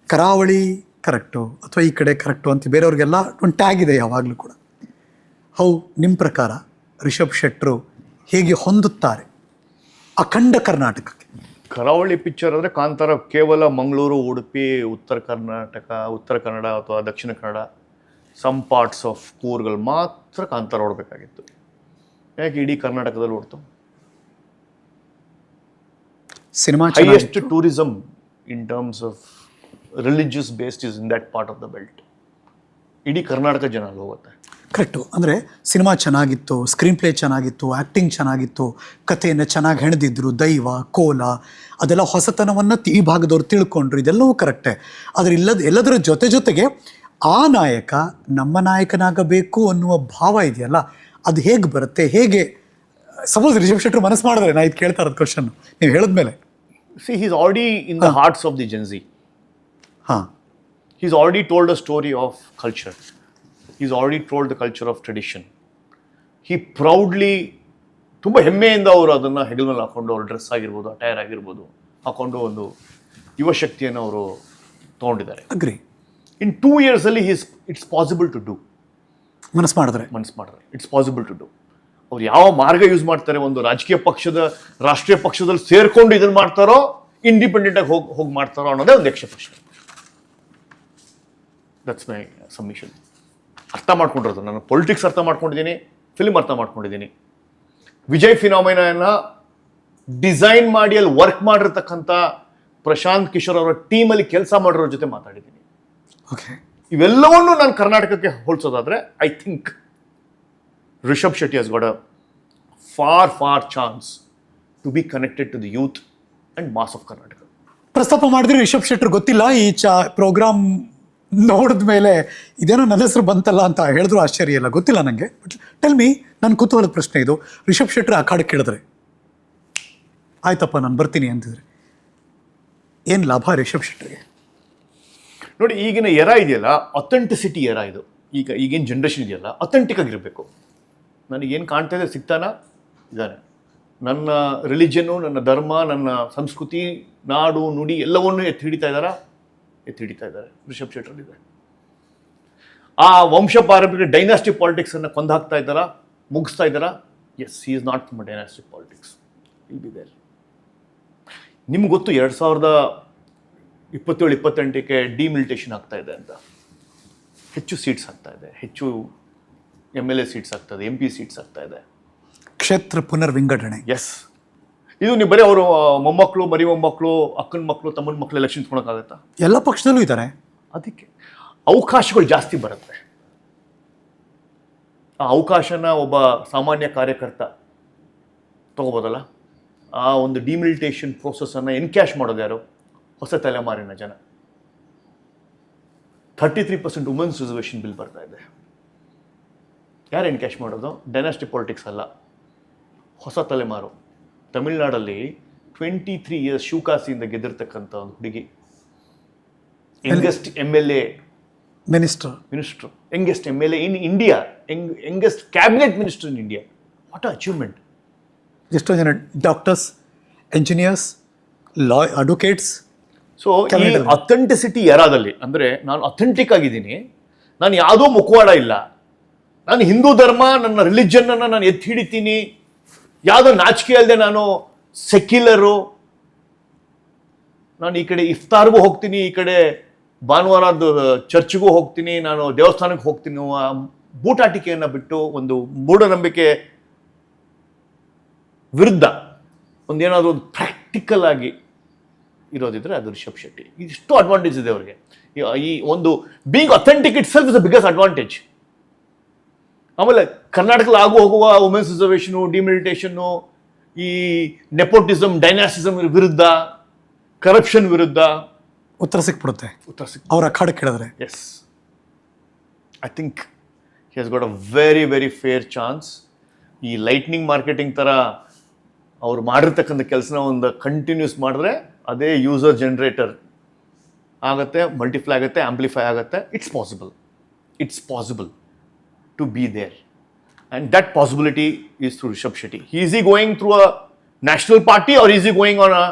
ಕರಾವಳಿ ಕರೆಕ್ಟು ಅಥವಾ ಈ ಕಡೆ ಕರೆಕ್ಟು ಅಂತ ಬೇರೆಯವ್ರಿಗೆಲ್ಲ ಒಂದು ಟ್ಯಾಗ್ ಇದೆ ಯಾವಾಗಲೂ ಕೂಡ. ನಿಮ್ಮ ಪ್ರಕಾರ ರಿಷಬ್ ಶೆಟ್ಟರು ಹೇಗೆ ಹೊಂದುತ್ತಾರೆ ಅಖಂಡ ಕರ್ನಾಟಕಕ್ಕೆ? ಕರಾವಳಿ ಪಿಕ್ಚರ್ ಅಂದರೆ ಕಾಂತಾರ ಕೇವಲ ಮಂಗಳೂರು, ಉಡುಪಿ, ಉತ್ತರ ಕರ್ನಾಟಕ, ಉತ್ತರ ಕನ್ನಡ ಅಥವಾ Dakshina Kannada, some parts of ಕೂರ್ಗಳು ಮಾತ್ರ ಕಾಂತಾರ ಓಡಬೇಕಾಗಿತ್ತು. ಯಾಕೆ ಇಡೀ ಕರ್ನಾಟಕದಲ್ಲಿ ಓಡ್ತು? Cinema highest tourism in terms of religious based is in that part of the belt. ಇಡೀ ಕರ್ನಾಟಕ ಜನ ಅಲ್ಲಿ ಹೋಗುತ್ತೆ. ಕರೆಕ್ಟು. ಅಂದರೆ ಸಿನಿಮಾ ಚೆನ್ನಾಗಿತ್ತು, ಸ್ಕ್ರೀನ್ ಪ್ಲೇ ಚೆನ್ನಾಗಿತ್ತು, ಆ್ಯಕ್ಟಿಂಗ್ ಚೆನ್ನಾಗಿತ್ತು, ಕಥೆಯನ್ನು ಚೆನ್ನಾಗಿ ಹೆಣೆದಿದ್ರು, ದೈವ, ಕೋಲ ಅದೆಲ್ಲ ಹೊಸತನವನ್ನು ಈ ಭಾಗದವ್ರು ತಿಳ್ಕೊಂಡ್ರು, ಇದೆಲ್ಲವೂ ಕರೆಕ್ಟೇ. ಆದರೆ ಎಲ್ಲದರ ಜೊತೆಗೆ ಆ ನಾಯಕ ನಮ್ಮ ನಾಯಕನಾಗಬೇಕು ಅನ್ನುವ ಭಾವ ಇದೆಯಲ್ಲ, ಅದು ಹೇಗೆ ಬರುತ್ತೆ? ಹೇಗೆ ಸಪೋಸ್ ರಿಷಬ್ ಶೆಟ್ಟರು ಮನಸ್ಸು ಮಾಡಿದ್ರೆ, ನಾ ಇದು ಕೇಳ್ತಾ ಇರೋದು ಕ್ವಶನ್ ನೀವು ಹೇಳಿದ್ಮೇಲೆ. See, he's already in the hearts of the Gen Z. He's already told a story of culture. He's already told the culture of tradition. He proudly, ತುಂಬ ಹೆಮ್ಮೆಯಿಂದ ಅವರು ಅದನ್ನು ಹೆಗಲ ಮೇಲೆ ಹಾಕೊಂಡು, ಅವ್ರ ಡ್ರೆಸ್ ಆಗಿರ್ಬೋದು, ಅಟೈರ್ ಆಗಿರ್ಬೋದು ಹಾಕೊಂಡು ಒಂದು ಯುವ ಶಕ್ತಿಯನ್ನು ಅವರು ತೊಗೊಂಡಿದ್ದಾರೆ. ಅಗ್ರಿ. ಇನ್ 2 years ಅಲ್ಲಿ ಇಟ್ಸ್ ಪಾಸಿಬಲ್ ಟು ಡೂ. ಮನಸ್ಸು ಮಾಡಿದ್ರೆ ಇಟ್ಸ್ ಪಾಸಿಬಲ್ ಟು ಡೂ. ಅವ್ರು ಯಾವ ಮಾರ್ಗ ಯೂಸ್ ಮಾಡ್ತಾರೆ, ಒಂದು ರಾಷ್ಟ್ರೀಯ ಪಕ್ಷದಲ್ಲಿ ಸೇರ್ಕೊಂಡು ಇದನ್ನ ಮಾಡ್ತಾರೋ, ಇಂಡಿಪೆಂಡೆಂಟ್ ಆಗಿ ಹೋಗಿ ಮಾಡ್ತಾರೋ ಅನ್ನೋದೇ ಒಂದು ಯಕ್ಷ ಪ್ರಶ್ನೆ. That's my submission. ಅರ್ಥ ಮಾಡ್ಕೊಂಡಿರೋದು ನಾನು ಪೊಲಿಟಿಕ್ಸ್ ಅರ್ಥ ಮಾಡ್ಕೊಂಡಿದ್ದೀನಿ, ಫಿಲ್ಮ್ ಅರ್ಥ ಮಾಡ್ಕೊಂಡಿದ್ದೀನಿ. ವಿಜಯ್ ಫಿನಾಮಿನಾನ ಡಿಸೈನ್ ಮಾಡಿ ಅಲ್ಲಿ ವರ್ಕ್ ಮಾಡಿರ್ತಕ್ಕಂಥ ಪ್ರಶಾಂತ್ ಕಿಶೋರ್ ಅವರ ಟೀಮಲ್ಲಿ ಕೆಲಸ ಮಾಡಿರೋ ಜೊತೆ ಮಾತಾಡಿದ್ದೀನಿ. ಓಕೆ. ಇವೆಲ್ಲವನ್ನೂ ನಾನು ಕರ್ನಾಟಕಕ್ಕೆ ಹೋಲಿಸೋದಾದ್ರೆ I think Rishab Shetty has got a far chance to be connected to the youth and mass of Karnataka. ಪ್ರಸ್ತಾಪ ಮಾಡಿದ್ರೆ ರಿಷಬ್ ಶೆಟ್ಟರ್ ಗೊತ್ತಿಲ್ಲ ಈ ಪ್ರೋಗ್ರಾಮ್ ನೋಡಿದ ಮೇಲೆ ಇದೇನೋ ನನ್ನ ಹೆಸರು ಬಂತಲ್ಲ ಅಂತ ಹೇಳಿದ್ರು ಆಶ್ಚರ್ಯ ಇಲ್ಲ, ಗೊತ್ತಿಲ್ಲ ನನಗೆ. ಬಟ್ ಟೆಲ್ ಮೀ, ನನ್ನ ಕುತೂಹಲದ ಪ್ರಶ್ನೆ ಇದು. ರಿಷಬ್ ಶೆಟ್ಟರ್ ಅಖಾಡಕ್ಕೆ ಕೇಳಿದ್ರೆ ಆಯ್ತಪ್ಪ ನಾನು ಬರ್ತೀನಿ ಅಂತಿದ್ರೆ ಏನು ಲಾಭ ರಿಷಬ್ ಶೆಟ್ಟರ್ಗೆ? ನೋಡಿ, ಈಗಿನ ಎರ ಇದೆಯಲ್ಲ, ಅಥೆಂಟಿಸಿಟಿ ಎರ ಇದು. ಈಗೇನು ಜನ್ರೇಷನ್ ಇದೆಯಲ್ಲ, ಅಥೆಂಟಿಕ್ ಆಗಿರಬೇಕು. ನನಗೇನು ಕಾಣ್ತಾ ಇದೆ ಸಿಗ್ತಾನ ಇದ್ದಾನೆ. ನನ್ನ ರಿಲಿಜನ್ನು, ನನ್ನ ಧರ್ಮ, ನನ್ನ ಸಂಸ್ಕೃತಿ, ನಾಡು ನುಡಿ ಎಲ್ಲವನ್ನೂ ಎತ್ತಿ ಹಿಡಿತಾ ಇದ್ದಾರೆ ರಿಷಬ್ ಶೆಟ್ಟರ್ ಇದೆ. ಆ ವಂಶ ಪಾರಂಪರಿಕ ಡೈನಾಸ್ಟಿಕ್ ಪಾಲಿಟಿಕ್ಸನ್ನು ಕೊಂದು ಹಾಕ್ತಾ ಇದ್ದಾರಾ, ಮುಗಿಸ್ತಾ ಇದ್ದಾರಾ? Yes, he is not from dynastic politics, will be there. ನಿಮ್ಗೆ ಗೊತ್ತು 2027-28ಕ್ಕೆ ಡಿಮಿಲಿಟೇಷನ್ ಆಗ್ತಾ ಇದೆ ಅಂತ. ಹೆಚ್ಚು ಸೀಟ್ಸ್ ಆಗ್ತಾ ಇದೆ, ಹೆಚ್ಚು MLA ಸೀಟ್ಸ್ ಆಗ್ತಾ ಇದೆ, MP ಸೀಟ್ಸ್ ಆಗ್ತಾ ಇದೆ. ಕ್ಷೇತ್ರ ಪುನರ್ವಿಂಗಡಣೆ. ಎಸ್, ಇದು ನೀವು ಬರೀ ಅವರು ಮೊಮ್ಮಕ್ಕಳು, ಮರಿ ಮೊಮ್ಮಕ್ಕಳು, ಅಕ್ಕನ ಮಕ್ಕಳು, ತಮ್ಮನ ಮಕ್ಕಳು ಎಲೆಕ್ಷನ್ ಕೊಡೋಕ್ಕಾಗತ್ತಾ? ಎಲ್ಲ ಪಕ್ಷದಲ್ಲೂ ಇದ್ದಾರೆ. ಅದಕ್ಕೆ ಅವಕಾಶಗಳು ಜಾಸ್ತಿ ಬರುತ್ತೆ. ಆ ಅವಕಾಶನ ಒಬ್ಬ ಸಾಮಾನ್ಯ ಕಾರ್ಯಕರ್ತ ತಗೋಬೋದಲ್ಲ. ಆ ಒಂದು ಡಿಮಿಲಿಟೇಷನ್ ಪ್ರೋಸೆಸ್ಸನ್ನು ಎನ್ಕ್ಯಾಶ್ ಮಾಡೋದು ಯಾರು? ಹೊಸ ತಲೆಮಾರಿನ ಜನ. 33% ವುಮೆನ್ಸ್ ರಿಸರ್ವೇಷನ್ ಬಿಲ್ ಬರ್ತಾ ಇದೆ. ಯಾರು ಎನ್ಕ್ಯಾಶ್ ಮಾಡೋದು? ಡೈನಾಸ್ಟಿಕ್ ಪಾಲಿಟಿಕ್ಸ್ ಅಲ್ಲ, ಹೊಸ ತಲೆಮಾರು. ತಮಿಳ್ನಾಡಲ್ಲಿ 23 years ಶಿವಕಾಸಿಯಿಂದ ಗೆದ್ದಿರ್ತಕ್ಕಂಥ ಒಂದು ಹುಡುಗಿ, youngest MLA minister, youngest MLA in India, youngest cabinet minister in India. What achievement! ಎಷ್ಟೋ ಜನ ಡಾಕ್ಟರ್ಸ್, ಎಂಜಿನಿಯರ್ಸ್, ಅಡ್ವೊಕೇಟ್ಸ್. ಸೊ ಈ ಅಥೆಂಟಿಸಿಟಿ ಎರಾದಲ್ಲಿ, ಅಂದರೆ ನಾನು ಅಥೆಂಟಿಕ್ ಆಗಿದ್ದೀನಿ, ನಾನು ಯಾವುದೋ ಮುಖವಾಡ ಇಲ್ಲ, ನಾನು ಹಿಂದೂ ಧರ್ಮ, ನನ್ನ ರಿಲಿಜನ್ನನ್ನು ನಾನು ಎತ್ತಿ ಹಿಡಿತೀನಿ, ಯಾವುದೋ ನಾಚಿಕೆ ಅಲ್ಲದೆ ನಾನು ಸೆಕ್ಯುಲರು, ನಾನು ಈ ಕಡೆ ಇಫ್ತಾರ್ಗೂ ಹೋಗ್ತೀನಿ, ಈ ಕಡೆ ಭಾನುವಾರದ ಚರ್ಚ್ಗೂ ಹೋಗ್ತೀನಿ, ನಾನು ದೇವಸ್ಥಾನಕ್ಕೆ ಹೋಗ್ತೀನಿ. ಬೂಟಾಟಿಕೆಯನ್ನು ಬಿಟ್ಟು ಒಂದು ಮೂಢನಂಬಿಕೆ ವಿರುದ್ಧ ಒಂದೇನಾದರೂ ಒಂದು ಪ್ರಾಕ್ಟಿಕಲ್ ಆಗಿ ಇರೋದಿದ್ರೆ ಅದು ರಿಷಬ್ ಶೆಟ್ಟಿ. ಇಷ್ಟು ಅಡ್ವಾಂಟೇಜ್ ಇದೆ ಅವ್ರಿಗೆ. ಈ ಒಂದು being authentic it self is the biggest advantage. ಆಮೇಲೆ ಕರ್ನಾಟಕದಲ್ಲಿ ಹೋಗುವ ವುಮೆನ್ಸ್ ರಿಸರ್ವೇಷನು, ಡಿಮಿಲಿಟೇಷನ್ನು, ಈ ನೆಪೋಟಿಸಮ್, ಡೈನಾಸ್ಟಿಸಮ್ ವಿರುದ್ಧ, ಕರಪ್ಷನ್ ವಿರುದ್ಧ ಉತ್ತರ ಸಿಕ್ಬಿಡುತ್ತೆ ಅವ್ರ ಅಖಾಡಕ್ಕೆ ಕೇಳಿದ್ರೆ. Yes, I think he has got a very fair chance. ಈ ಲೈಟ್ನಿಂಗ್ ಮಾರ್ಕೆಟಿಂಗ್ ಥರ ಅವ್ರು ಮಾಡಿರ್ತಕ್ಕಂಥ ಕೆಲಸನ ಒಂದು ಕಂಟಿನ್ಯೂಸ್ ಮಾಡಿದ್ರೆ ಅದೇ ಯೂಸರ್ ಜನರೇಟರ್ ಆಗುತ್ತೆ, ಮಲ್ಟಿಪ್ಲೈ ಆಗುತ್ತೆ, ಆಂಪ್ಲಿಫೈ ಆಗುತ್ತೆ. It's possible to be there, and that possibility is through Rishabh Shetty. Is he going through a national party or is he going on a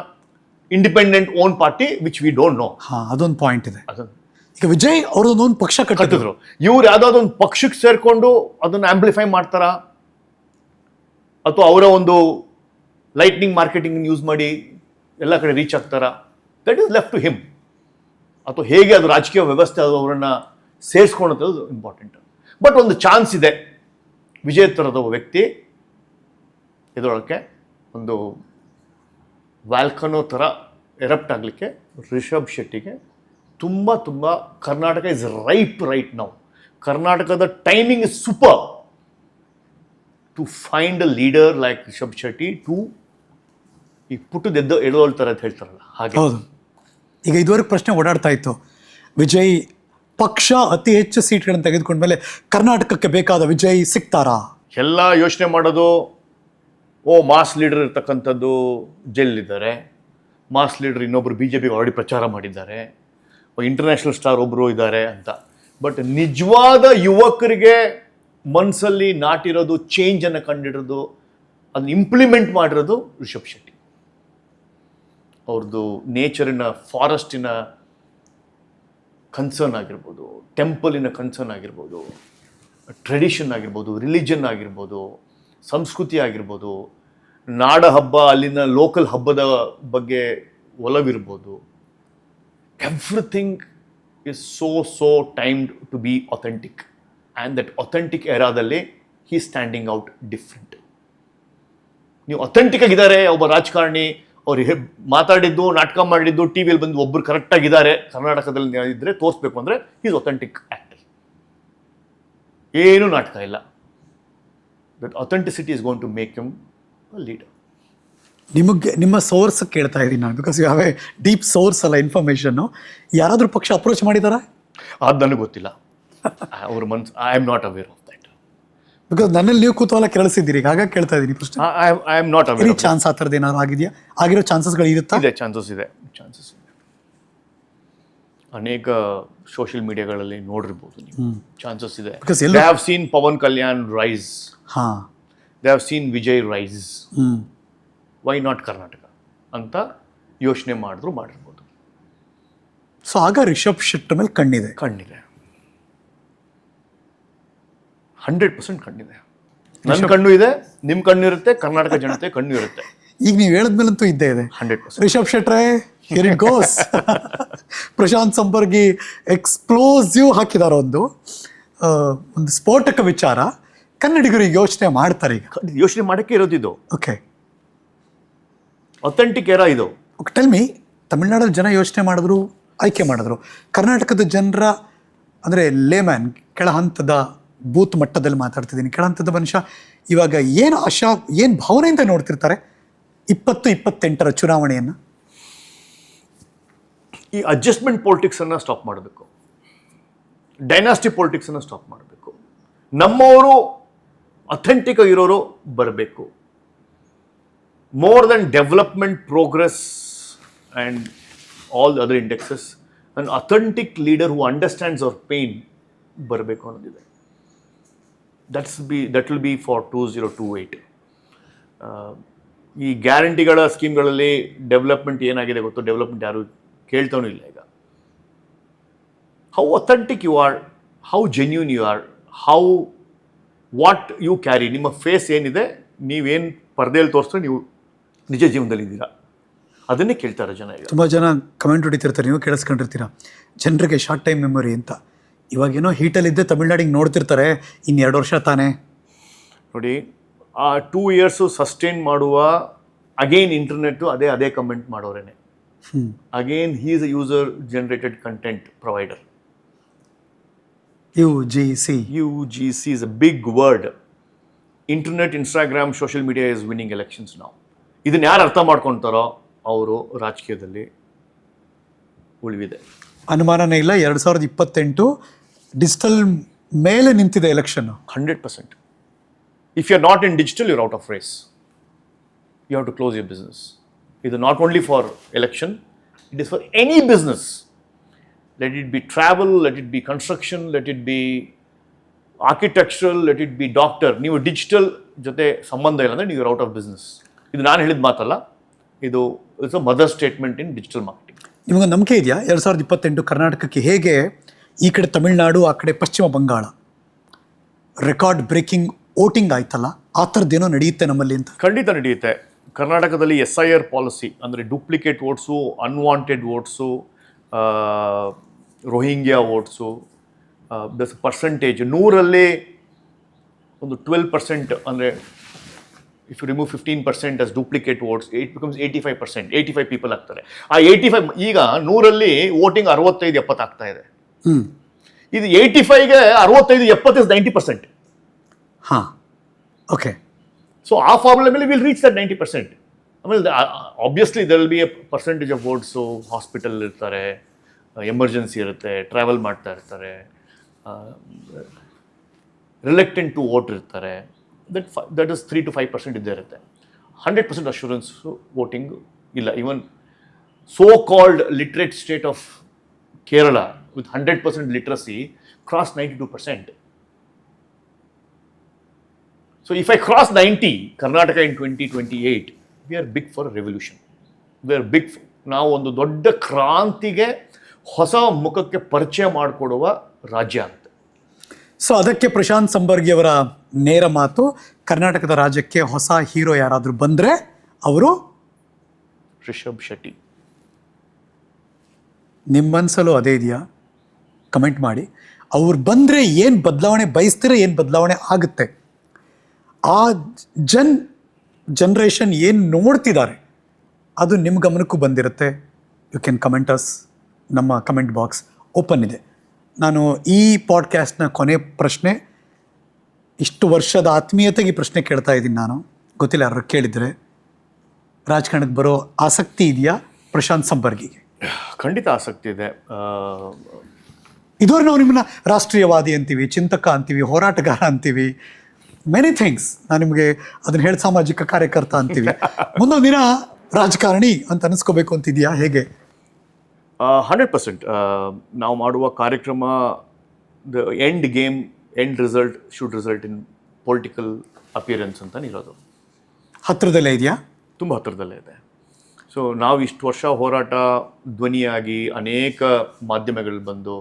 independent own party, which we don't know. ಅದೊಂದು point ಇದೆ. ಈಗ ವಿಜಯ್ ಅವ್ರದ್ದೊಂದು ಪಕ್ಷ ಕಟ್ಟಿದ್ರು, ಇವ್ರು ಯಾವ್ದಾದ್ರು ಒಂದು ಪಕ್ಷಕ್ಕೆ ಸೇರ್ಕೊಂಡು ಅದನ್ನ ಆಂಪ್ಲಿಫೈ ಮಾಡ್ತಾರಾ, ಅಥವಾ ಅವರ ಒಂದು ಲೈಟ್ನಿಂಗ್ ಮಾರ್ಕೆಟಿಂಗ್ ಯೂಸ್ ಮಾಡಿ ಎಲ್ಲ ಕಡೆ ರೀಚ್ ಆಗ್ತಾರಾ? That is left to him. ಅಥವಾ ಹೇಗೆ ಅದು ರಾಜಕೀಯ ವ್ಯವಸ್ಥೆ ಅದು ಅವರನ್ನ ಸೇರಿಸ್ಕೊಳ್ಳೋದು ಇಂಪಾರ್ಟೆಂಟ್. ಬಟ್ ಒಂದು ಚಾನ್ಸ್ ಇದೆ, ವಿಜಯ್ ಥರದ ವ್ಯಕ್ತಿ ಇದರೊಳಕ್ಕೆ ಒಂದು ವ್ಯಾಲ್ಕನೋ ಥರ ಎರಪ್ಟ್ ಆಗಲಿಕ್ಕೆ ರಿಷಬ್ ಶೆಟ್ಟಿಗೆ ತುಂಬ ಕರ್ನಾಟಕ ಇಸ್ ರೈಟ್ ನೌ. ಕರ್ನಾಟಕದ timing is super to find a leader like Rishab Shetty to ಈ ಪುಟ್ಟದ ಎಡೋಳ್ತಾರೆ ಅಂತ ಹೇಳ್ತಾರಲ್ಲ ಹಾಗೆ. ಹೌದು. ಈಗ ಇದುವರೆಗೆ ಪ್ರಶ್ನೆ ಓಡಾಡ್ತಾ ಇತ್ತು, ವಿಜಯ್ ಪಕ್ಷ ಅತಿ ಹೆಚ್ಚು ಸೀಟ್ಗಳನ್ನು ತೆಗೆದುಕೊಂಡ್ಮೇಲೆ ಕರ್ನಾಟಕಕ್ಕೆ ಬೇಕಾದ ವಿಜಯ್ ಸಿಗ್ತಾರಾ? ಎಲ್ಲ ಯೋಚನೆ ಮಾಡೋದು, ಮಾಸ್ ಲೀಡರ್ ಇರ್ತಕ್ಕಂಥದ್ದು ಜೈಲಿದ್ದಾರೆ, ಮಾಸ್ ಲೀಡರ್ ಇನ್ನೊಬ್ರು BJP ಆಲ್ರೆಡಿ ಪ್ರಚಾರ ಮಾಡಿದ್ದಾರೆ, ಇಂಟರ್ನ್ಯಾಷನಲ್ ಸ್ಟಾರ್ ಒಬ್ಬರು ಇದ್ದಾರೆ ಅಂತ. ಬಟ್ ನಿಜವಾದ ಯುವಕರಿಗೆ ಮನಸ್ಸಲ್ಲಿ ನಾಟಿರೋದು, ಚೇಂಜನ್ನು ಕಂಡಿರೋದು, ಅದನ್ನ ಇಂಪ್ಲಿಮೆಂಟ್ ಮಾಡಿರೋದು ರಿಷಬ್ ಶೆಟ್ಟಿ. ಅವ್ರದ್ದು ನೇಚರಿನ, ಫಾರೆಸ್ಟಿನ ಕನ್ಸರ್ನ್ ಆಗಿರ್ಬೋದು, ಟೆಂಪಲಿನ ಕನ್ಸರ್ನ್ ಆಗಿರ್ಬೋದು, ಟ್ರೆಡಿಷನ್ ಆಗಿರ್ಬೋದು, ರಿಲಿಜನ್ ಆಗಿರ್ಬೋದು, ಸಂಸ್ಕೃತಿ ಆಗಿರ್ಬೋದು, ನಾಡ ಹಬ್ಬ ಅಲ್ಲಿನ ಲೋಕಲ್ ಹಬ್ಬದ ಬಗ್ಗೆ ಒಲವಿರ್ಬೋದು, everything is so timed to be authentic. And that authentic ಎರಾದಲ್ಲಿ ಹೀ ಸ್ಟ್ಯಾಂಡಿಂಗ್ ಔಟ್ ಡಿಫ್ರೆಂಟ್. ನೀವು ಅಥೆಂಟಿಕ್ ಆಗಿದ್ದಾರೆ ಒಬ್ಬ ರಾಜಕಾರಣಿ, ಅವ್ರು ಮಾತಾಡಿದ್ದು, ನಾಟಕ ಮಾಡಿದ್ದು, ಟಿ ವಿಯಲ್ಲಿ ಬಂದು ಒಬ್ಬರು ಕರೆಕ್ಟಾಗಿದ್ದಾರೆ ಕರ್ನಾಟಕದಲ್ಲಿ ಇದ್ದರೆ ತೋರಿಸ್ಬೇಕು ಅಂದರೆ ಈಸ್ ಅಥೆಂಟಿಕ್ ಆ್ಯಕ್ಟರ್. ಏನೂ ನಾಟಕ ಇಲ್ಲ. That authenticity is going to make him a leader. ನಿಮ್ಮ ಸೋರ್ಸ್ ಕೇಳ್ತಾ ಇದ್ದೀನಿ ನಾನು, because you have a deep source ಅಲ್ಲ ಇನ್ಫಾರ್ಮೇಷನ್ನು. ಯಾರಾದರೂ ಪಕ್ಷ ಅಪ್ರೋಚ್ ಮಾಡಿದಾರಾ? ಅದು ನನಗೆ ಗೊತ್ತಿಲ್ಲ. ಅವ್ರ ಮನ್ಸು I am not aware of that. Because ನನ್ನಲ್ಲಿ ನೀವು ಕುತೂಹಲ ಕೇಳಿಸಿದ್ದೀರಿ, ಹಾಗಾಗಿ ಕೇಳ್ತಾ ಇದ್ದೀನಿ ಪ್ರಶ್ನೆ. I am not aware. Chance ಆ ಥರದ್ದು ಏನಾದ್ರು ಆಗಿದೆಯಾ? ಆಗಿರೋ ಚಾನ್ಸಸ್ಗಳು ಇರುತ್ತಾ? ಇದೆ, ಚಾನ್ಸಸ್ ಇದೆ. ಅನೇಕ ಸೋಷಿಯಲ್ ಮೀಡಿಯಾಗಳಲ್ಲಿ ನೋಡಿರ್ಬೋದು ನೀವು, ಚಾನ್ಸಸ್ ಇದೆ. They have seen Pawan Kalyan rise, they have seen Vijay rise, why not Karnataka ಅಂತ ಯೋಚನೆ ಮಾಡಿರ್ಬೋದು. ಸೊ ಆಗ ರಿಷಬ್ ಶೆಟ್ಟಿ ಮೇಲೆ ಕಣ್ಣಿದೆ. 100% ಕಣ್ಣಿದೆ. ನನ್ನ ಕಣ್ಣು ಇದೆ, ನಿಮ್ಮ ಕಣ್ಣು ಇರುತ್ತೆ, ಕರ್ನಾಟಕ ಜನತೆ ಕಣ್ಣು ಇರುತ್ತೆ. ಈಗ ನೀವು ಹೇಳಿದ್ಮೇಲಂತೂ ಇದ್ದೇ ಇದೆ. 100%. ರಿಷಬ್ ಶೆಟ್ರೆ, here it goes. Prashanth Sambargi explosive ಹಾಕಿದಾರ ಒಂದು ಸ್ಫೋಟಕ ವಿಚಾರ. ಕನ್ನಡಿಗರು ಯೋಚನೆ ಮಾಡ್ತಾರೆ, ಈಗ ಯೋಚನೆ ಮಾಡೋಕ್ಕೆ ಇರೋದಿದು. ಓಕೆ, ಅಥೆಂಟಿಕ್ ಎರಾ ಇದು. ಟೆಲ್ ಮಿ, ತಮಿಳ್ನಾಡಲ್ಲಿ ಜನ ಯೋಚನೆ ಮಾಡಿದ್ರು, ಆಯ್ಕೆ ಮಾಡಿದ್ರು. ಕರ್ನಾಟಕದ ಜನರ ಅಂದರೆ ಲೇಮ್ಯಾನ್, ಕೆಳ ಹಂತದ ಬೂತ್ ಮಟ್ಟದಲ್ಲಿ ಮಾತಾಡ್ತಿದ್ದೀನಿ, ಕೆಳ ಹಂತದ ಮನುಷ್ಯ ಇವಾಗ ಏನು ಆಶಾ, ಏನು ಭಾವನೆಯಿಂದ ನೋಡ್ತಿರ್ತಾರೆ 2028 ಚುನಾವಣೆಯನ್ನು? ಈ ಅಡ್ಜಸ್ಟ್ಮೆಂಟ್ ಪೊಲಿಟಿಕ್ಸನ್ನು ಸ್ಟಾಪ್ ಮಾಡಬೇಕು, ಡೈನಾಸ್ಟಿ ಪೊಲಿಟಿಕ್ಸನ್ನು ಸ್ಟಾಪ್ ಮಾಡಬೇಕು. ನಮ್ಮವರು ಅಥೆಂಟಿಕ್ ಆಗಿರೋರು ಬರಬೇಕು. More then development, progress and all other indexes, an authentic leader who understands our pain ಬರಬೇಕು ಅನ್ನೋದಿದೆ. That will be for 2028. ಈ ಗ್ಯಾರಂಟಿಗಳ ಸ್ಕೀಮ್ಗಳಲ್ಲಿ ಡೆವಲಪ್ಮೆಂಟ್ ಏನಾಗಿದೆ ಗೊತ್ತು? ಡೆವಲಪ್ಮೆಂಟ್ ಯಾರು ಕೇಳ್ತಾನೂ ಇಲ್ಲ ಈಗ. How authentic you are, how genuine you are, what you carry, ನಿಮ್ಮ ಫೇಸ್ ಏನಿದೆ, ನೀವೇನು ಪರದೆಯಲ್ಲಿ ತೋರಿಸ್ರೆ ನೀವು ನಿಜ ಜೀವನದಲ್ಲಿ ಇದ್ದೀರಾ, ಅದನ್ನೇ ಕೇಳ್ತಾರೆ ಜನ. ಈಗ ತುಂಬ ಜನ ಕಮೆಂಟ್ ಹೊಡಿತಿರ್ತಾರೆ, ನೀವು ಕೇಳಿಸ್ಕೊಂಡಿರ್ತೀರ, ಜನರಿಗೆ ಶಾರ್ಟ್ ಟೈಮ್ ಮೆಮೊರಿ ಅಂತ. ಇವಾಗೇನೋ ಹೀಟಲ್ಲಿದ್ದೆ ತಮಿಳ್ನಾಡಿಗೆ ನೋಡ್ತಿರ್ತಾರೆ, ಇನ್ನು 2 ವರ್ಷ ತಾನೇ. ನೋಡಿ, ಆ 2 years ಸಸ್ಟೈನ್ ಮಾಡುವ ಅಗೈನ್ ಇಂಟರ್ನೆಟ್ಟು ಅದೇ ಕಮೆಂಟ್ ಮಾಡೋರೇನೆ. Again he is a user generated content provider. UGC is a big word. Internet, Instagram, social media is winning elections now. ಇದನ್ನ ಯಾರು ಅರ್ಥ ಮಾಡ್ಕೊತಾರೋ ಅವರು ರಾಜಕೀಯದಲ್ಲಿ ಉಳಿವಿದೆ, ಅನುಮಾನನೇ ಇಲ್ಲ. 2028 ಡಿಜಿಟಲ್ ಮೇಲೆ ನಿಂತಿದೆ election. 100%. If you are not in digital, you are out of race. You have to close your business. It is not only for election, it is for any business. Let it be travel, let it be construction, let it be architectural, let it be doctor. ನೀವು digital ಜೊತೆ ಸಂಬಂಧ ಇಲ್ಲ ಅಂದರೆ ನೀವು out of business. ಇದು ನಾನು ಹೇಳಿದ ಮಾತಲ್ಲ, ಇದು it's a mother statement in digital marketing. ನಿಮಗೆ ನಂಬಿಕೆ ಇದೆಯಾ 2028 ಕರ್ನಾಟಕಕ್ಕೆ ಹೇಗೆ ಈ ಕಡೆ ತಮಿಳುನಾಡು, ಆ ಕಡೆ ಪಶ್ಚಿಮ ಬಂಗಾಳ ರೆಕಾರ್ಡ್ ಬ್ರೇಕಿಂಗ್ ವೋಟಿಂಗ್ ಆಯ್ತಲ್ಲ, ಆ ಥರದ್ದೇನೋ ನಡೆಯುತ್ತೆ ನಮ್ಮಲ್ಲಿ ಅಂತ? ಖಂಡಿತ ನಡೆಯುತ್ತೆ. ಕರ್ನಾಟಕದಲ್ಲಿ SIR ಪಾಲಿಸಿ ಅಂದರೆ duplicate votes, unwanted votes, Rohingya votes, percentage 100ರಲ್ಲಿ ಒಂದು 12%, ಅಂದರೆ if you remove 15% as duplicate votes, it becomes 85%. 85 people ಆಗ್ತಾರೆ. ಆ 85 ಈಗ 100ರಲ್ಲಿ ವೋಟಿಂಗ್ 65-70 ಆಗ್ತಾ ಇದೆ. ಇದು 85ಗೆ 65-70 is 90%. ಹಾಂ, ಓಕೆ. ಸೊ ಆ ಫಾರ್ಮುಲಾ ಮೇಲೆ ವಿಲ್ ರೀಚ್ ದಟ್ 90%. ಆಮೇಲೆ obviously there will be a percentage of votes. Hospital ಇರ್ತಾರೆ, ಎಮರ್ಜೆನ್ಸಿ ಇರುತ್ತೆ, ಟ್ರಾವೆಲ್ ಮಾಡ್ತಾ ಇರ್ತಾರೆ, ರಿಲೆಕ್ಟೆಂಟ್ ಟು ವೋಟ್ ಇರ್ತಾರೆ. ದಟ್ ಇಸ್ 3 to 5% ಇದ್ದೇ ಇರುತ್ತೆ. 100% ಅಶ್ಯೂರೆನ್ಸು ವೋಟಿಂಗ್ ಇಲ್ಲ. Even so called literate state of Kerala with 100% literacy cross 92%. So if I cross 90, Karnataka in 2028, we are big for a revolution. We are big. ನಾವು ಒಂದು ದೊಡ್ಡ ಕ್ರಾಂತಿಗೆ ಹೊಸ ಮುಖಕ್ಕೆ ಪರಿಚಯ ಮಾಡಿಕೊಡುವ ರಾಜ್ಯ ಅಂತ. ಸೊ ಅದಕ್ಕೆ ಪ್ರಶಾಂತ್ ಸಂಬರ್ಗಿಯವರ ನೇರ ಮಾತು, ಕರ್ನಾಟಕದ ರಾಜ್ಯಕ್ಕೆ ಹೊಸ ಹೀರೋ ಯಾರಾದರೂ ಬಂದರೆ ಅವರು ರಿಷಬ್ ಶೆಟ್ಟಿ. ನಿಮ್ಮ ಮನಸ್ಸಲ್ಲೂ ಅದೇ ಇದೆಯಾ? ಕಮೆಂಟ್ ಮಾಡಿ. ಅವ್ರು ಬಂದರೆ ಏನು ಬದಲಾವಣೆ ಬಯಸ್ತೀರ, ಏನು ಬದಲಾವಣೆ ಆಗುತ್ತೆ, ಆ ಜನ್ರೇಷನ್ ಏನು ನೋಡ್ತಿದ್ದಾರೆ ಅದು ನಿಮ್ಮ ಗಮನಕ್ಕೂ ಬಂದಿರುತ್ತೆ. You can comment us. ನಮ್ಮ ಕಮೆಂಟ್ ಬಾಕ್ಸ್ ಓಪನ್ ಇದೆ. ನಾನು ಈ ಪಾಡ್ಕ್ಯಾಸ್ಟ್ನ ಕೊನೆ ಪ್ರಶ್ನೆ, ಇಷ್ಟು ವರ್ಷದ ಆತ್ಮೀಯತೆಗೆ ಈ ಪ್ರಶ್ನೆ ಕೇಳ್ತಾ ಇದ್ದೀನಿ ನಾನು, ಗೊತ್ತಿಲ್ಲ ಯಾರು ಕೇಳಿದರೆ. ರಾಜಕಾರಣಕ್ಕೆ ಬರೋ ಆಸಕ್ತಿ ಇದೆಯಾ ಪ್ರಶಾಂತ್ ಸಂಬರ್ಗಿಗೆ? ಖಂಡಿತ ಆಸಕ್ತಿ ಇದೆ. ಇದುವರೆಗೆ ನಾವು ನಿಮ್ಮನ್ನ ರಾಷ್ಟ್ರೀಯವಾದಿ ಅಂತೀವಿ, ಚಿಂತಕ ಅಂತೀವಿ, ಹೋರಾಟಗಾರ ಅಂತೀವಿ, ಮೆನಿ ಥಿಂಗ್ಸ್. ನಾನು ನಿಮಗೆ ಅದನ್ನು ಹೇಳಿ ಸಾಮಾಜಿಕ ಕಾರ್ಯಕರ್ತ ಅಂತೀವಿ. ಮುಂದೊಂದು ದಿನ ರಾಜಕಾರಣಿ ಅಂತ ಅನಿಸ್ಕೋಬೇಕು ಅಂತಿದೆಯಾ, ಹೇಗೆ? 100%. ನಾವು ಮಾಡುವ ಕಾರ್ಯಕ್ರಮ, the end game, end result should result in political appearance ಅಂತ ಇರೋದು. ಹತ್ತಿರದಲ್ಲೇ ಇದೆಯಾ? ತುಂಬ ಹತ್ತಿರದಲ್ಲೇ ಇದೆ. ಸೊ ನಾವು ಇಷ್ಟು ವರ್ಷ ಹೋರಾಟ ಧ್ವನಿಯಾಗಿ ಅನೇಕ ಮಾಧ್ಯಮಗಳಲ್ಲಿ ಬಂದು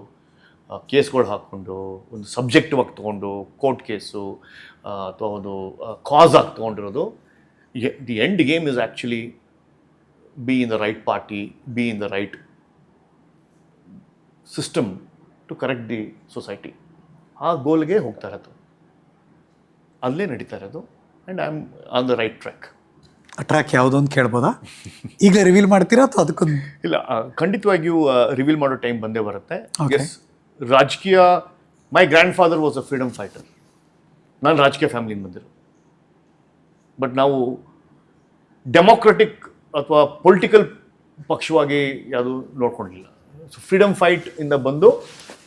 ಕೇಸ್ಗಳು ಹಾಕ್ಕೊಂಡು ಒಂದು ಸಬ್ಜೆಕ್ಟಿವ್ ಆಗಿ ತೊಗೊಂಡು ಕೋರ್ಟ್ ಕೇಸು ಅಥವಾ ಒಂದು ಕಾಸ್ ಆಗಿ ತೊಗೊಂಡಿರೋದು. The end game is actually be in the right party, be in the right system to correct the society. ಆ ಗೋಲ್ಗೆ ಹೋಗ್ತಾ ಇರೋದು, ಅಲ್ಲೇ ನಡೀತಾ ಇರೋದು. And I am on the right track. ಆ ಟ್ರ್ಯಾಕ್ ಯಾವುದೋ ಅಂತ ಕೇಳ್ಬೋದಾ? ಈಗಲೇ ರಿವೀಲ್ ಮಾಡ್ತೀರಾ ಅಥವಾ ಅದಕ್ಕೊಂದು? ಇಲ್ಲ, ಖಂಡಿತವಾಗಿಯೂ ರಿವೀಲ್ ಮಾಡೋ ಟೈಮ್ ಬಂದೇ ಬರುತ್ತೆ. Okay. ಎಸ್, ರಾಜಕೀಯ, my grandfather was a freedom fighter. ನಾನು ರಾಜಕೀಯ ಫ್ಯಾಮಿಲಿಯಿಂದ ಬಂದಿರೋ, ಬಟ್ ನಾವು ಡೆಮೋಕ್ರೆಟಿಕ್ ಅಥವಾ ಪೊಲಿಟಿಕಲ್ ಪಕ್ಷವಾಗಿ ಯಾವುದು ನೋಡ್ಕೊಂಡಿಲ್ಲ. ಸೊ ಫ್ರೀಡಮ್ ಫೈಟ್ ಇಂದ ಬಂದು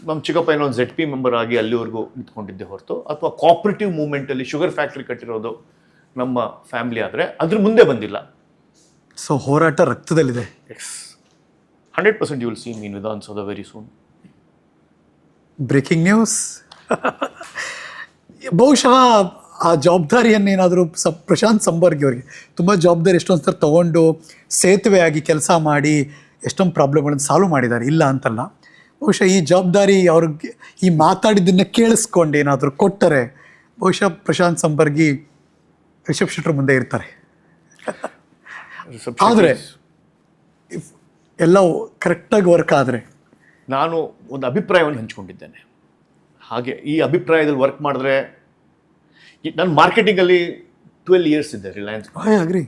ನಮ್ಮ ಚಿಕ್ಕಪ್ಪ ಏನೋ ಒಂದು ZP ಮೆಂಬರ್ ಆಗಿ ಅಲ್ಲಿವರೆಗೂ ನಿಂತ್ಕೊಂಡಿದ್ದೆ ಹೊರತು, ಅಥವಾ ಕೋಆಪರೇಟಿವ್ ಮೂವ್ಮೆಂಟಲ್ಲಿ ಶುಗರ್ ಫ್ಯಾಕ್ಟ್ರಿ ಕಟ್ಟಿರೋದು ನಮ್ಮ ಫ್ಯಾಮಿಲಿ ಆದರೆ ಅದ್ರ ಮುಂದೆ ಬಂದಿಲ್ಲ. ಸೊ ಹೋರಾಟ ರಕ್ತದಲ್ಲಿದೆ. Yes, 100% you will see me in Vidhana Soudha very soon. Breaking news. ಬಹುಶಃ ಆ ಜವಾಬ್ದಾರಿಯನ್ನೇನಾದರೂ ಪ್ರಶಾಂತ್ ಸಂಬರ್ಗಿ ಅವರಿಗೆ ತುಂಬ ಜವಾಬ್ದಾರಿ ಎಷ್ಟೊಂದು ಸಲ ತೊಗೊಂಡು ಸೇತುವೆಯಾಗಿ ಕೆಲಸ ಮಾಡಿ ಎಷ್ಟೊಂದು ಪ್ರಾಬ್ಲಮ್ಗಳನ್ನು ಸಾಲ್ವ್ ಮಾಡಿದ್ದಾರೆ, ಇಲ್ಲ ಅಂತಲ್ಲ. ಬಹುಶಃ ಈ ಜವಾಬ್ದಾರಿ ಅವ್ರಿಗೆ ಈ ಮಾತಾಡಿದ್ದನ್ನು ಕೇಳಿಸ್ಕೊಂಡು ಏನಾದರೂ ಕೊಟ್ಟರೆ ಬಹುಶಃ ಪ್ರಶಾಂತ್ ಸಂಬರ್ಗಿ ರಿಷಬ್ ಶೆಟ್ಟರ್ ಮುಂದೆ ಇರ್ತಾರೆ. ಆದರೆ ಎಲ್ಲ ಕರೆಕ್ಟಾಗಿ ವರ್ಕ್ ಆದರೆ, ನಾನು ಒಂದು ಅಭಿಪ್ರಾಯವನ್ನು ಹಂಚ್ಕೊಂಡಿದ್ದೇನೆ. ಹಾಗೆ ಈ ಅಭಿಪ್ರಾಯದಲ್ಲಿ ವರ್ಕ್ ಮಾಡಿದ್ರೆ, ನಾನು ಮಾರ್ಕೆಟಿಂಗಲ್ಲಿ 12 ಇಯರ್ಸ್ ಇದ್ದೆ ರಿಲಯನ್ಸ್. I agree.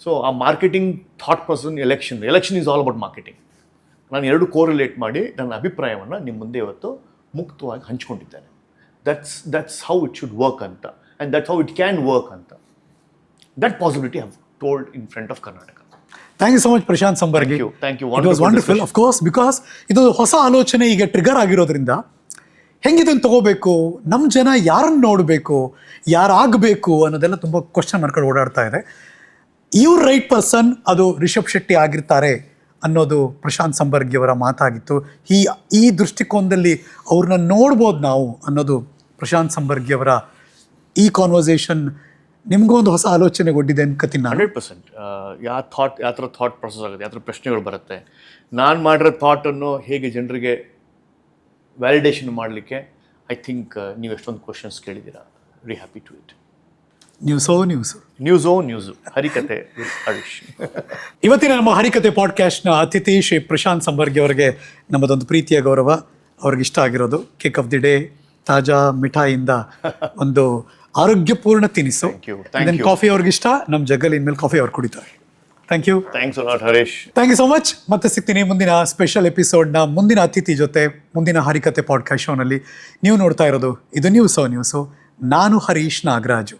ಸೊ ಆ marketing thought person, election is all about marketing. ನಾನು ಎರಡು ಕೋರಿಲೇಟ್ ಮಾಡಿ ನನ್ನ ಅಭಿಪ್ರಾಯವನ್ನು ನಿಮ್ಮ ಮುಂದೆ ಇವತ್ತು ಮುಕ್ತವಾಗಿ ಹಂಚ್ಕೊಂಡಿದ್ದೇನೆ. That's how it should work ಅಂತ, and that's how it can work ಅಂತ. That possibility have told in front of Karnataka. Thank you so much Prashant Sambargi. Thank you. It was wonderful. Of course, because ಇದು ಹೊಸ ಆಲೋಚನೆ ಈಗ ಟ್ರಿಗರ್ ಆಗಿರೋದ್ರಿಂದ ಹೆಂಗಿದನ್ನು ತಗೋಬೇಕು, ನಮ್ಮ ಜನ ಯಾರನ್ನು ನೋಡಬೇಕು, ಯಾರಾಗಬೇಕು ಅನ್ನೋದೆಲ್ಲ ತುಂಬ ಕ್ವಶನ್ ಮಾಡ್ಕೊಂಡು ಓಡಾಡ್ತಾ ಇದೆ. ಇವ್ರು ರೈಟ್ ಪರ್ಸನ್, ಅದು ರಿಷಬ್ ಶೆಟ್ಟಿ ಆಗಿರ್ತಾರೆ ಅನ್ನೋದು ಪ್ರಶಾಂತ್ ಸಂಬರ್ಗಿ ಅವರ ಮಾತಾಗಿತ್ತು. ಈ ದೃಷ್ಟಿಕೋನದಲ್ಲಿ ಅವ್ರನ್ನ ನೋಡ್ಬೋದು ನಾವು ಅನ್ನೋದು ಪ್ರಶಾಂತ್ ಸಂಬರ್ಗಿ ಅವರ ಈ ಕಾನ್ವರ್ಸೇಷನ್ ನಿಮಗೂ ಒಂದು ಹೊಸ ಆಲೋಚನೆ ಕೊಟ್ಟಿದೆ ಅನ್ಕತೀನಿ ನಾನು. 100%. ಯಾವ ಥರ ಥಾಟ್ ಪ್ರೊಸೆಸ್ ಆಗುತ್ತೆ, ಯಾವ ಥರ ಪ್ರಶ್ನೆಗಳು ಬರುತ್ತೆ, ನಾನು ಮಾಡಿರೋ ಥಾಟನ್ನು ಹೇಗೆ ಜನರಿಗೆ ವ್ಯಾಲಿಡೇಷನ್ ಮಾಡಲಿಕ್ಕೆ ಐ ಥಿಂಕ್ ನೀವು ಎಷ್ಟೊಂದು ಕ್ವಶನ್ಸ್ ಕೇಳಿದ್ದೀರಾ. Very happy to it. News Harikathe with Harish. ಇವತ್ತಿನ ನಮ್ಮ ಹರಿಕತೆ ಪಾಡ್ಕಾಸ್ಟ್ನ ಅತಿಥಿ ಶ್ರೀ ಪ್ರಶಾಂತ್ ಸಂಬರ್ಗಿ ಅವರಿಗೆ ನಮ್ಮದೊಂದು ಪ್ರೀತಿಯ ಗೌರವ. ಅವ್ರಿಗೆ ಇಷ್ಟ ಆಗಿರೋದು ಕೇಕ್ ಆಫ್ ದಿ ಡೇ, ತಾಜಾ ಮಿಠಾಯಿಯಿಂದ ಒಂದು ಆರೋಗ್ಯಪೂರ್ಣ ತಿನಿಸು. ಕಾಫಿ ಅವ್ರಿಗೆ ಇಷ್ಟ, ನಮ್ಮ ಜಗ್ಗಲ್ಲಿ ಇನ್ಮೇಲೆ ಕಾಫಿ ಅವ್ರು ಕುಡಿತಾರೆ. Thank you. Thanks a lot Harish. Thank you so much. ಮತ್ತೆ ಸಿಗ್ತೀನಿ ಮುಂದಿನ ಸ್ಪೆಷಲ್ ಎಪಿಸೋಡ್ನ ಮುಂದಿನ ಅತಿಥಿ ಜೊತೆ, ಮುಂದಿನ ಹರಿಕತೆ ಪಾಡ್ಕಾಸ್ಟ್ ಶೋನಲ್ಲಿ. ನೀವು ನೋಡ್ತಾ ಇರೋದು ಇದು ನ್ಯೂಸು. ನಾನು ಹರೀಶ್ ನಾಗರಾಜು.